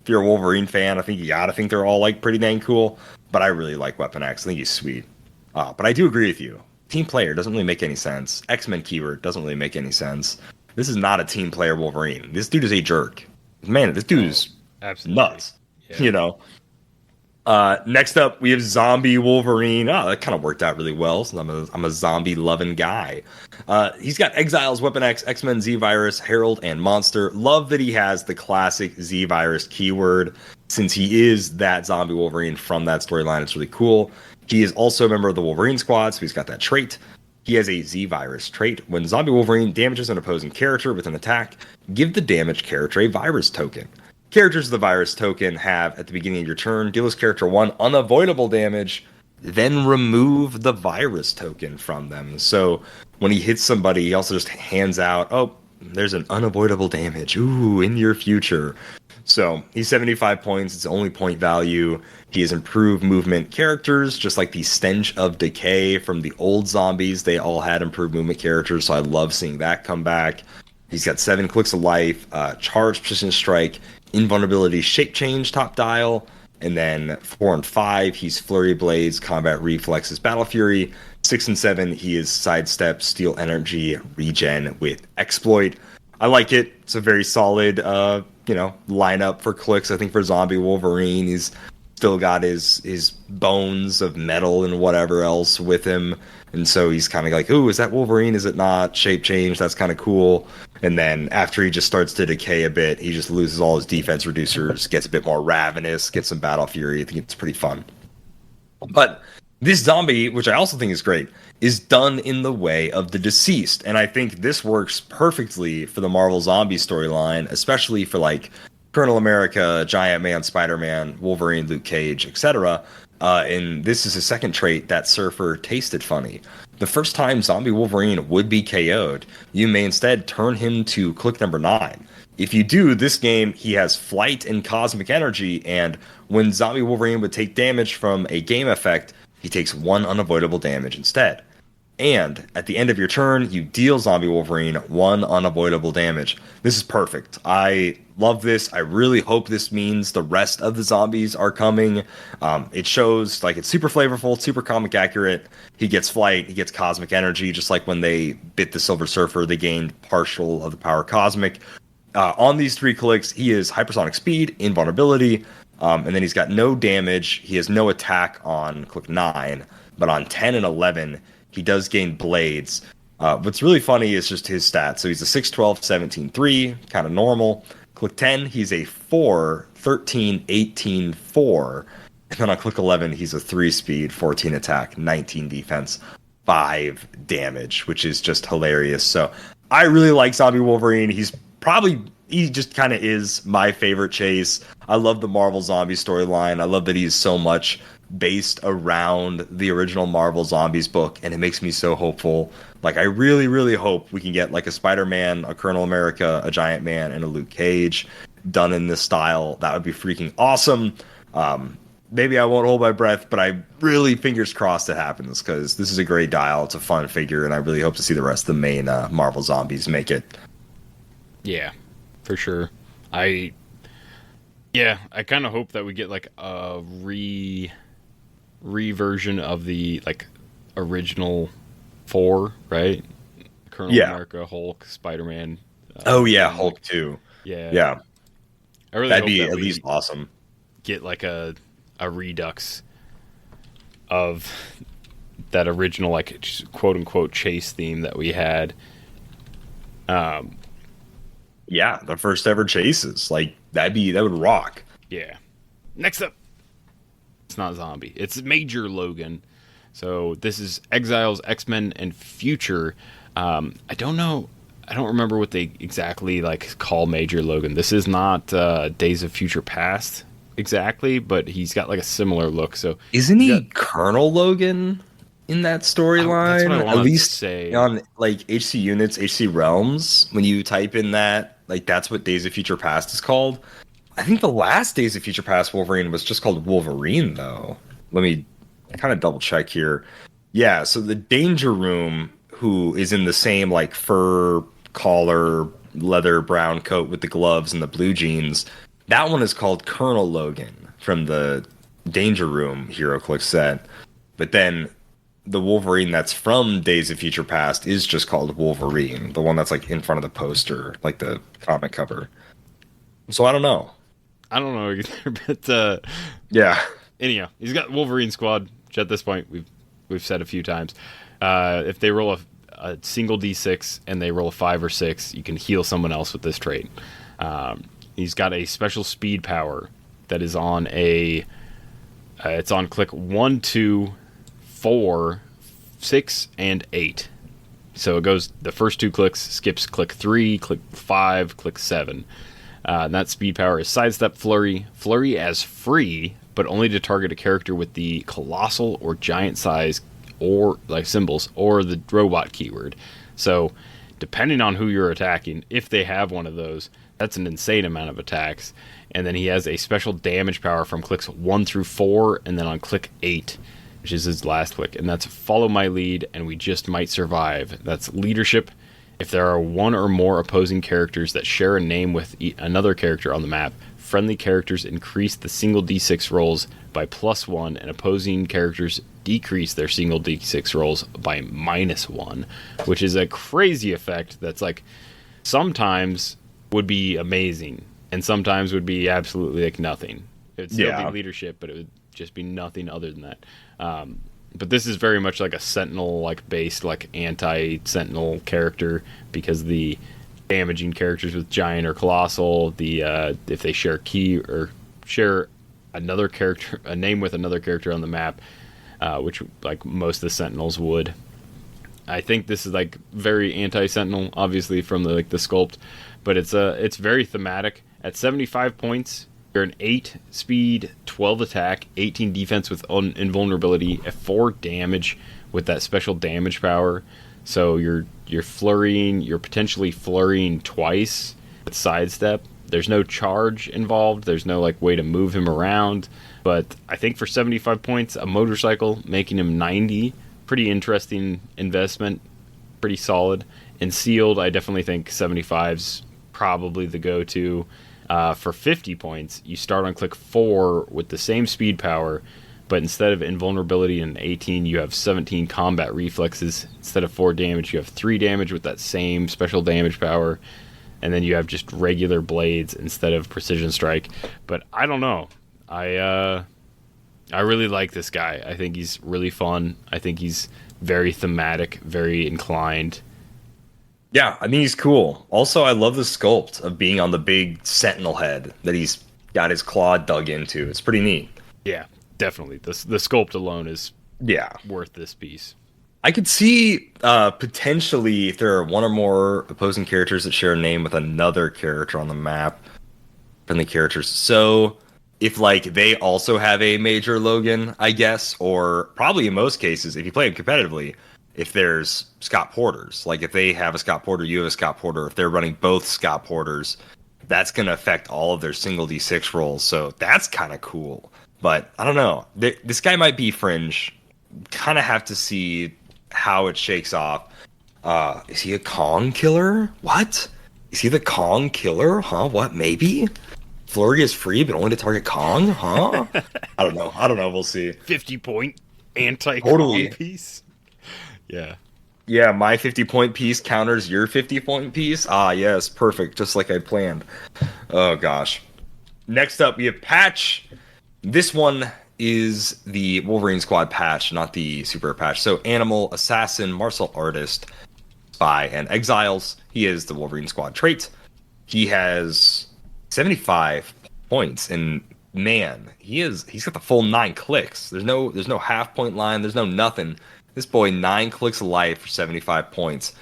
you're a Wolverine fan, I think you gotta think they're all like pretty dang cool. But I really like Weapon X. I think he's sweet. But I do agree with you. Team player doesn't really make any sense. X-Men keyword doesn't really make any sense. This is not a team player Wolverine. This dude is a jerk. Man, this dude is nuts. Yeah. Next up, we have Zombie Wolverine. Oh, that kind of worked out really well, since I'm a zombie-loving guy. He's got Exiles, Weapon X, X-Men, Z-Virus, Herald, and Monster. Love that he has the classic Z-Virus keyword, since he is that Zombie Wolverine from that storyline. It's really cool. He is also a member of the Wolverine Squad, so he's got that trait. He has a Z-Virus trait. When Zombie Wolverine damages an opposing character with an attack, give the damaged character a virus token. Characters with the virus token have, at the beginning of your turn, deal this character 1 unavoidable damage, then remove the virus token from them. So when he hits somebody, he also just hands out, oh, there's an unavoidable damage. Ooh, in your future. So he's 75 points. It's only point value. He has improved movement characters, just like the Stench of Decay from the old zombies. They all had improved movement characters, so I love seeing that come back. He's got 7 clicks of life, charge, precision strike, invulnerability, shape change, top dial, and then 4 and 5, he's Flurry Blades, combat reflexes, battle fury. 6 and 7, he is sidestep, steal energy, regen with exploit. I like it. It's a very solid, lineup for clicks. I think for Zombie Wolverine, he's still got his bones of metal and whatever else with him. And so he's kind of like, ooh, is that Wolverine? Is it not? Shape change, that's kind of cool. And then after he just starts to decay a bit, he just loses all his defense reducers, gets a bit more ravenous, gets some battle fury. I think it's pretty fun. But this zombie, which I also think is great, is done in the way of the deceased. And I think this works perfectly for the Marvel Zombie storyline, especially for like Colonel America, Giant Man, Spider-Man, Wolverine, Luke Cage, etc. And this is his second trait, that Surfer tasted funny. The first time Zombie Wolverine would be KO'd, you may instead turn him to click number 9. If you do, this game, he has Flight and Cosmic Energy, and when Zombie Wolverine would take damage from a game effect, he takes 1 unavoidable damage instead. And at the end of your turn, you deal Zombie Wolverine 1 unavoidable damage. This is perfect. I love this. I really hope this means the rest of the zombies are coming. It shows like it's super flavorful, super comic accurate. He gets Flight, he gets Cosmic Energy, just like when they bit the Silver Surfer, they gained partial of the power Cosmic. On these 3 clicks, he is Hypersonic Speed, Invulnerability, and then he's got no damage. He has no attack on click 9, but on 10 and 11, he does gain Blades. What's really funny is just his stats. So he's a 6'12", 17'3", kind of normal. Click 10, he's a 4, 13, 18, 4. And then on click 11, he's a 3 speed, 14 attack, 19 defense. 5 damage, which is just hilarious. So I really like Zombie Wolverine. He just kind of is my favorite chase. I love the Marvel Zombie storyline. I love that he's so much based around the original Marvel Zombies book, and it makes me so hopeful. Like, I really, really hope we can get like a Spider-Man, a Colonel America, a Giant Man, and a Luke Cage done in this style. That would be freaking awesome. Maybe I won't hold my breath, but I really fingers crossed it happens, because this is a great dial. It's a fun figure, and I really hope to see the rest of the main Marvel Zombies make it. Yeah, for sure. I kind of hope that we get like a reversion of the like original 4, right? Colonel America, Hulk, Spider-Man. Hulk too. Yeah. I really that'd hope be that at we least awesome. get like a redux of that original like quote unquote chase theme that we had. Yeah, the first ever chases. Like, that would rock. Yeah. Next up, it's not Zombie. It's Major Logan. So this is Exiles, X-Men, and Future. I don't know. I don't remember what they exactly like call Major Logan. This is not Days of Future Past exactly, but he's got like a similar look. So isn't he Colonel Logan in that storyline? At least say on like HC Units, HC Realms, when you type in that, like, that's what Days of Future Past is called. I think the last Days of Future Past Wolverine was just called Wolverine, though. Let me kind of double check here. Yeah, so the Danger Room, who is in the same like fur collar, leather brown coat with the gloves and the blue jeans, that one is called Colonel Logan from the Danger Room Heroclix set. But then the Wolverine that's from Days of Future Past is just called Wolverine, the one that's like in front of the poster, like the comic cover. So I don't know either, but yeah. Anyhow, he's got Wolverine Squad, which at this point we've said a few times. If they roll a single D6 and they roll a 5 or 6, you can heal someone else with this trait. He's got a special speed power that is on it's on click 1, 2, 4, 6, and 8. So it goes the first 2 clicks, skips click 3, click 5, click 7. And that speed power is Sidestep, Flurry as free, but only to target a character with the colossal or giant size or like symbols or the robot keyword. So depending on who you're attacking, if they have one of those, that's an insane amount of attacks. And then he has a special damage power from clicks 1 through 4, and then on click 8, which is his last click, and that's Follow My Lead and We Just Might Survive. That's leadership. If there are one or more opposing characters that share a name with another character on the map, friendly characters increase the single d6 rolls by +1, and opposing characters decrease their single d6 rolls by -1, which is a crazy effect that's like sometimes would be amazing and sometimes would be absolutely like nothing. It would still be leadership, but it would just be nothing other than that. But this is very much like a Sentinel like based like anti-Sentinel character, because the damaging characters with giant or colossal, if they share key or share another character, a name with another character on the map, which like most of the Sentinels would. I think this is like very anti-Sentinel, obviously from the sculpt, but it's very thematic. At 75 points, you're an 8 speed, 12 attack, 18 defense with invulnerability, a 4 damage with that special damage power. So you're potentially flurrying twice with sidestep. There's no charge involved. There's no like way to move him around. But I think for 75 points, a motorcycle making him 90, pretty interesting investment, pretty solid. And sealed, I definitely think 75's probably the go-to. For 50 points, you start on click 4 with the same speed power, but instead of invulnerability and 18, you have 17 combat reflexes. Instead of 4 damage, you have 3 damage with that same special damage power, and then you have just regular blades instead of precision strike. But I don't know. I really like this guy. I think he's really fun. I think he's very thematic, very inclined. Yeah, I mean, he's cool. Also, I love the sculpt of being on the big sentinel head that he's got his claw dug into. It's pretty neat. Yeah, definitely. The sculpt alone is worth this piece. I could see potentially if there are one or more opposing characters that share a name with another character on the map, friendly characters. So if like they also have a Major Logan, I guess, or probably in most cases, if you play them competitively, if there's Scott Porters, like if they have a Scott Porter, you have a Scott Porter, if they're running both Scott Porters, that's going to affect all of their single D6 rolls. So that's kind of cool. But I don't know. This guy might be fringe. Kind of have to see how it shakes off. Is he a Kong killer? What? Is he the Kong killer? Huh? What? Maybe? Flurry is free, but only to target Kong? Huh? I don't know. We'll see. 50-point anti-Kong piece. Yeah. Yeah, my 50-point piece counters your 50-point piece. Ah, yes, perfect. Just like I planned. Oh, gosh. Next up, we have Patch. This one is the Wolverine Squad patch, not the Super patch. So, Animal, Assassin, Martial Artist, Spy, and Exiles. He is the Wolverine Squad trait. He has 75 points, and man, he's got the full 9 clicks. There's no half point line. There's no nothing. This boy, 9 clicks of life for 75 points.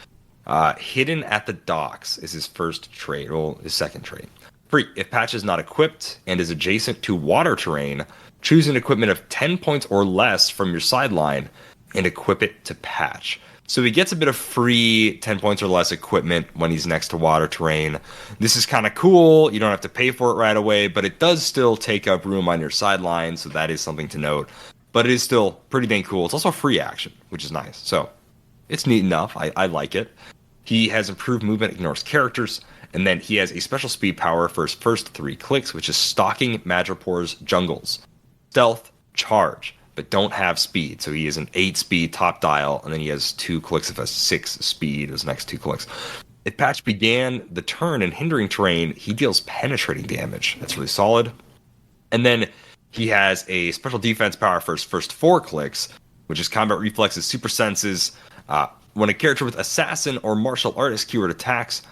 Hidden at the Docks is his first trait, well, his second trait. Free. If Patch is not equipped and is adjacent to water terrain, choose an equipment of 10 points or less from your sideline and equip it to Patch. So he gets a bit of free 10 points or less equipment when he's next to water terrain. This is kind of cool. You don't have to pay for it right away, but it does still take up room on your sideline, so that is something to note. But it is still pretty dang cool. It's also a free action, which is nice. So it's neat enough. I like it. He has improved movement, ignores characters, and then he has a special speed power for his first 3 clicks, which is stalking Madripoor's jungles. Stealth, charge, but don't have speed. So he is an 8 speed top dial, and then he has 2 clicks of a 6 speed as next 2 clicks. If Patch began the turn in hindering terrain, he deals penetrating damage. That's really solid. And then he has a special defense power for his first 4 clicks, which is combat reflexes, super senses. When a character with assassin or martial artist keyword attacks,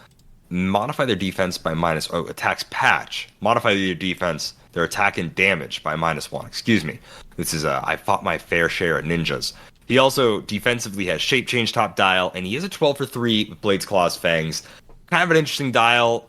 modify their defense by attacks Patch. Modify their defense, their attack and damage by -1. Excuse me. This is I fought my fair share of ninjas. He also defensively has shape change top dial, and he is a 12 for 3 with Blades, Claws, Fangs. Kind of an interesting dial.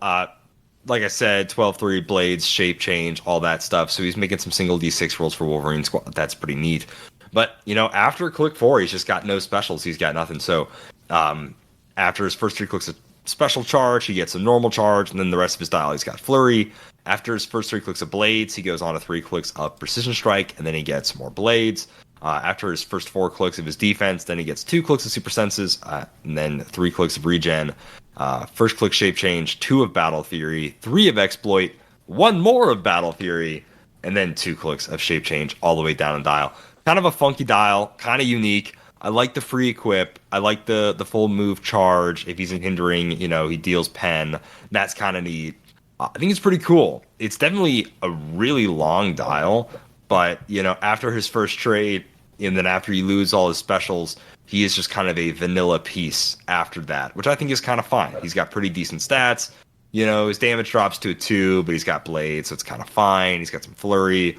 Like I said, 12-3 blades, shape change, all that stuff. So he's making some single D6 rolls for Wolverine Squad. That's pretty neat. But, after click 4, he's just got no specials. He's got nothing. So after his first 3 clicks of special charge, he gets a normal charge, and then the rest of his dial, he's got flurry. After his first 3 clicks of blades, he goes on to 3 clicks of precision strike, and then he gets more blades. After his first 4 clicks of his defense, then he gets 2 clicks of super senses, and then 3 clicks of regen. First click shape change, 2 of battle fury, 3 of exploit, 1 more of battle fury, and then 2 clicks of shape change all the way down in dial. Kind of a funky dial, kind of unique. I like the free equip. I like the full move charge. If he's in hindering, he deals pen. That's kind of neat. I think it's pretty cool. It's definitely a really long dial, but after his first trade, and then after you lose all his specials, he is just kind of a vanilla piece after that, which I think is kind of fine. He's got pretty decent stats. His damage drops to a 2, but he's got blades, so it's kind of fine. He's got some flurry.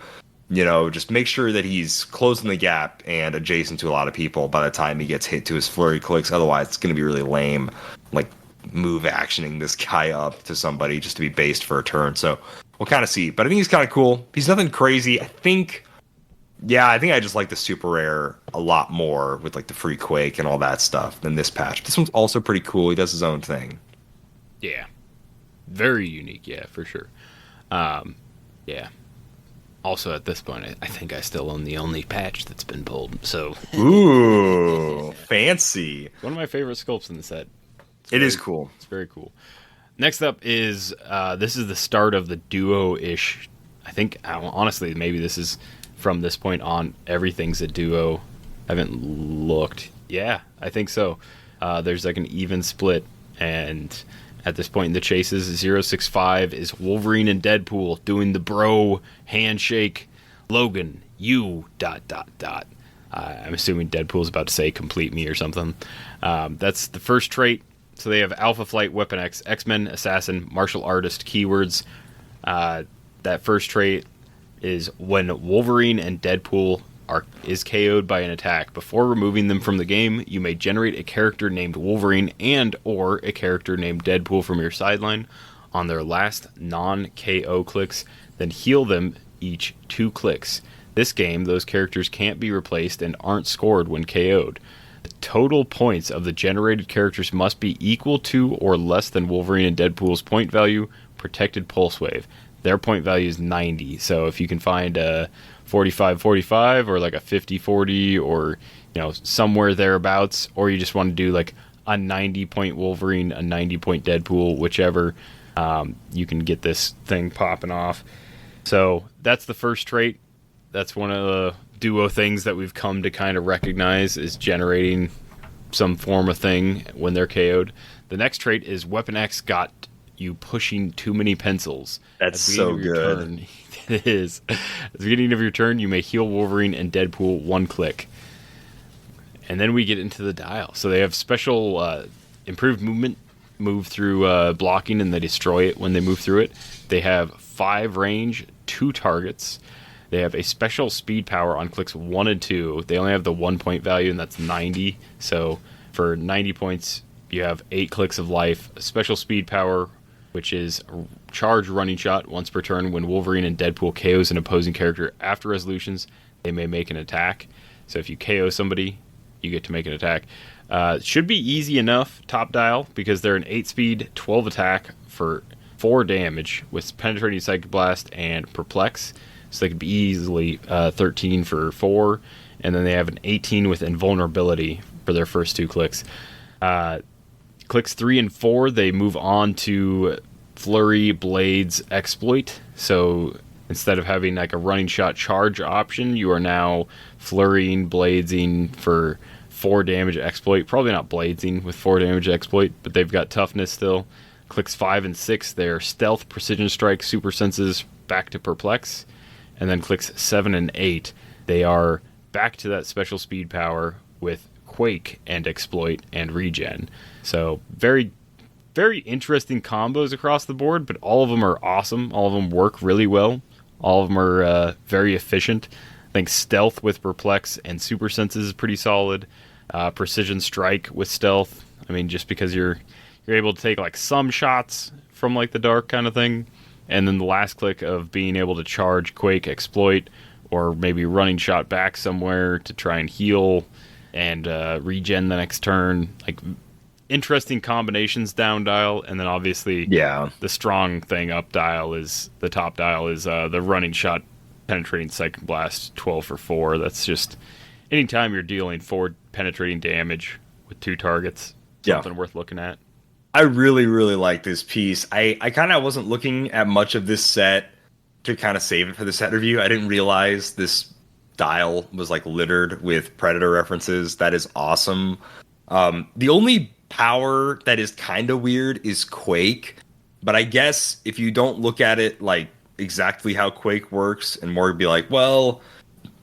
Just make sure that he's closing the gap and adjacent to a lot of people by the time he gets hit to his flurry clicks. Otherwise, it's going to be really lame, like move actioning this guy up to somebody just to be based for a turn. So we'll kind of see. But I think he's kind of cool. He's nothing crazy. I think I just like the super rare a lot more with like the free quake and all that stuff than this patch. This one's also pretty cool. He does his own thing. Yeah. Very unique, yeah, for sure. Yeah. Also, at this point, I think I still own the only patch that's been pulled, so... Ooh, fancy. One of my favorite sculpts in the set. It is cool. It's very cool. Next up is, this is the start of the duo-ish. I think, honestly, maybe this is from this point on, everything's a duo. I haven't looked. Yeah, I think so. There's like an even split, and at this point in the chases, 065 is Wolverine and Deadpool doing the bro handshake. Logan, you ... I'm assuming Deadpool's about to say complete me or something. That's the first trait. So they have Alpha Flight, Weapon X, X-Men, Assassin, Martial Artist keywords. That first trait is when Wolverine and Deadpool is KO'd by an attack. Before removing them from the game, you may generate a character named Wolverine and or a character named Deadpool from your sideline on their last non-KO clicks, then heal them each 2 clicks. This game, those characters can't be replaced and aren't scored when KO'd. The total points of the generated characters must be equal to or less than Wolverine and Deadpool's point value, protected pulse wave. Their point value is 90, so if you can find a 45-45 or like a 50-40 or somewhere thereabouts, or you just want to do like a 90-point Wolverine, a 90-point Deadpool, whichever, you can get this thing popping off. So that's the first trait. That's one of the duo things that we've come to kind of recognize, is generating some form of thing when they're KO'd. The next trait is Weapon X got you pushing too many pencils. That's so good. It is. At the beginning of your turn, you may heal Wolverine and Deadpool 1 click. And then we get into the dial. So they have special improved movement, move through blocking, and they destroy it when they move through it. They have 5 range, 2 targets. They have a special speed power on clicks 1 and 2. They only have the 1 point value, and that's 90. So for 90 points, you have 8 clicks of life. A special speed power, which is charge running shot once per turn. When Wolverine and Deadpool KOs an opposing character after resolutions, they may make an attack. So if you KO somebody, you get to make an attack. Should be easy enough, top dial, because they're an 8-speed, 12 attack for 4 damage with penetrating psychic blast and perplex. So they could be easily 13 for 4, and then they have an 18 with invulnerability for their first 2 clicks. Clicks 3 and 4, they move on to Flurry Blades Exploit. So instead of having like a running shot charge option, you are now flurrying, bladesing for 4 damage exploit. Probably not bladesing with 4 damage exploit, but they've got toughness still. Clicks 5 and 6, they're stealth, precision strike, super senses, back to perplex. And then clicks 7 and 8, they are back to that special speed power with Quake and Exploit and Regen. So very, very interesting combos across the board, but all of them are awesome. All of them work really well. All of them are very efficient. I think Stealth with Perplex and Super Senses is pretty solid. Precision Strike with Stealth, I mean, just because you're able to take like some shots from like the dark kind of thing. And then the last click of being able to charge, Quake, Exploit, or maybe running shot back somewhere to try and heal and regen the next turn. Like, interesting combinations down dial. And then obviously the strong thing up dial is, the top dial is the running shot penetrating psychic blast 12 for 4. That's just, anytime you're dealing 4 penetrating damage with 2 targets, something worth looking at. I really, really like this piece. I kind of wasn't looking at much of this set to kind of save it for the set review. I didn't realize this dial was like littered with Predator references. That is awesome. The only power that is kind of weird is Quake, but I guess if you don't look at it like exactly how Quake works and more be like, well,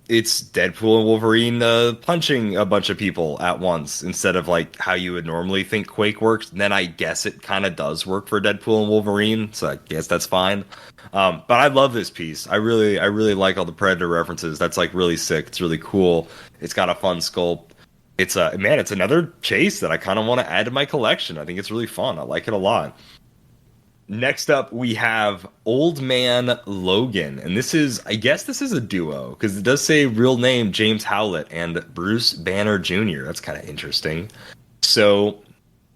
it's Deadpool and Wolverine punching a bunch of people at once instead of like how you would normally think Quake works, then I guess it kind of does work for Deadpool and Wolverine, so I guess that's fine. But I love this piece. I really like all the Predator references. That's like really sick. It's really cool. It's got a fun sculpt. It's another chase that I kind of want to add to my collection. I think it's really fun. I like it a lot. Next up, we have Old Man Logan, and I guess this is a duo, because it does say real name James Howlett and Bruce Banner Jr. That's kind of interesting. So,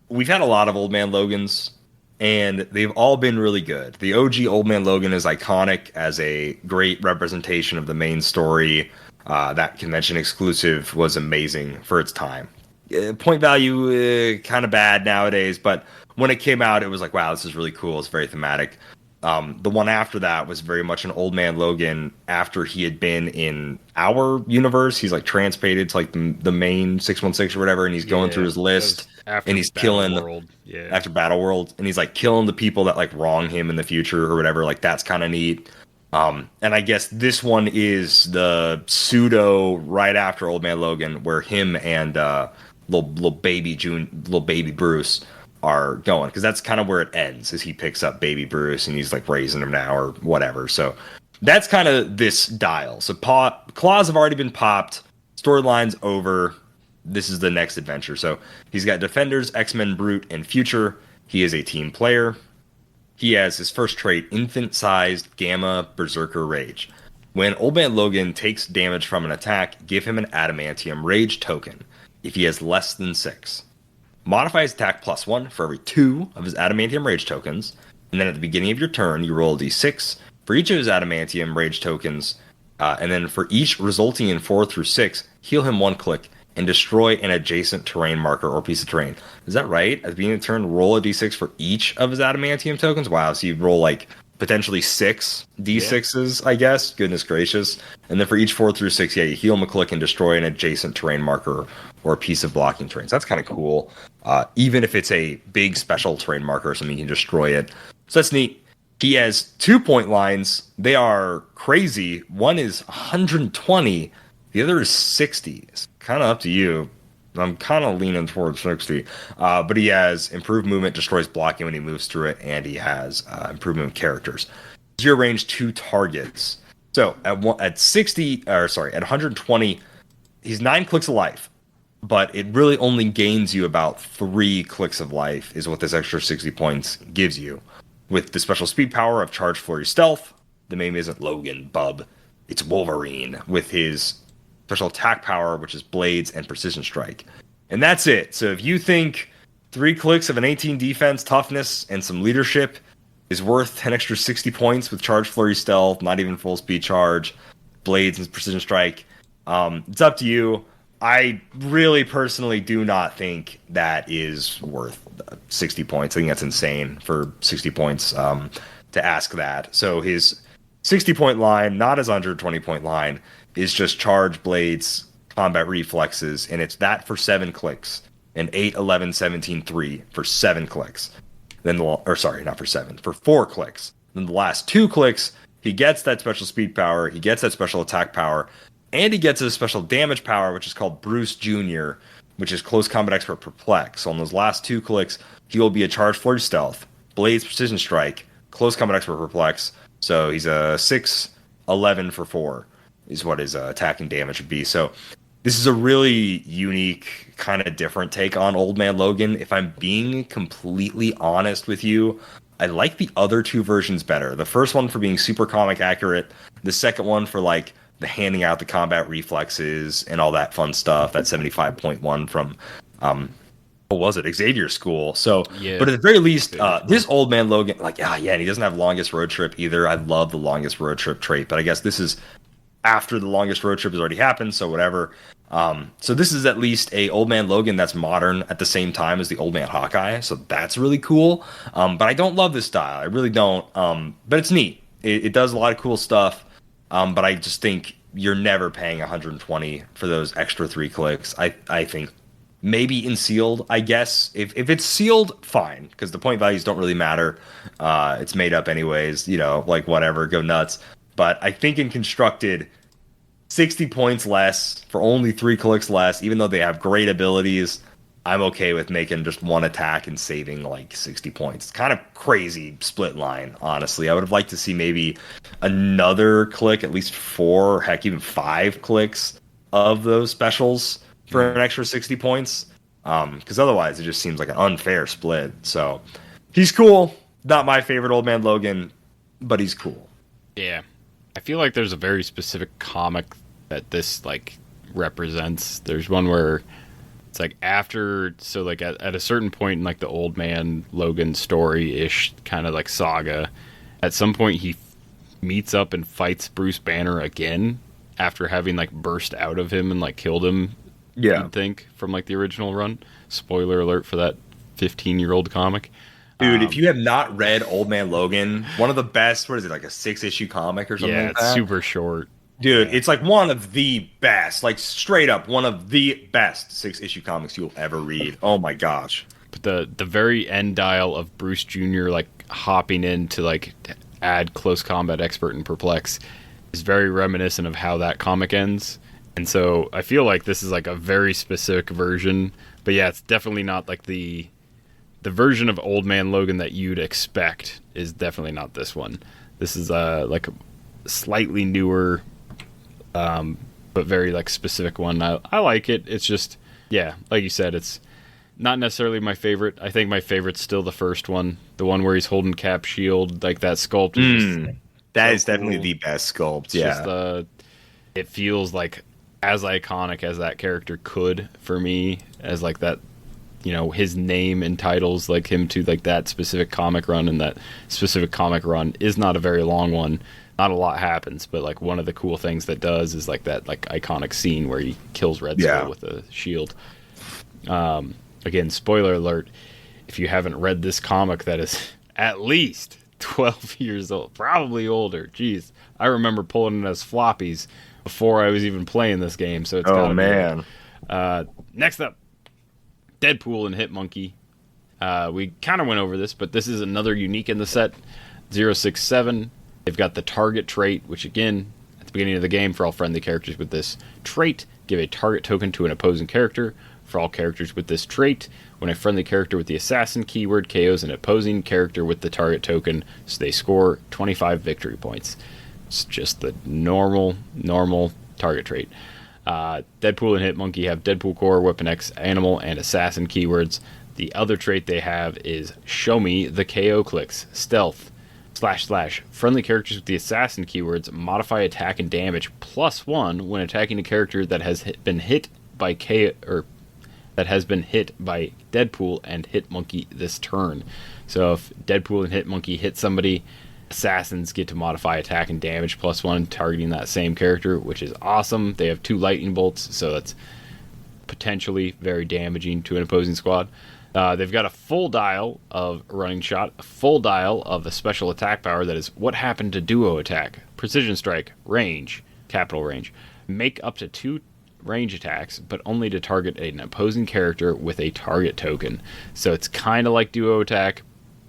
we've had a lot of Old Man Logans, and they've all been really good. The OG Old Man Logan is iconic as a great representation of the main story. That convention exclusive was amazing for its time. Point value, kind of bad nowadays, but when it came out, it was like, wow, this is really cool. It's very thematic. The one after that was very much an Old Man Logan after he had been in our universe. He's like transported to like the main 616 or whatever, and he's going through his list, and he's killing after Battle World, and he's like killing the people that like wrong him in the future or whatever. Like, that's kind of neat. And I guess this one is the pseudo right after Old Man Logan, where him and little baby Bruce are going, because that's kind of where it ends, is he picks up baby Bruce and he's like raising him now or whatever. So that's kind of this dial. So claws have already been popped. Storyline's over. This is the next adventure. So he's got Defenders, X-Men, Brute, and Future. He is a team player. He has his first trait, infant-sized Gamma Berserker Rage. When Old Man Logan takes damage from an attack, give him an Adamantium Rage token if he has less than 6. Modify his attack +1 for every 2 of his Adamantium Rage tokens. And then at the beginning of your turn, you roll a d6 for each of his Adamantium Rage tokens. And then for each resulting in 4 through 6, heal him 1 click and destroy an adjacent terrain marker or piece of terrain. Is that right? At the beginning of the turn, roll a d6 for each of his Adamantium tokens? Wow, so you roll like potentially 6 d6s, I guess. Goodness gracious. And then for each 4 through 6, you heal him a click and destroy an adjacent terrain marker or a piece of blocking terrain. So that's kind of cool. Even if it's a big special terrain marker or something, you can destroy it. So that's neat. He has 2-point lines. They are crazy. One is 120. The other is 60. It's kind of up to you. I'm kind of leaning towards 60. But he has improved movement, destroys blocking when he moves through it, and he has improvement of characters. Zero range 2 targets. So at 120, he's 9 clicks of life. But it really only gains you about 3 clicks of life is what this extra 60 points gives you. With the special speed power of Charge Flurry Stealth, the name isn't Logan, bub. It's Wolverine with his special attack power, which is Blades and Precision Strike. And that's it. So if you think 3 clicks of an 18 defense, toughness, and some leadership is worth an extra 60 points with Charge Flurry Stealth, not even full speed charge, Blades and Precision Strike, it's up to you. I really personally do not think that is worth 60 points. I think that's insane for 60 points to ask that. So his 60-point line, not his 120-point line, is just charge, blades, combat reflexes, and it's that for 7 clicks, and 8, 11, 17, 3 for 7 clicks. Then for 4 clicks. Then the last 2 clicks, he gets that special speed power, he gets that special attack power, and he gets a special damage power, which is called Bruce Jr., which is Close Combat Expert Perplex. So on those last 2 clicks, he will be a Charge Flurry Stealth, Blades Precision Strike, Close Combat Expert Perplex. So he's a 6, 11 for 4 is what his attack and damage would be. So this is a really unique, kind of different take on Old Man Logan. If I'm being completely honest with you, I like the other 2 versions better. The first one for being super comic accurate, the second one for like the handing out the combat reflexes and all that fun stuff, that 75.1 from, what was it, Xavier School. So, yeah. But at the very least, this Old Man Logan, and he doesn't have longest road trip either. I love the longest road trip trait, but I guess this is after the longest road trip has already happened, so whatever. So this is at least a Old Man Logan that's modern at the same time as the Old Man Hawkeye, so that's really cool. But I don't love this style. I really don't. But it's neat. It does a lot of cool stuff. But I just think you're never paying 120 for those extra 3 clicks. I think maybe in sealed, I guess. If it's sealed, fine, because the point values don't really matter. It's made up anyways, whatever, go nuts. But I think in constructed, 60 points less for only 3 clicks less, even though they have great abilities, I'm okay with making just 1 attack and saving 60 points. It's kind of crazy split line, honestly. I would have liked to see maybe another click, at least 4, heck, even 5 clicks of those specials for an extra 60 points. Because otherwise, it just seems like an unfair split. So he's cool. Not my favorite Old Man Logan, but he's cool. Yeah. I feel like there's a very specific comic that this represents. There's one where it's after, so at a certain point in the Old Man Logan story-ish kind of saga, at some point he meets up and fights Bruce Banner again after having burst out of him and killed him. Yeah, you'd think from the original run. Spoiler alert for that 15-year-old comic. Dude, if you have not read Old Man Logan, one of the best, what is it, a 6-issue comic or something like that? Yeah, it's super short. Dude, it's one of the best, straight up one of the best 6-issue comics you'll ever read. Oh my gosh. But the very end dial of Bruce Jr. hopping in to add Close Combat Expert and Perplex is very reminiscent of how that comic ends. And so I feel like this is a very specific version. But yeah, it's definitely not the version of Old Man Logan that you'd expect is definitely not this one. This is slightly newer, but very like specific one. I like it. It's just, yeah, like you said, it's not necessarily my favorite. I think my favorite's still the first one, the one where he's holding Cap's shield. Like that sculpt is just that so is definitely cool. the best sculpt. It's Yeah. just, it feels like as iconic as that character could for me, as like that, you know, his name entitles like him to like that specific comic run, and that specific comic run is not a very long one. Not a lot happens, but like one of the cool things that does is like that like iconic scene where he kills Red Skull with a shield. Again, spoiler alert, if you haven't read this comic that is at least 12 years old, probably older. Jeez, I remember pulling it as floppies before I was even playing this game, so it's gotta be. Next up, Deadpool and Hitmonkey. We kind of went over this, but this is another unique in the set. 067. They've got the target trait, which again, at the beginning of the game, for all friendly characters with this trait, give a target token to an opposing character. For all characters with this trait, when a friendly character with the assassin keyword KOs an opposing character with the target token, so they score 25 victory points. It's just the normal target trait. Deadpool and Hitmonkey have Deadpool Core, Weapon X, Animal, and Assassin keywords. The other trait they have is Show Me the KO Clicks, Stealth, // friendly characters with the Assassin keywords modify attack and damage +1 when attacking a character that has been hit by Deadpool and Hitmonkey this turn. So if Deadpool and Hitmonkey hit somebody, Assassins get to modify attack and damage +1 targeting that same character, which is awesome. They have 2 lightning bolts, so that's potentially very damaging to an opposing squad. They've got a full dial of running shot, a full dial of the special attack power that is what happened to duo attack, precision strike, range, capital range. Make up to 2 range attacks, but only to target an opposing character with a target token. So it's kind of like duo attack,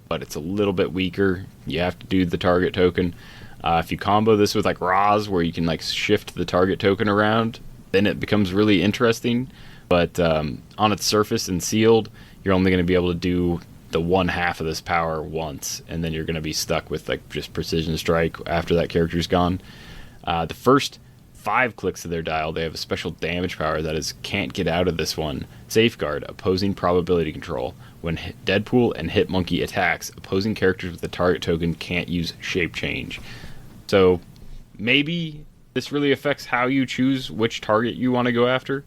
but it's a little bit weaker. You have to do the target token. If you combo this with like Roz, where you can like shift the target token around, then it becomes really interesting. But on its surface and sealed, you're only going to be able to do the one half of this power once, and then you're going to be stuck with like just precision strike after that character's gone. The first 5 clicks of their dial, they have a special damage power that is can't get out of this one. Safeguard, opposing probability control. When Deadpool and Hitmonkey attacks, opposing characters with the target token can't use shape change. So maybe this really affects how you choose which target you want to go after.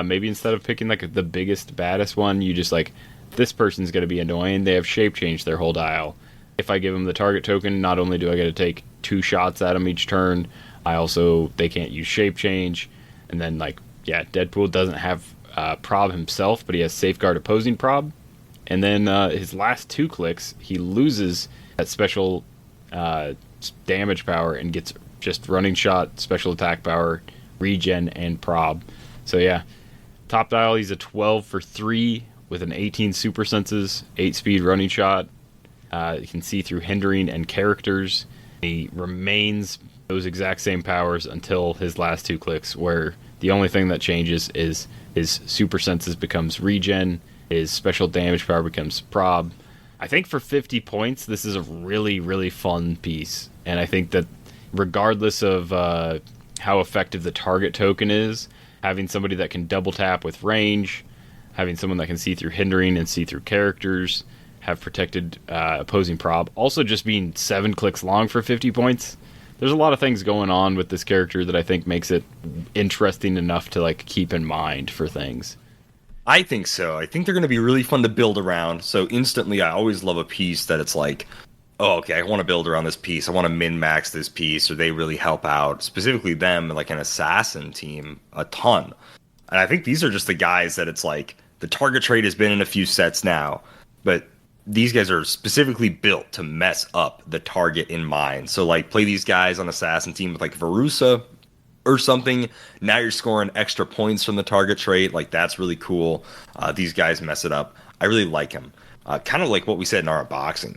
Maybe instead of picking like the biggest, baddest one, you just like, this person's going to be annoying. They have shape changed their whole dial. If I give them the target token, not only do I get to take 2 shots at them each turn, they can't use shape change. And then like, yeah, Deadpool doesn't have prob himself, but he has safeguard opposing prob. And then his last 2 clicks, he loses that special damage power and gets just running shot, special attack power, regen, and prob. So yeah, top dial, he's a 12 for 3 with an 18 super senses, 8 speed running shot. You can see through hindering and characters. He remains those exact same powers until his last 2 clicks, where the only thing that changes is his super senses becomes regen, his special damage power becomes prob. I think for 50 points, this is a really, really fun piece. And I think that regardless of how effective the target token is, having somebody that can double tap with range, having someone that can see through hindering and see through characters, have protected opposing prob, also just being 7 clicks long for 50 points. There's a lot of things going on with this character that I think makes it interesting enough to like keep in mind for things. I think so. I think they're going to be really fun to build around. So instantly, I always love a piece that it's like, oh, okay, I want to build around this piece. I want to min-max this piece, or they really help out, specifically them, like an assassin team, a ton. And I think these are just the guys that it's like, the target trait has been in a few sets now, but these guys are specifically built to mess up the target in mind. So, like, play these guys on assassin team with, like, Verusa or something. Now you're scoring extra points from the target trait. Like, that's really cool. These guys mess it up. I really like him. Kind of like what we said in our unboxing.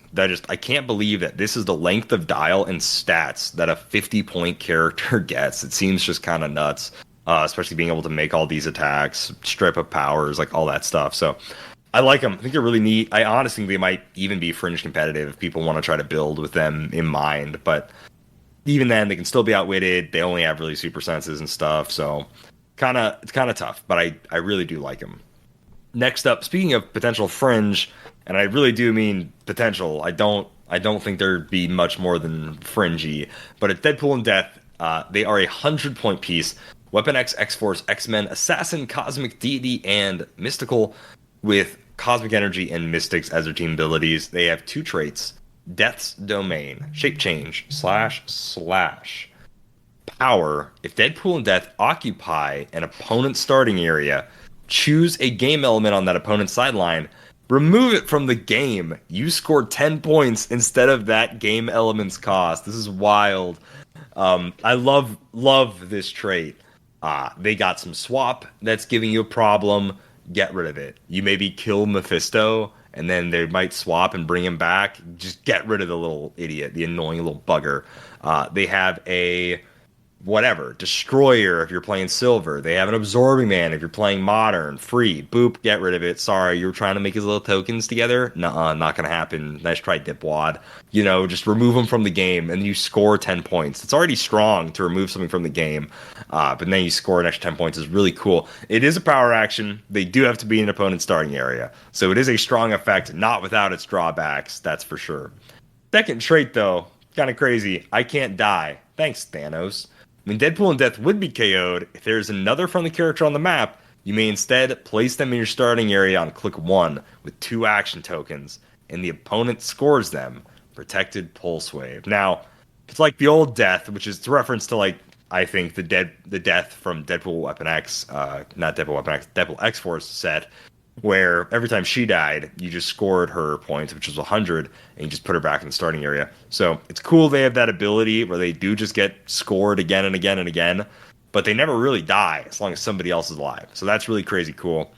I can't believe that this is the length of dial and stats that a 50-point character gets. It seems just kind of nuts, especially being able to make all these attacks, strip of powers, like all that stuff. So I like them. I think they're really neat. I honestly think they might even be fringe competitive if people want to try to build with them in mind. But even then, they can still be outwitted. They only have really super senses and stuff, so it's kind of tough. But I really do like them. Next up, speaking of potential fringe, and I really do mean potential. I don't think there'd be much more than fringy. But at Deadpool and Death, they are a 100-point piece. Weapon X, X-Force, X-Men, Assassin, Cosmic Deity, and Mystical, with Cosmic Energy and Mystics as their team abilities. They have 2 traits: Death's Domain, Shape Change, // Power. If Deadpool and Death occupy an opponent's starting area, choose a game element on that opponent's sideline, remove it from the game. You score 10 points instead of that game element's cost. This is wild. I love this trait. They got some swap that's giving you a problem. Get rid of it. You maybe kill Mephisto, and then they might swap and bring him back. Just get rid of the little idiot, the annoying little bugger. They have a Destroyer if you're playing Silver. They have an Absorbing Man if you're playing Modern. Free. Boop, get rid of it. Sorry, you were trying to make his little tokens together? Nuh-uh, not gonna happen. Nice try, Dipwad. Just remove them from the game, and you score 10 points. It's already strong to remove something from the game, but then you score an extra 10 points is really cool. It is a power action. They do have to be in an opponent's starting area, so it is a strong effect, not without its drawbacks, that's for sure. Second trait, though, kind of crazy. I can't die. Thanks, Thanos. When Deadpool and Death would be KO'd, if there's another friendly character on the map, you may instead place them in your starting area on click 1 with 2 action tokens, and the opponent scores them. Protected Pulse Wave. Now, it's like the old Death, which is a reference to, I think, the Death from Deadpool Weapon X, not Deadpool Weapon X, Deadpool X-Force set, where every time she died, you just scored her points, which was 100, and you just put her back in the starting area. So it's cool they have that ability where they do just get scored again and again and again, but they never really die as long as somebody else is alive. So that's really crazy cool.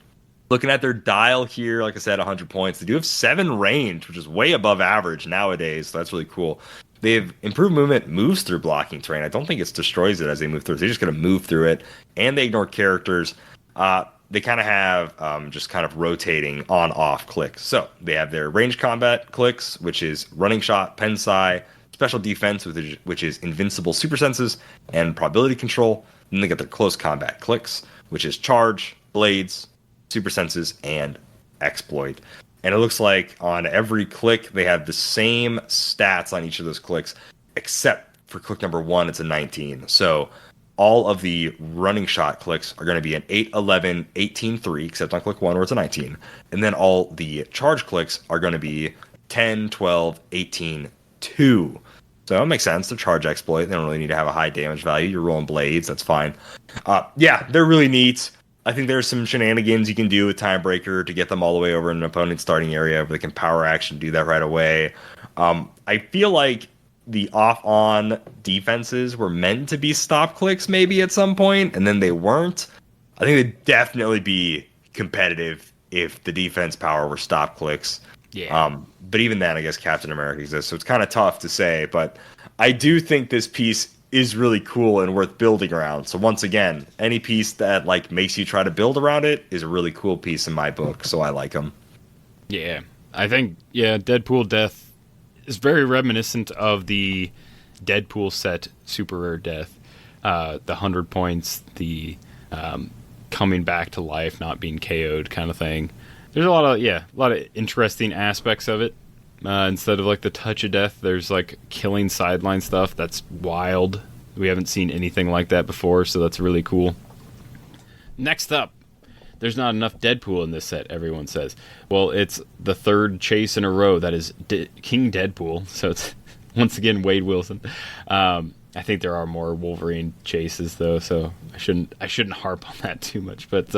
Looking at their dial here, like I said, 100 points. They do have 7 range, which is way above average nowadays, so that's really cool. They have improved movement, moves through blocking terrain. I don't think it destroys it as they move through. They're just going to move through it, and they ignore characters. They kind of have just kind of rotating on-off clicks. So they have their range combat clicks, which is running shot, Pensai, special defense, which is invincible super senses, and probability control. Then they got their close combat clicks, which is charge, blades, super senses, and exploit. And it looks like on every click, they have the same stats on each of those clicks, except for click number 1, it's a 19. So all of the running shot clicks are going to be an 8, 11, 18, 3, except on click 1 where it's a 19. And then all the charge clicks are going to be 10, 12, 18, 2. So it makes sense. They're charge exploit. They don't really need to have a high damage value. You're rolling blades. That's fine. Yeah, they're really neat. I think there's some shenanigans you can do with Timebreaker to get them all the way over in an opponent's starting area, but they can power action do that right away. I feel like the off-on defenses were meant to be stop clicks maybe at some point, and then they weren't. I think they'd definitely be competitive if the defense power were stop clicks. Yeah. But even then, I guess Captain America exists, so it's kind of tough to say. But I do think this piece is really cool and worth building around. So once again, any piece that makes you try to build around it is a really cool piece in my book, so I like them. Yeah. I think, Deadpool Death is very reminiscent of the Deadpool set Super Rare Death. The 100 points, the coming back to life, not being KO'd kind of thing. There's a lot of interesting aspects of it. Instead of the touch of death, there's killing sideline stuff. That's wild. We haven't seen anything like that before, so that's really cool. Next up, there's not enough Deadpool in this set, everyone says. Well, it's the third chase in a row that is King Deadpool, so it's once again Wade Wilson. I think there are more Wolverine chases though, so I shouldn't harp on that too much. But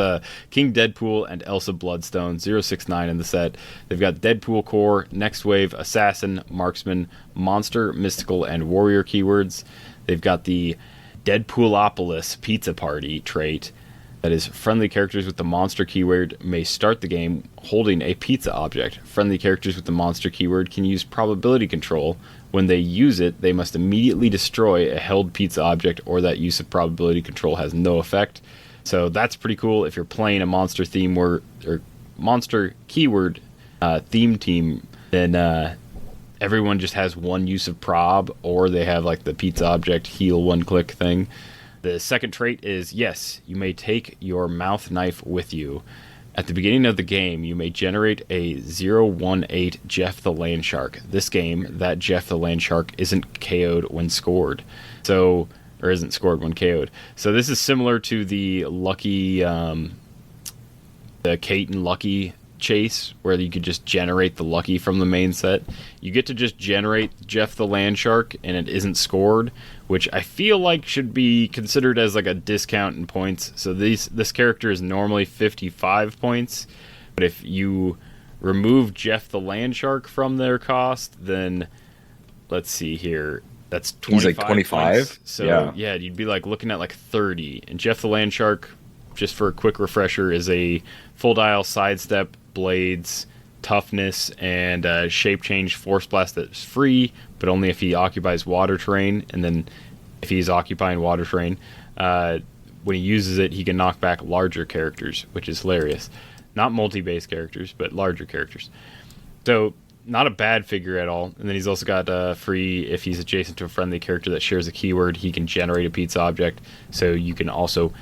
King Deadpool and Elsa Bloodstone, 069 in the set. They've got Deadpool Core, Next Wave, Assassin, Marksman, Monster, Mystical, and Warrior keywords. They've got the Deadpoolopolis Pizza Party trait. That is, friendly characters with the monster keyword may start the game holding a pizza object. Friendly characters with the monster keyword can use probability control. When they use it, they must immediately destroy a held pizza object, or that use of probability control has no effect. So that's pretty cool if you're playing a monster theme or monster keyword theme team. Then everyone just has one use of prob, or they have like the pizza object heal one click thing. The second trait is, yes, you may take your mouth knife with you. At the beginning of the game, you may generate a 018 Jeff the Land Shark. This game, that Jeff the Land Shark isn't KO'd when scored. So, or isn't scored when KO'd. So this is similar to the Lucky, the Kate and Lucky chase, where you could just generate the Lucky from the main set. You get to just generate Jeff the Land Shark, and it isn't scored, which I feel like should be considered as like a discount in points. So this character is normally 55 points, but if you remove Jeff the Land Shark from their cost, then let's see here, that's 25. He's like 25. Points. So yeah, you'd be like looking at like 30. And Jeff the Land Shark, just for a quick refresher, is a full dial sidestep, blades, toughness, and shape change force blast that's free, but only if he occupies water terrain. And then if he's occupying water terrain, when he uses it, he can knock back larger characters, which is hilarious. Not multi-base characters, but larger characters. So not a bad figure at all. And then he's also got free, if he's adjacent to a friendly character that shares a keyword, he can generate a pizza object. So you can also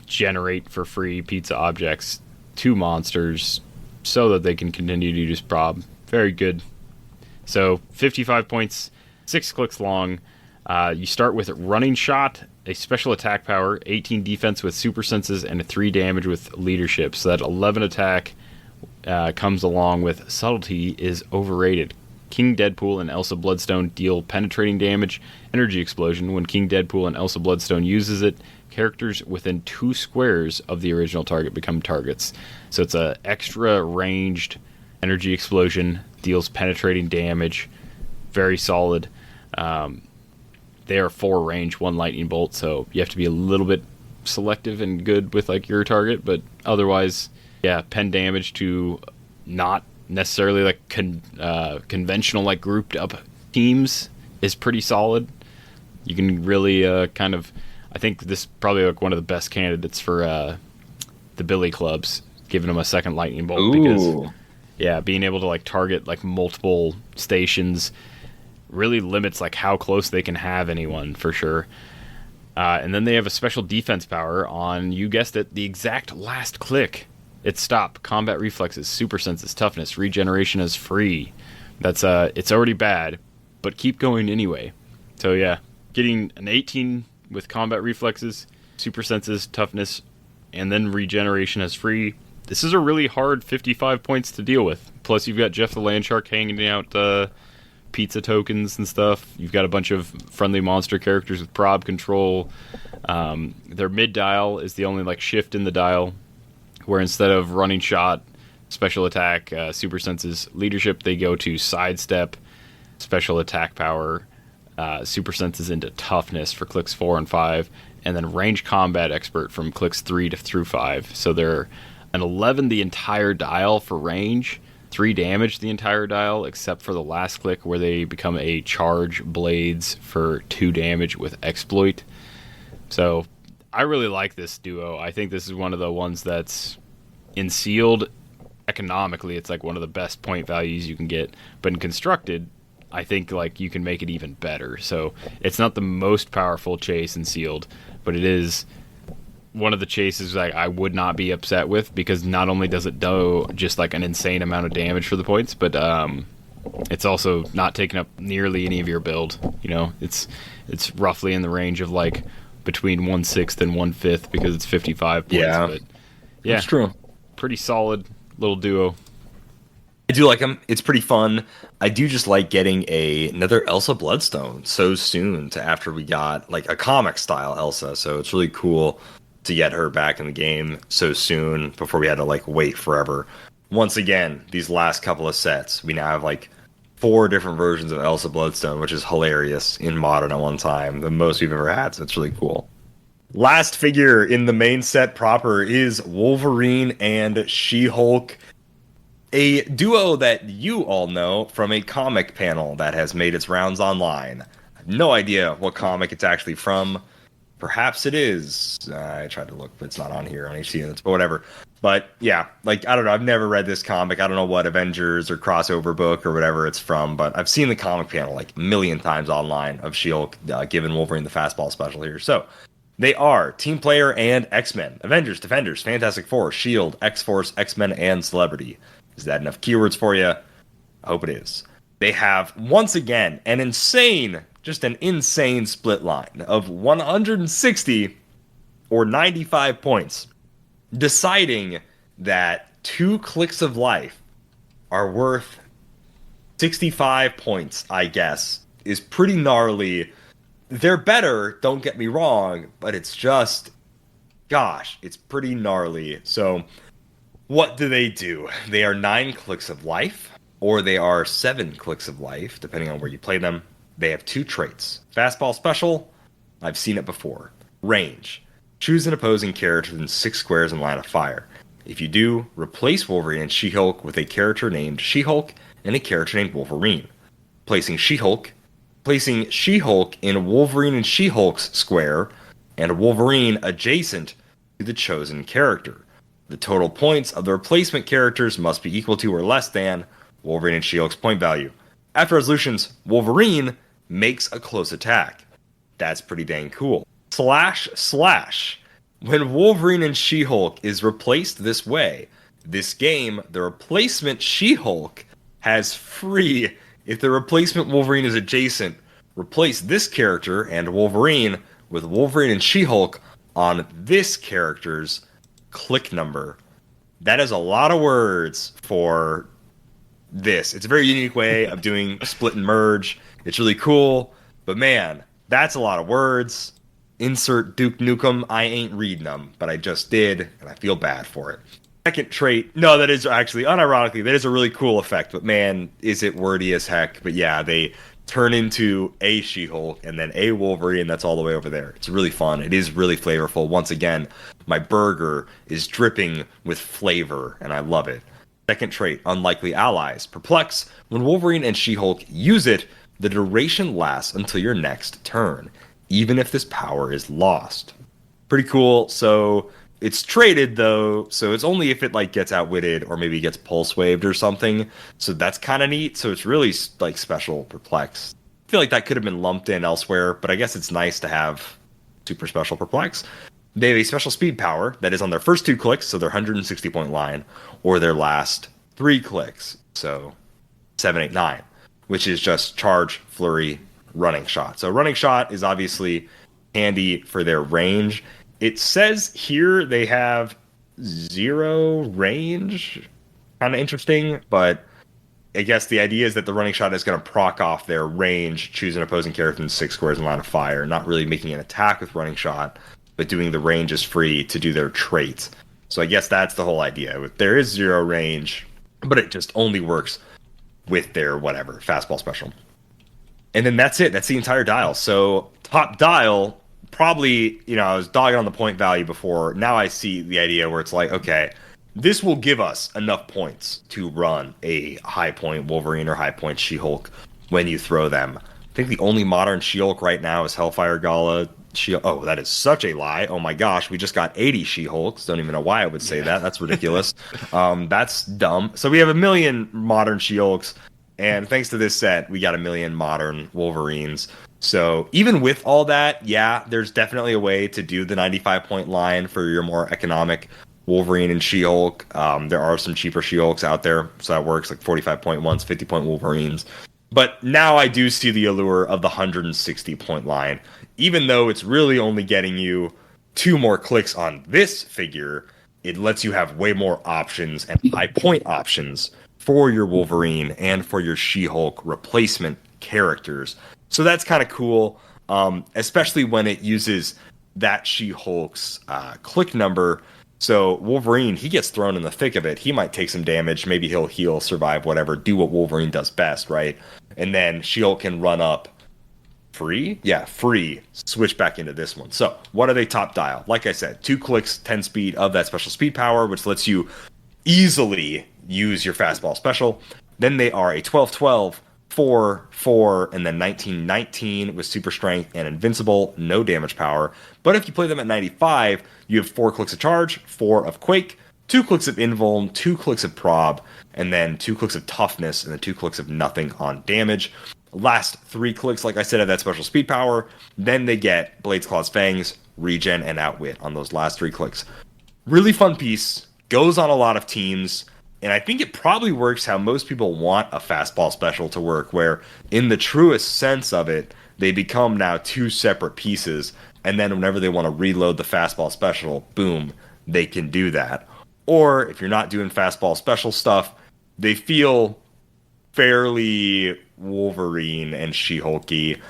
generate for free pizza objects to monsters so that they can continue to use prob. Very good. So 55 points, 6 clicks long. You start with running shot, a special attack power, 18 defense with super senses, and a 3 damage with leadership. So that 11 attack comes along with subtlety is overrated. King Deadpool and Elsa Bloodstone deal penetrating damage, energy explosion. When King Deadpool and Elsa Bloodstone uses it, characters within 2 squares of the original target become targets. So it's a extra ranged energy explosion, deals penetrating damage, very solid. They are 4 range, 1 lightning bolt, so you have to be a little bit selective and good with like your target, but otherwise, yeah, pen damage to not necessarily like conventional like grouped up teams is pretty solid. You can really kind of, I think this is probably like one of the best candidates for the Billy clubs, giving them a second lightning bolt. Ooh. Because yeah, being able to like target like multiple stations really limits like how close they can have anyone for sure. And then they have a special defense power on, you guessed it, the exact last click. It's stop, combat reflexes, super senses, toughness, regeneration is free. That's it's already bad, but keep going anyway. So yeah, getting an 18 with combat reflexes, super senses, toughness, and then regeneration is free. This is a really hard 55 points to deal with. Plus you've got Jeff the Land Shark hanging out pizza tokens and stuff. You've got a bunch of friendly monster characters with prob control. Their mid dial is the only like shift in the dial, where instead of running shot, special attack, super senses, leadership, they go to sidestep, special attack power, super senses into toughness for clicks 4 and 5, and then range combat expert from clicks 3 through 5. So they're an 11 the entire dial for range, 3 damage the entire dial, except for the last click where they become a charge blades for 2 damage with exploit. So I really like this duo. I think this is one of the ones that's in sealed economically. It's like one of the best point values you can get, but in constructed, I think like you can make it even better. So it's not the most powerful chase in sealed, but it is one of the chases like I would not be upset with, because not only does it do just like an insane amount of damage for the points, but it's also not taking up nearly any of your build. You know, it's roughly in the range of like between 1/6 and 1/5 because it's 55 points. Yeah, but yeah, that's true. Pretty solid little duo. I do like him. It's pretty fun. I do just like getting another Elsa Bloodstone so soon to after we got like a comic style Elsa. So it's really cool to get her back in the game so soon before we had to like wait forever. Once again, these last couple of sets, we now have like 4 different versions of Elsa Bloodstone, which is hilarious in Modern at one time. The most we've ever had, so it's really cool. Last figure in the main set proper is Wolverine and She-Hulk, a duo that you all know from a comic panel that has made its rounds online. I have no idea what comic it's actually from. Perhaps it is. I tried to look, but it's not on here on HC Units, but whatever. But yeah, like, I don't know. I've never read this comic. I don't know what Avengers or crossover book or whatever it's from, but I've seen the comic panel like a million times online of She-Hulk giving Wolverine the fastball special here. So they are Team Player and X-Men, Avengers, Defenders, Fantastic Four, Shield, X-Force, X-Men, and Celebrity. Is that enough keywords for you? I hope it is. They have, once again, an insane split line of 160 or 95 points, deciding that 2 clicks of life are worth 65 points, I guess, is pretty gnarly. They're better, don't get me wrong, but it's just, gosh, it's pretty gnarly. So what do? They are 9 clicks of life, or they are 7 clicks of life, depending on where you play them. They have 2 traits. Fastball special, I've seen it before. Range. Choose an opposing character within 6 squares in line of fire. If you do, replace Wolverine and She-Hulk with a character named She-Hulk and a character named Wolverine. Placing She-Hulk in Wolverine and She-Hulk's square, and Wolverine adjacent to the chosen character. The total points of the replacement characters must be equal to or less than Wolverine and She-Hulk's point value. After resolutions, Wolverine makes a close attack. That's pretty dang cool. // When Wolverine and She-Hulk is replaced this way, this game, the replacement She-Hulk has free. If the replacement Wolverine is adjacent, replace this character and Wolverine with Wolverine and She-Hulk on this character's click number. That is a lot of words for this. It's a very unique way of doing split and merge. It's really cool, but man, that's a lot of words. Insert Duke Nukem. I ain't reading them, but I just did, and I feel bad for it. Second trait, no, that is actually, unironically, that is a really cool effect, but man, is it wordy as heck. But yeah, they turn into a She-Hulk and then a Wolverine that's all the way over there. It's really fun. It is really flavorful. Once again, my burger is dripping with flavor, and I love it. Second trait, Unlikely Allies. Perplex. When Wolverine and She-Hulk use it, the duration lasts until your next turn, even if this power is lost. Pretty cool. So it's traded though, so it's only if it like gets outwitted or maybe gets pulse waved or something. So that's kind of neat. So it's really like special Perplex. I feel like that could have been lumped in elsewhere, but I guess it's nice to have super special Perplex. They have a special speed power that is on their first 2 clicks, so their 160 point line, or their last 3 clicks, so 7, 8, 9, which is just charge, flurry, running shot. So running shot is obviously handy for their range. It says here they have 0 range. Kind of interesting, but I guess the idea is that the running shot is going to proc off their range, choose an opposing character in 6 squares in line of fire, not really making an attack with running shot, but doing the range is free to do their traits. So I guess that's the whole idea. There is 0 range, but it just only works with their whatever, fastball special. And then that's it. That's the entire dial. So top dial, probably, I was dogging on the point value before. Now I see the idea where it's like, okay, this will give us enough points to run a high point Wolverine or high point She-Hulk when you throw them. I think the only modern She-Hulk right now is Hellfire Gala. Oh, that is such a lie. Oh my gosh, we just got 80 She-Hulks. Don't even know why I would say that. That's ridiculous. That's dumb. So we have 1 million modern She-Hulks. And thanks to this set, we got 1 million modern Wolverines. So even with all that, yeah, there's definitely a way to do the 95-point line for your more economic Wolverine and She-Hulk. There are some cheaper She-Hulks out there, so that works, like 45-point ones, 50-point Wolverines. But now I do see the allure of the 160-point line. Even though it's really only getting you 2 more clicks on this figure, it lets you have way more options and high-point options for your Wolverine and for your She-Hulk replacement characters. So that's kind of cool, especially when it uses that She-Hulk's click number. So Wolverine, he gets thrown in the thick of it. He might take some damage. Maybe he'll heal, survive, whatever, do what Wolverine does best, right? And then She-Hulk can run up free? Yeah, free. Switch back into this one. So what are they top dial? Like I said, 2 clicks, 10 speed of that special speed power, which lets you easily use your fastball special. Then they are a 12-12, 4-4, and then 19-19 with super strength and invincible, no damage power. But if you play them at 95, you have 4 clicks of charge, 4 of quake, 2 clicks of invuln, 2 clicks of prob, and then 2 clicks of toughness, and then 2 clicks of nothing on damage. Last 3 clicks, like I said, have that special speed power. Then they get Blades, Claws, Fangs, regen, and outwit on those last 3 clicks. Really fun piece. Goes on a lot of teams. And I think it probably works how most people want a fastball special to work, where in the truest sense of it, they become now 2 separate pieces. And then whenever they want to reload the fastball special, boom, they can do that. Or if you're not doing fastball special stuff, they feel fairly Wolverine and She-Hulky.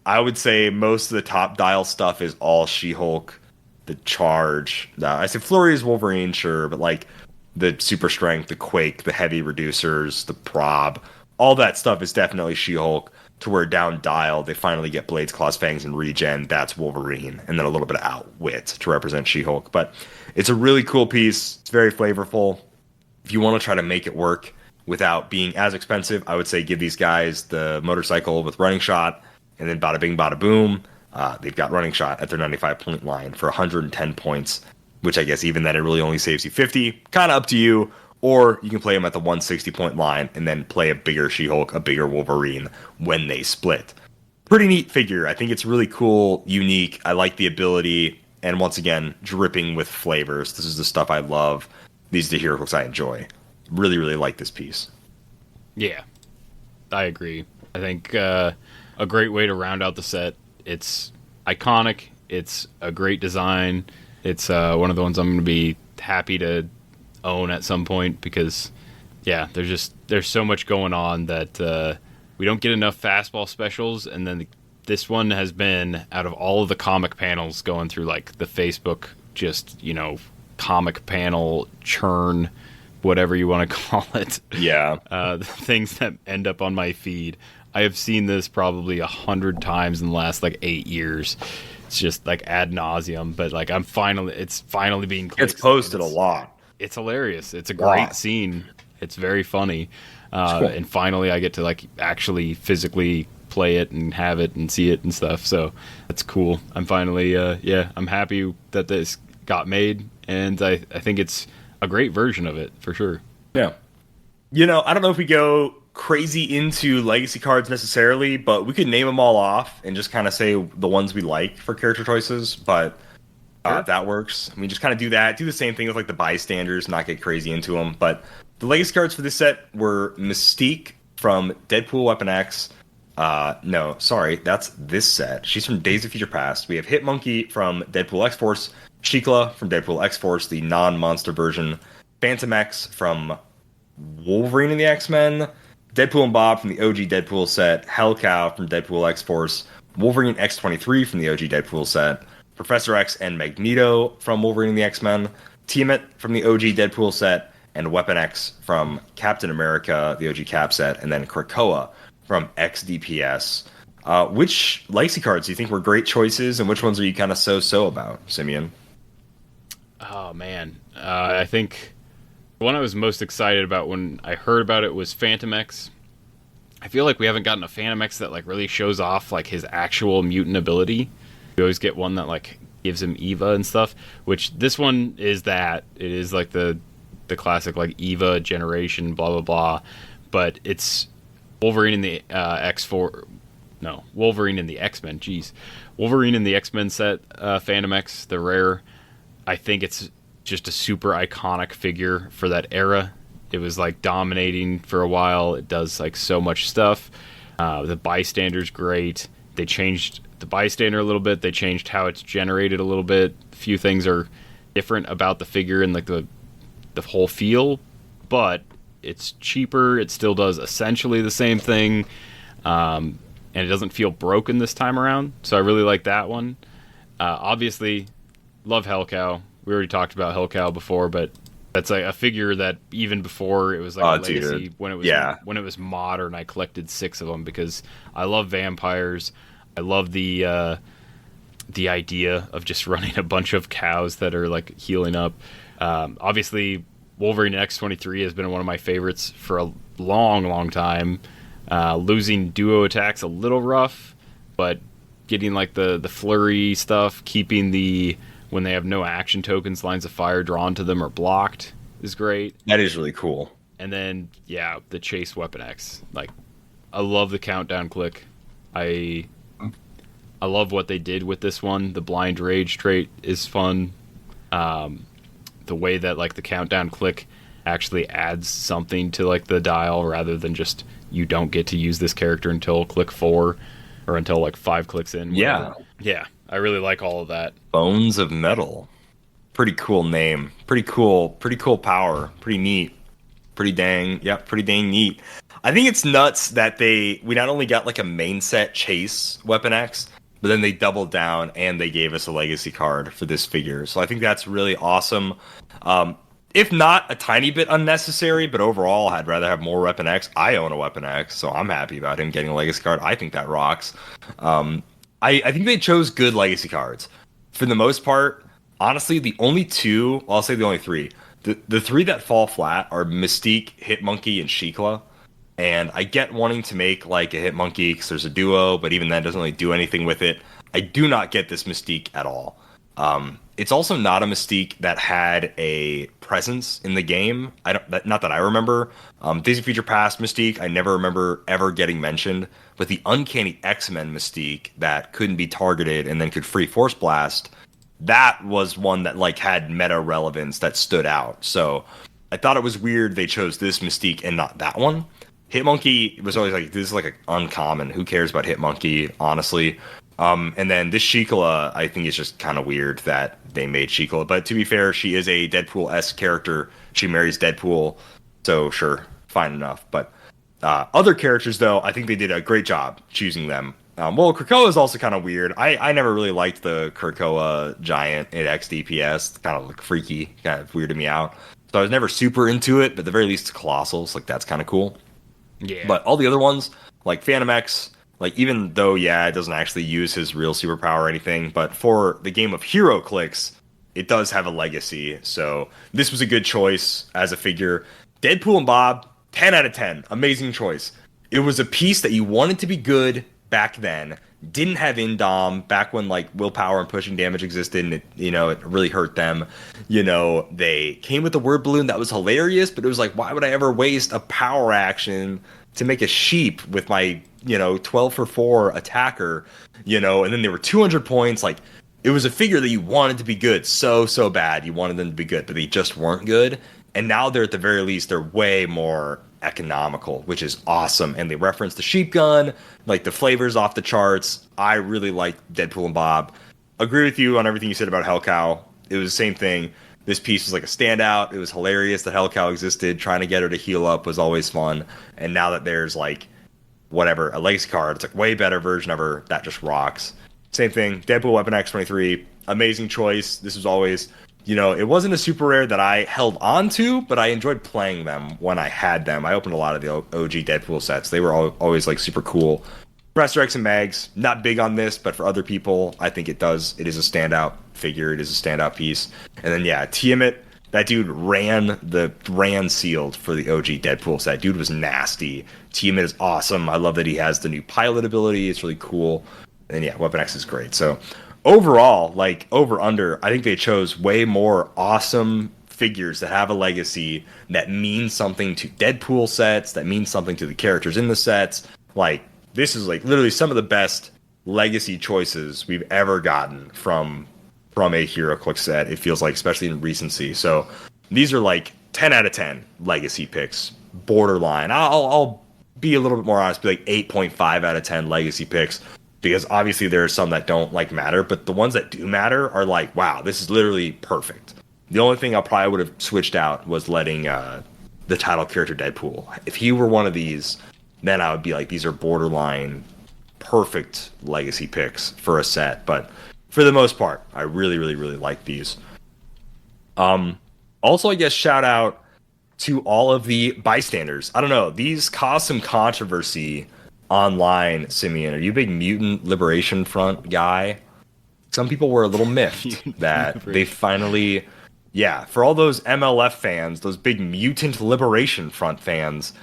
I would say most of the top dial stuff is all She-Hulk. The charge. I say Flurry is Wolverine, sure, but like the super strength, the quake, the heavy reducers, the prob, all that stuff is definitely She-Hulk. To where down dial, they finally get Blades, Claws, Fangs, and regen. That's Wolverine. And then a little bit of outwit to represent She-Hulk. But it's a really cool piece. It's very flavorful. If you want to try to make it work without being as expensive, I would say give these guys the motorcycle with running shot, and then bada bing, bada boom. They've got running shot at their 95-point line for 110 points, which I guess even then it really only saves you 50. Kind of up to you. Or you can play them at the 160-point line and then play a bigger She-Hulk, a bigger Wolverine when they split. Pretty neat figure. I think it's really cool, unique. I like the ability. And once again, dripping with flavors. This is the stuff I love. These are the Heroclix I enjoy. Really, really like this piece. Yeah, I agree. I think a great way to round out the set. It's iconic. It's a great design. It's one of the ones I'm going to be happy to own at some point, because yeah, there's so much going on that we don't get enough fastball specials. And then this one has been, out of all of the comic panels going through like the Facebook, just, you know, comic panel churn, whatever you want to call it. Yeah. The things that end up on my feed, I have seen this probably 100 times in the last like 8 years. It's just like ad nauseum, but like it's finally being clicked. It's posted a lot. It's hilarious. It's a great scene. It's very funny. Cool. And finally I get to like actually physically play it and have it and see it and stuff. So that's cool. I'm finally, I'm happy that this got made. And I think it's a great version of it for sure. Yeah. You know, I don't know if we go crazy into legacy cards necessarily, but we could name them all off and just kind of say the ones we like for character choices. But that works. I mean, just kind of do that. Do the same thing with like the bystanders, not get crazy into them. But the legacy cards for this set were Mystique from Deadpool Weapon X. No, sorry, that's this set. She's from Days of Future Past. We have Hitmonkey from Deadpool X-Force, Shikla from Deadpool X-Force, the non-monster version, Phantom X from Wolverine and the X-Men, Deadpool and Bob from the OG Deadpool set, Hellcow from Deadpool X-Force, Wolverine X-23 from the OG Deadpool set, Professor X and Magneto from Wolverine and the X-Men, Tiamat from the OG Deadpool set, and Weapon X from Captain America, the OG Cap set, and then Krakoa from XDPS. Which legacy cards do you think were great choices, and which ones are you kind of so-so about, Simeon? Oh, man. I think the one I was most excited about when I heard about it was Phantom X. I feel like we haven't gotten a Phantom X that like really shows off like his actual mutant ability. We always get one that like gives him Eva and stuff, which this one is that. It is like the classic like Eva generation, blah, blah, blah. But it's Wolverine in the Wolverine in the X-Men, jeez. Wolverine in the X-Men set, Phantom X, the rare. I think it's just a super iconic figure for that era. It was like dominating for a while. It does like so much stuff. The bystander's great. They changed the bystander a little bit. They changed how it's generated a little bit. A few things are different about the figure and like the whole feel, but it's cheaper. It still does essentially the same thing, and it doesn't feel broken this time around. So I really like that one. Obviously, love Hellcow. We already talked about Hellcow before, but that's like a figure that even before it was like a legacy, when it was modern, I collected 6 of them because I love vampires. I love the idea of just running a bunch of cows that are like healing up. Obviously, Wolverine X-23 has been one of my favorites for a long, long time. Losing duo attacks a little rough, but getting like the flurry stuff, keeping the when they have no action tokens, lines of fire drawn to them or blocked is great. That is really cool. And then, yeah, the Chase Weapon X. Like, I love the countdown click. I love what they did with this one. The blind rage trait is fun. The way that, like, the countdown click actually adds something to, like, the dial rather than just you don't get to use this character until click 4 or until, like, 5 clicks in. Yeah. Yeah, I really like all of that. Bones of Metal. Pretty cool name. Pretty cool power. Pretty neat. Pretty dang neat. I think it's nuts that we not only got like a main set Chase Weapon X, but then they doubled down and they gave us a legacy card for this figure. So I think that's really awesome. If not a tiny bit unnecessary, but overall I'd rather have more Weapon X. I own a Weapon X, so I'm happy about him getting a legacy card. I think that rocks. I think they chose good legacy cards. For the most part, honestly, the only two, I'll say the only three. The three that fall flat are Mystique, Hitmonkey, and Shikla. And I get wanting to make like a Hitmonkey because there's a duo, but even that doesn't really do anything with it. I do not get this Mystique at all. It's also not a Mystique that had a presence in the game. Not that I remember. Daisy Future Past Mystique, I never remember ever getting mentioned. But the Uncanny X-Men Mystique that couldn't be targeted and then could free Force Blast, that was one that like had meta relevance that stood out. So I thought it was weird they chose this Mystique and not that one. Hitmonkey was always like, this is like an uncommon. Who cares about Hitmonkey, honestly? And then this Shikla, I think it's just kind of weird that they made Shikla. But to be fair, she is a Deadpool-esque character. She marries Deadpool. So sure, fine enough. But other characters, though, I think they did a great job choosing them. Well, Krakoa is also kind of weird. I never really liked the Krakoa giant at XDPS. Kind of like freaky, kind of weirded me out. So I was never super into it, but at the very least, it's colossal. So, like, that's kind of cool. Yeah. But all the other ones, like Phantom X, like even though, yeah, it doesn't actually use his real superpower or anything, but for the game of Heroclix, it does have a legacy. So this was a good choice as a figure. Deadpool and Bob, 10 out of 10. Amazing choice. It was a piece that you wanted to be good back then. Didn't have Indom back when like willpower and pushing damage existed, and it really hurt them. They came with the word balloon that was hilarious, but it was like, why would I ever waste a power action to make a sheep with my 12 for 4 attacker? And then they were 200 points. Like, it was a figure that you wanted to be good so bad. You wanted them to be good, but they just weren't good. And now they're at the very least, they're way more economical, which is awesome. And they reference the sheep gun, like the flavors off the charts. I really like Deadpool and Bob. Agree with you on everything you said about Hellcow. It was the same thing. This piece was like a standout. It was hilarious that Hellcow existed. Trying to get her to heal up was always fun. And now that there's like whatever, a legacy card, it's like way better version of her. That just rocks. Same thing. Deadpool Weapon X 23. Amazing choice. This was always, it wasn't a super rare that I held on to, but I enjoyed playing them when I had them. I opened a lot of the OG Deadpool sets. They were always like super cool. Professor X and Mags, not big on this, but for other people, I think it is a standout figure. It is a standout piece. And then, yeah, Tiamat, that dude ran sealed for the OG Deadpool set. Dude was nasty. Tiamat is awesome. I love that he has the new pilot ability. It's really cool. And yeah, Weapon X is great. So overall, like over under, I think they chose way more awesome figures that have a legacy that means something to Deadpool sets, that means something to the characters in the sets. Like, this is like literally some of the best legacy choices we've ever gotten from a HeroClix set, it feels like, especially in recency. So these are like 10 out of 10 legacy picks, borderline. I'll be a little bit more honest, be like 8.5 out of 10 legacy picks, because obviously there are some that don't like matter, but the ones that do matter are like, wow, this is literally perfect. The only thing I probably would have switched out was letting the title character Deadpool. If he were one of these, then I would be like, these are borderline perfect legacy picks for a set. But for the most part, I really, really, really like these. Also, I guess shout out to all of the bystanders. I don't know, these caused some controversy online. Simeon, are you a big Mutant Liberation Front guy? Some people were a little miffed that they finally, yeah, for all those MLF fans, those big Mutant Liberation Front fans,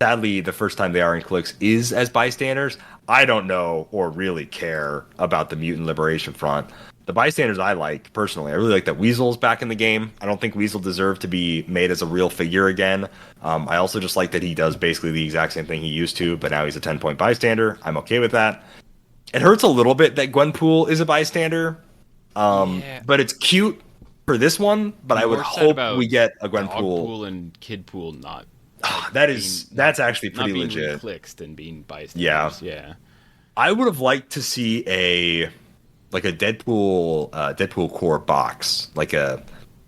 sadly, the first time they are in Clicks is as bystanders. I don't know or really care about the Mutant Liberation Front. The bystanders I like, personally. I really like that Weasel's back in the game. I don't think Weasel deserved to be made as a real figure again. I also just like that he does basically the exact same thing he used to, but now he's a 10-point bystander. I'm okay with that. It hurts a little bit that Gwenpool is a bystander, but it's cute for this one, but I would hope we get a Gwenpool. Dogpool and Kidpool not. That's actually pretty not being legit. Reclixed and being bystanders. Yeah. I would have liked to see a Deadpool core box, like a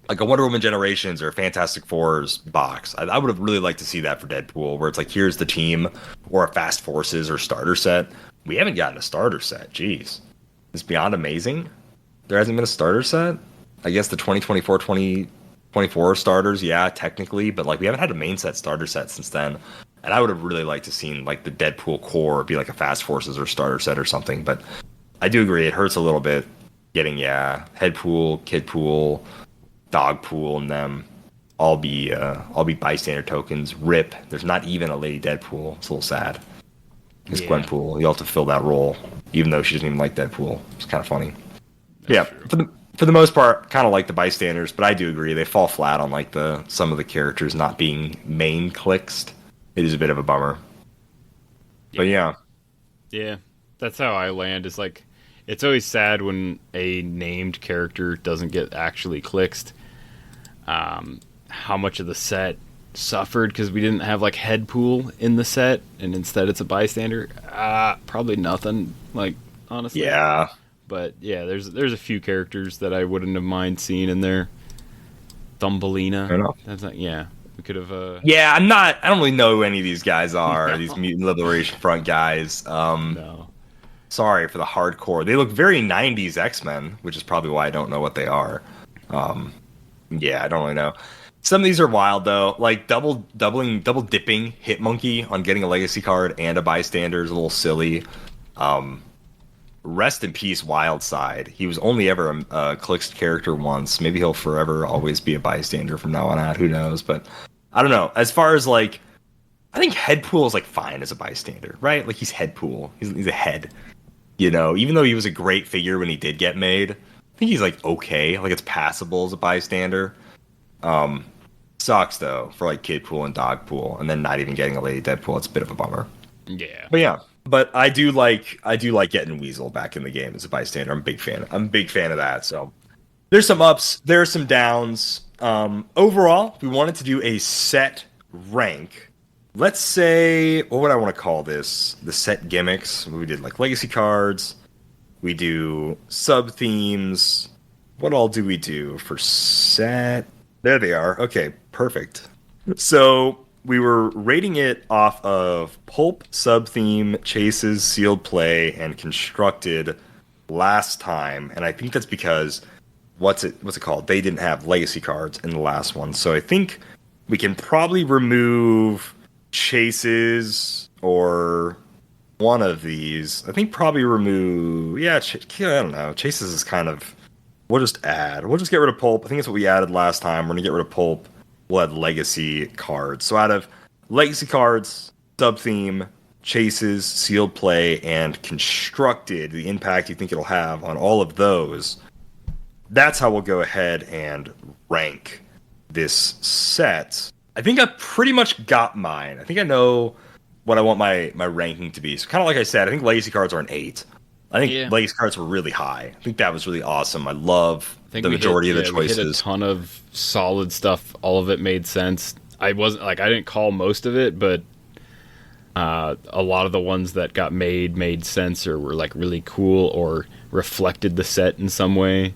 Wonder Woman Generations or Fantastic Four's box. I would have really liked to see that for Deadpool, where it's like, here's the team, or a Fast Forces or starter set. We haven't gotten a starter set. Jeez, it's beyond amazing. There hasn't been a starter set. I guess the 2024 starters, yeah, technically, but like we haven't had a main set starter set since then. And I would have really liked to seen like the Deadpool core be like a Fast Forces or starter set or something, but. I do agree. It hurts a little bit getting, Headpool, Kidpool, Dogpool, and them all be bystander tokens. RIP. There's not even a Lady Deadpool. It's a little sad. It's Gwenpool. You have to fill that role, even though she doesn't even like Deadpool. It's kind of funny. That's true. For the most part, kind of like the bystanders, but I do agree they fall flat on like some of the characters not being main clixed. It is a bit of a bummer. But yeah. That's how I land. Is like, it's always sad when a named character doesn't get actually clixed. How much of the set suffered because we didn't have like Headpool in the set, and instead it's a bystander. Probably nothing. Like, honestly. Yeah. But yeah, there's a few characters that I wouldn't have mind seeing in there. Thumbelina. Fair enough. That's not. Yeah. We could have. Yeah, I don't really know who any of these guys are. These Mutant Liberation Front guys. No. Sorry for the hardcore. They look very 90s X-Men, which is probably why I don't know what they are. I don't really know. Some of these are wild though. Like double dipping Hitmonkey on getting a legacy card and a bystander is a little silly. Rest in peace, Wildside. He was only ever a clixed character once. Maybe he'll forever always be a bystander from now on out. Who knows? But I don't know. As far as like, I think Headpool is like fine as a bystander, right? Like he's Headpool. He's a head. You know, even though he was a great figure when he did get made, I think he's like okay. Like it's passable as a bystander. Sucks though for like Kidpool and Dogpool, and then not even getting a Lady Deadpool. It's a bit of a bummer. Yeah. But yeah. But I do like getting Weasel back in the game as a bystander. I'm a big fan of that. So there's some ups, there's some downs. Overall, we wanted to do a set rank. Let's say, what would I want to call this? The set gimmicks. We did like legacy cards. We do sub themes. What all do we do for set? There they are. Okay, perfect. So we were rating it off of Pulp, sub theme, chases, sealed play, and constructed last time. And I think that's because what's it called? They didn't have legacy cards in the last one. So I think we can probably remove chases or one of these. I think probably remove. I don't know. Chases is kind of. We'll just add. We'll just get rid of Pulp. I think that's what we added last time. We're gonna get rid of Pulp. We'll add legacy cards. So out of legacy cards, sub theme, chases, sealed play, and constructed, the impact you think it'll have on all of those. That's how we'll go ahead and rank this set. I think I pretty much got mine. I think I know what I want my ranking to be. So kind of like I said, I think legacy cards are an 8. I think legacy cards were really high. I think that was really awesome. I love the majority of the choices. We hit a ton of solid stuff. All of it made sense. I didn't call most of it, but a lot of the ones that got made sense or were like really cool or reflected the set in some way.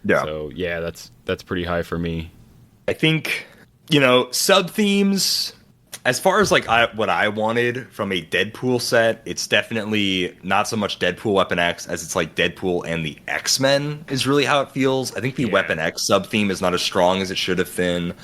Yeah. So yeah, that's pretty high for me. I think, sub themes, as far as like what I wanted from a Deadpool set, it's definitely not so much Deadpool Weapon X as it's like Deadpool and the X-Men is really how it feels. I think the Weapon X sub theme is not as strong as it should have been.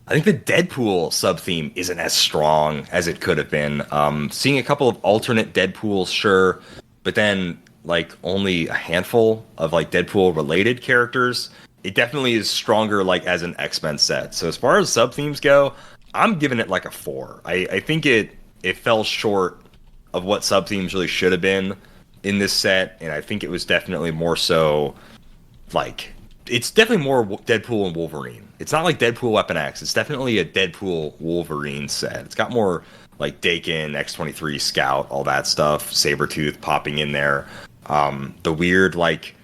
I think the Deadpool sub theme isn't as strong as it could have been. Seeing a couple of alternate Deadpools, sure, but then like only a handful of like Deadpool related characters. It definitely is stronger like as an X-Men set. So as far as sub themes go, I'm giving it like a 4. I think it fell short of what sub themes really should have been in this set, and I think it was definitely more so like it's definitely more Deadpool and Wolverine. It's not like Deadpool Weapon X. It's definitely a Deadpool Wolverine set. It's got more like Dakin, X-23, Scout, all that stuff. Sabretooth popping in there. The weird like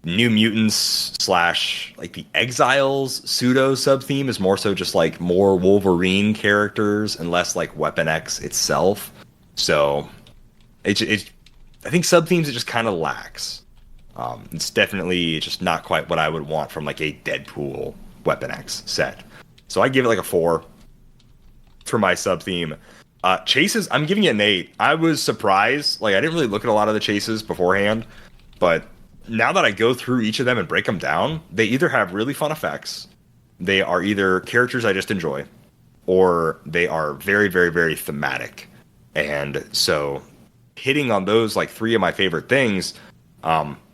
New Mutants / like the Exiles pseudo sub theme is more so just like more Wolverine characters and less like Weapon X itself. So I think sub themes it just kind of lacks. It's definitely just not quite what I would want from like a Deadpool Weapon X set. So I give it like a 4 for my sub theme. Chases, I'm giving it an 8. I was surprised. Like I didn't really look at a lot of the chases beforehand, but now that I go through each of them and break them down, they either have really fun effects, they are either characters I just enjoy, or they are very, very, very thematic. And so hitting on those like 3 of my favorite things,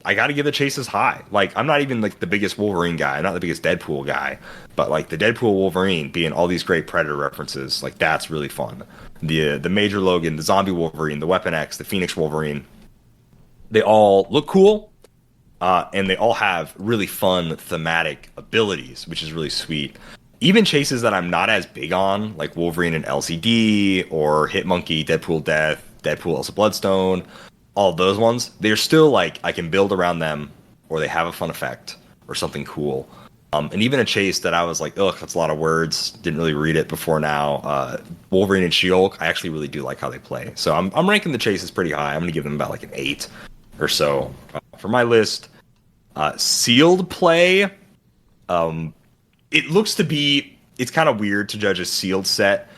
I got to give the chases high. Like, I'm not even like the biggest Wolverine guy. I'm not the biggest Deadpool guy, but like the Deadpool Wolverine being all these great Predator references, like that's really fun. The Major Logan, the Zombie Wolverine, the Weapon X, the Phoenix Wolverine, they all look cool, and they all have really fun thematic abilities, which is really sweet. Even chases that I'm not as big on, like Wolverine and LCD, or Hitmonkey, Deadpool Death, Deadpool Elsa Bloodstone, all those ones, they're still like, I can build around them, or they have a fun effect, or something cool. And even a chase that I was like, ugh, that's a lot of words, didn't really read it before now, Wolverine and She-Hulk, I actually really do like how they play. So I'm ranking the chases pretty high. I'm going to give them about like an 8 or so. For my list, sealed play, it looks to be, it's kind of weird to judge a sealed set,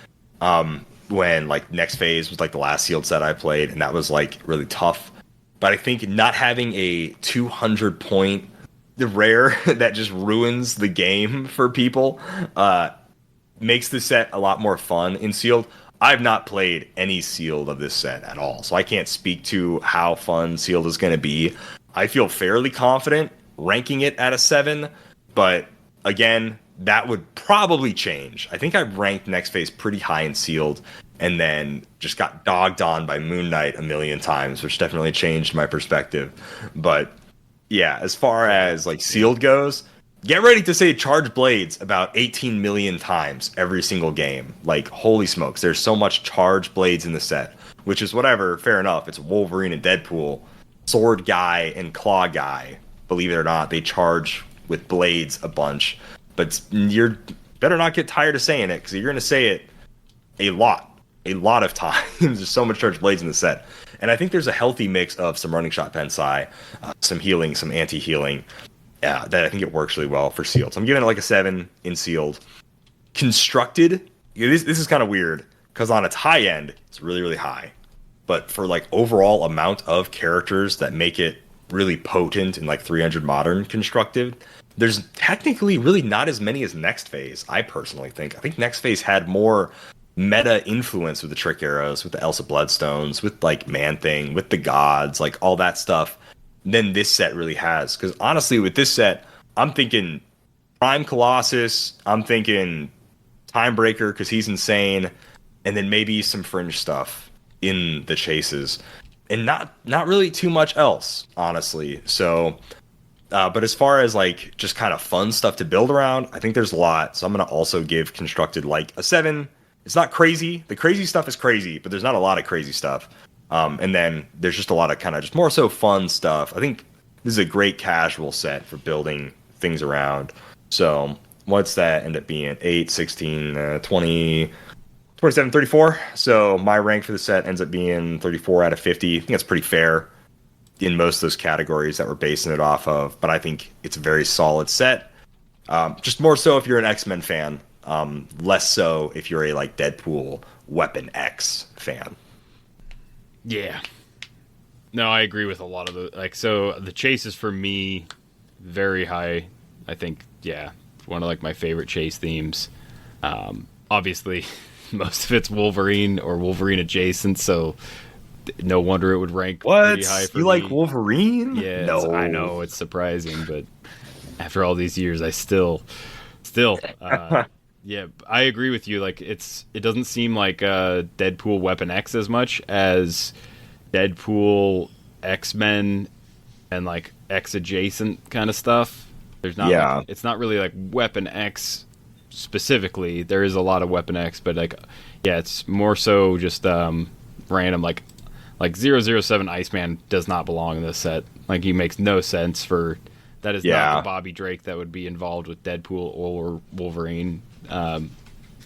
when like Next Phase was like the last sealed set I played, and that was like really tough. But I think not having a 200 point rare that just ruins the game for people makes the set a lot more fun in sealed. I've not played any sealed of this set at all, so I can't speak to how fun sealed is going to be. I feel fairly confident ranking it at a 7, but again, that would probably change. I think I ranked Next Phase pretty high in sealed, and then just got dogged on by Moon Knight a million times, which definitely changed my perspective. But yeah, as far as like sealed goes, get ready to say charged blades about 18 million times every single game. Like, holy smokes, there's so much charged blades in the set, which is whatever, fair enough. It's Wolverine and Deadpool, sword guy and claw guy. Believe it or not, they charge with blades a bunch. But you're better not get tired of saying it, because you're going to say it a lot of times. There's so much charged blades in the set. And I think there's a healthy mix of some running shot Pensai, some healing, some anti-healing, that I think it works really well for sealed. So I'm giving it like a 7 in sealed. Constructed, this is kind of weird, because on its high end, it's really, really high. But for like overall amount of characters that make it really potent in like 300 modern constructed, there's technically really not as many as Next Phase, I personally think. I think Next Phase had more meta influence with the Trick Arrows, with the Elsa Bloodstones, with like Man-Thing, with the Gods, like all that stuff, than this set really has. Because honestly, with this set, I'm thinking Prime Colossus, I'm thinking Timebreaker, because he's insane, and then maybe some fringe stuff in the chases. And not really too much else, honestly. So... but as far as like just kind of fun stuff to build around, I think there's a lot. So I'm going to also give Constructed like a 7. It's not crazy. The crazy stuff is crazy, but there's not a lot of crazy stuff. And then there's just a lot of kind of just more so fun stuff. I think this is a great casual set for building things around. So what's that end up being? 8, 16, 20, 27, 34. So my rank for the set ends up being 34 out of 50. I think that's pretty fair in most of those categories that we're basing it off of, but I think it's a very solid set. Just more so if you're an X-Men fan, less so if you're a like Deadpool Weapon X fan. Yeah. No, I agree with a lot of the like. So the chases for me, very high. I think, yeah, one of like my favorite chase themes. Obviously, most of it's Wolverine or Wolverine adjacent, so no wonder it would rank pretty high for you me. Like Wolverine? Yeah, no. I know it's surprising, but after all these years, I still, yeah, I agree with you. Like it doesn't seem like Deadpool Weapon X as much as Deadpool X-Men and like X adjacent kind of stuff. There's not. Yeah. Like, it's not really like Weapon X specifically. There is a lot of Weapon X, but like, yeah, it's more so just random. Like 007 Iceman does not belong in this set. Like, he makes no sense for. That is not the Bobby Drake that would be involved with Deadpool or Wolverine. At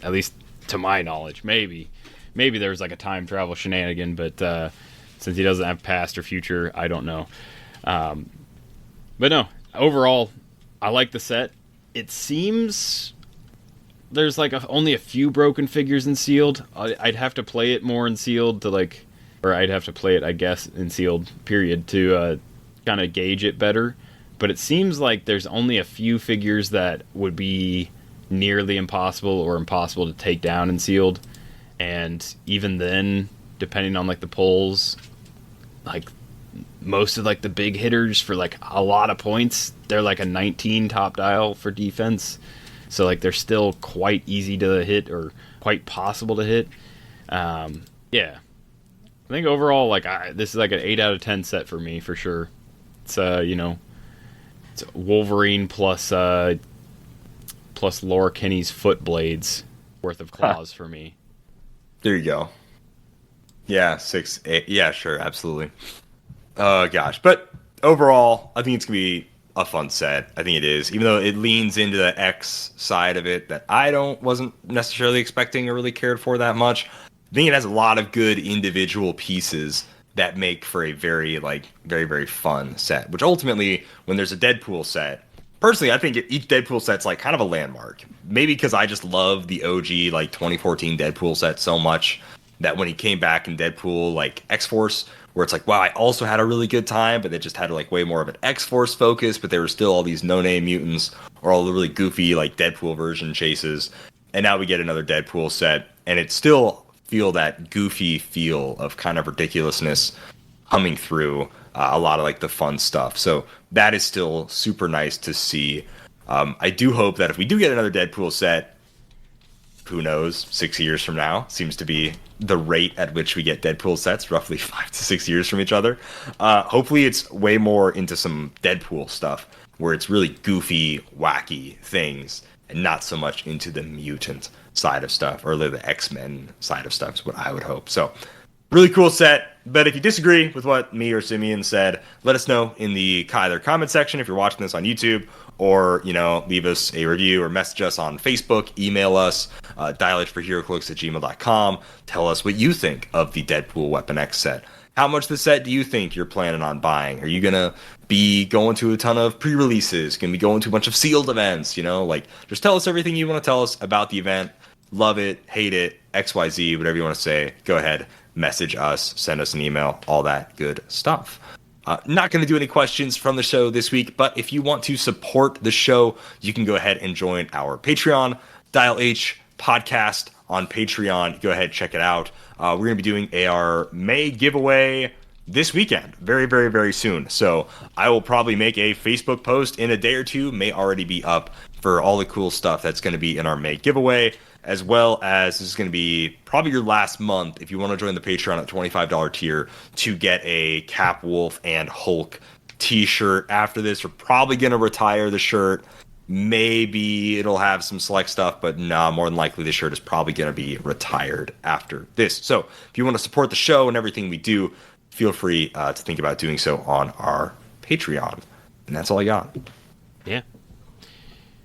least to my knowledge, maybe there's like a time travel shenanigan, but since he doesn't have past or future, I don't know. But no, overall, I like the set. It seems there's like only a few broken figures in sealed. I'd have to play it more in sealed to like, or I'd have to play it, I guess, in sealed period to kind of gauge it better. But it seems like there's only a few figures that would be nearly impossible or impossible to take down in sealed. And even then, depending on like the pulls, like most of like the big hitters for like a lot of points, they're like a 19 top dial for defense. So like they're still quite easy to hit or quite possible to hit. Yeah. I think overall, like this is like an 8 out of 10 set for me for sure. It's it's Wolverine plus Laura Kinney's foot blades worth of claws for me. There you go. Yeah, 6, 8. Yeah, sure, absolutely. Oh gosh, but overall, I think it's gonna be a fun set. I think it is, even though it leans into the X side of it that I wasn't necessarily expecting or really cared for that much. I think it has a lot of good individual pieces that make for a very, very fun set, which ultimately, when there's a Deadpool set, personally, I think each Deadpool set's like kind of a landmark. Maybe because I just love the OG, like 2014 Deadpool set so much that when he came back in Deadpool, like X-Force, where it's like, wow, I also had a really good time, but they just had like way more of an X-Force focus, but there were still all these no-name mutants or all the really goofy like Deadpool version chases. And now we get another Deadpool set, and it still feel that goofy feel of kind of ridiculousness coming through a lot of like the fun stuff. So that is still super nice to see. I do hope that if we do get another Deadpool set, who knows, 6 years from now seems to be the rate at which we get Deadpool sets, roughly 5 to 6 years from each other. Hopefully it's way more into some Deadpool stuff where it's really goofy, wacky things and not so much into the mutant side of stuff or the X-Men side of stuff is what I would hope. So really cool set. But if you disagree with what me or Simeon said, let us know in the either comment section if you're watching this on YouTube, or leave us a review or message us on Facebook, email us, dialhforheroclix@gmail.com. Tell us what you think of the Deadpool Weapon X set. How much the set do you think you're planning on buying? Are you gonna be going to a ton of pre-releases? Gonna be going to a bunch of sealed events? Just tell us everything you want to tell us about the event. Love it, hate it, XYZ, whatever you want to say. Go ahead, message us, send us an email, all that good stuff. Not going to do any questions from the show this week, but if you want to support the show, you can go ahead and join our Patreon, Dial H Podcast on Patreon. Go ahead, check it out. We're going to be doing our May giveaway this weekend, very, very, very soon. So I will probably make a Facebook post in a day or two, may already be up, for all the cool stuff that's going to be in our May giveaway, as well as this is going to be probably your last month if you want to join the Patreon at $25 tier to get a Cap Wolf and Hulk t-shirt. After this, we're probably going to retire the shirt. Maybe it'll have some select stuff, but more than likely the shirt is probably going to be retired after this. So if you want to support the show and everything we do, feel free to think about doing so on our Patreon. And that's all I got. Yeah.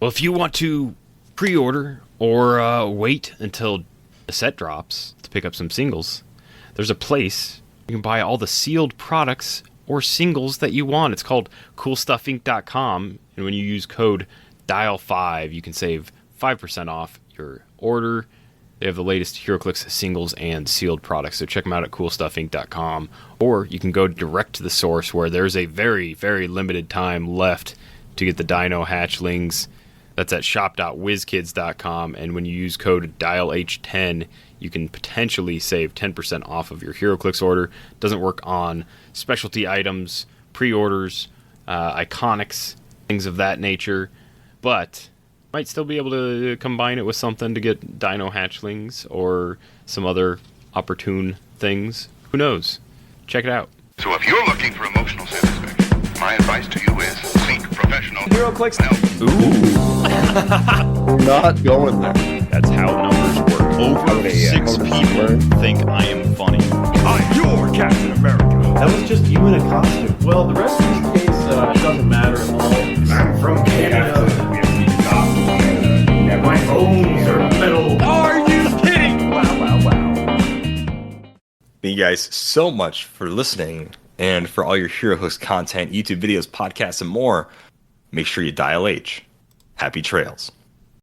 Well, if you want to pre-order or wait until the set drops to pick up some singles, there's a place you can buy all the sealed products or singles that you want. It's called CoolStuffInc.com, and when you use code DIAL5, you can save 5% off your order. They have the latest Heroclix singles and sealed products, so check them out at CoolStuffInc.com, or you can go direct to the source where there's a very, very limited time left to get the Dino Hatchlings. That's at shop.whizkids.com, and when you use code DIALH10, you can potentially save 10% off of your Heroclix order. Doesn't work on specialty items, pre-orders, iconics, things of that nature, but might still be able to combine it with something to get Dino Hatchlings or some other opportune things. Who knows? Check it out. So if you're looking for emotional satisfaction, my Heroclix. Not going there. That's how numbers work. Over Okay, yeah. 6 people think I am funny. I'm your Captain America. That was just you in a costume. Well, the rest of this case doesn't matter at all. I'm from Canada. And my bones are metal. Are you kidding? Wow. Thank you guys so much for listening and for all your Hero Host content, YouTube videos, podcasts, and more. Make sure you dial H. Happy trails.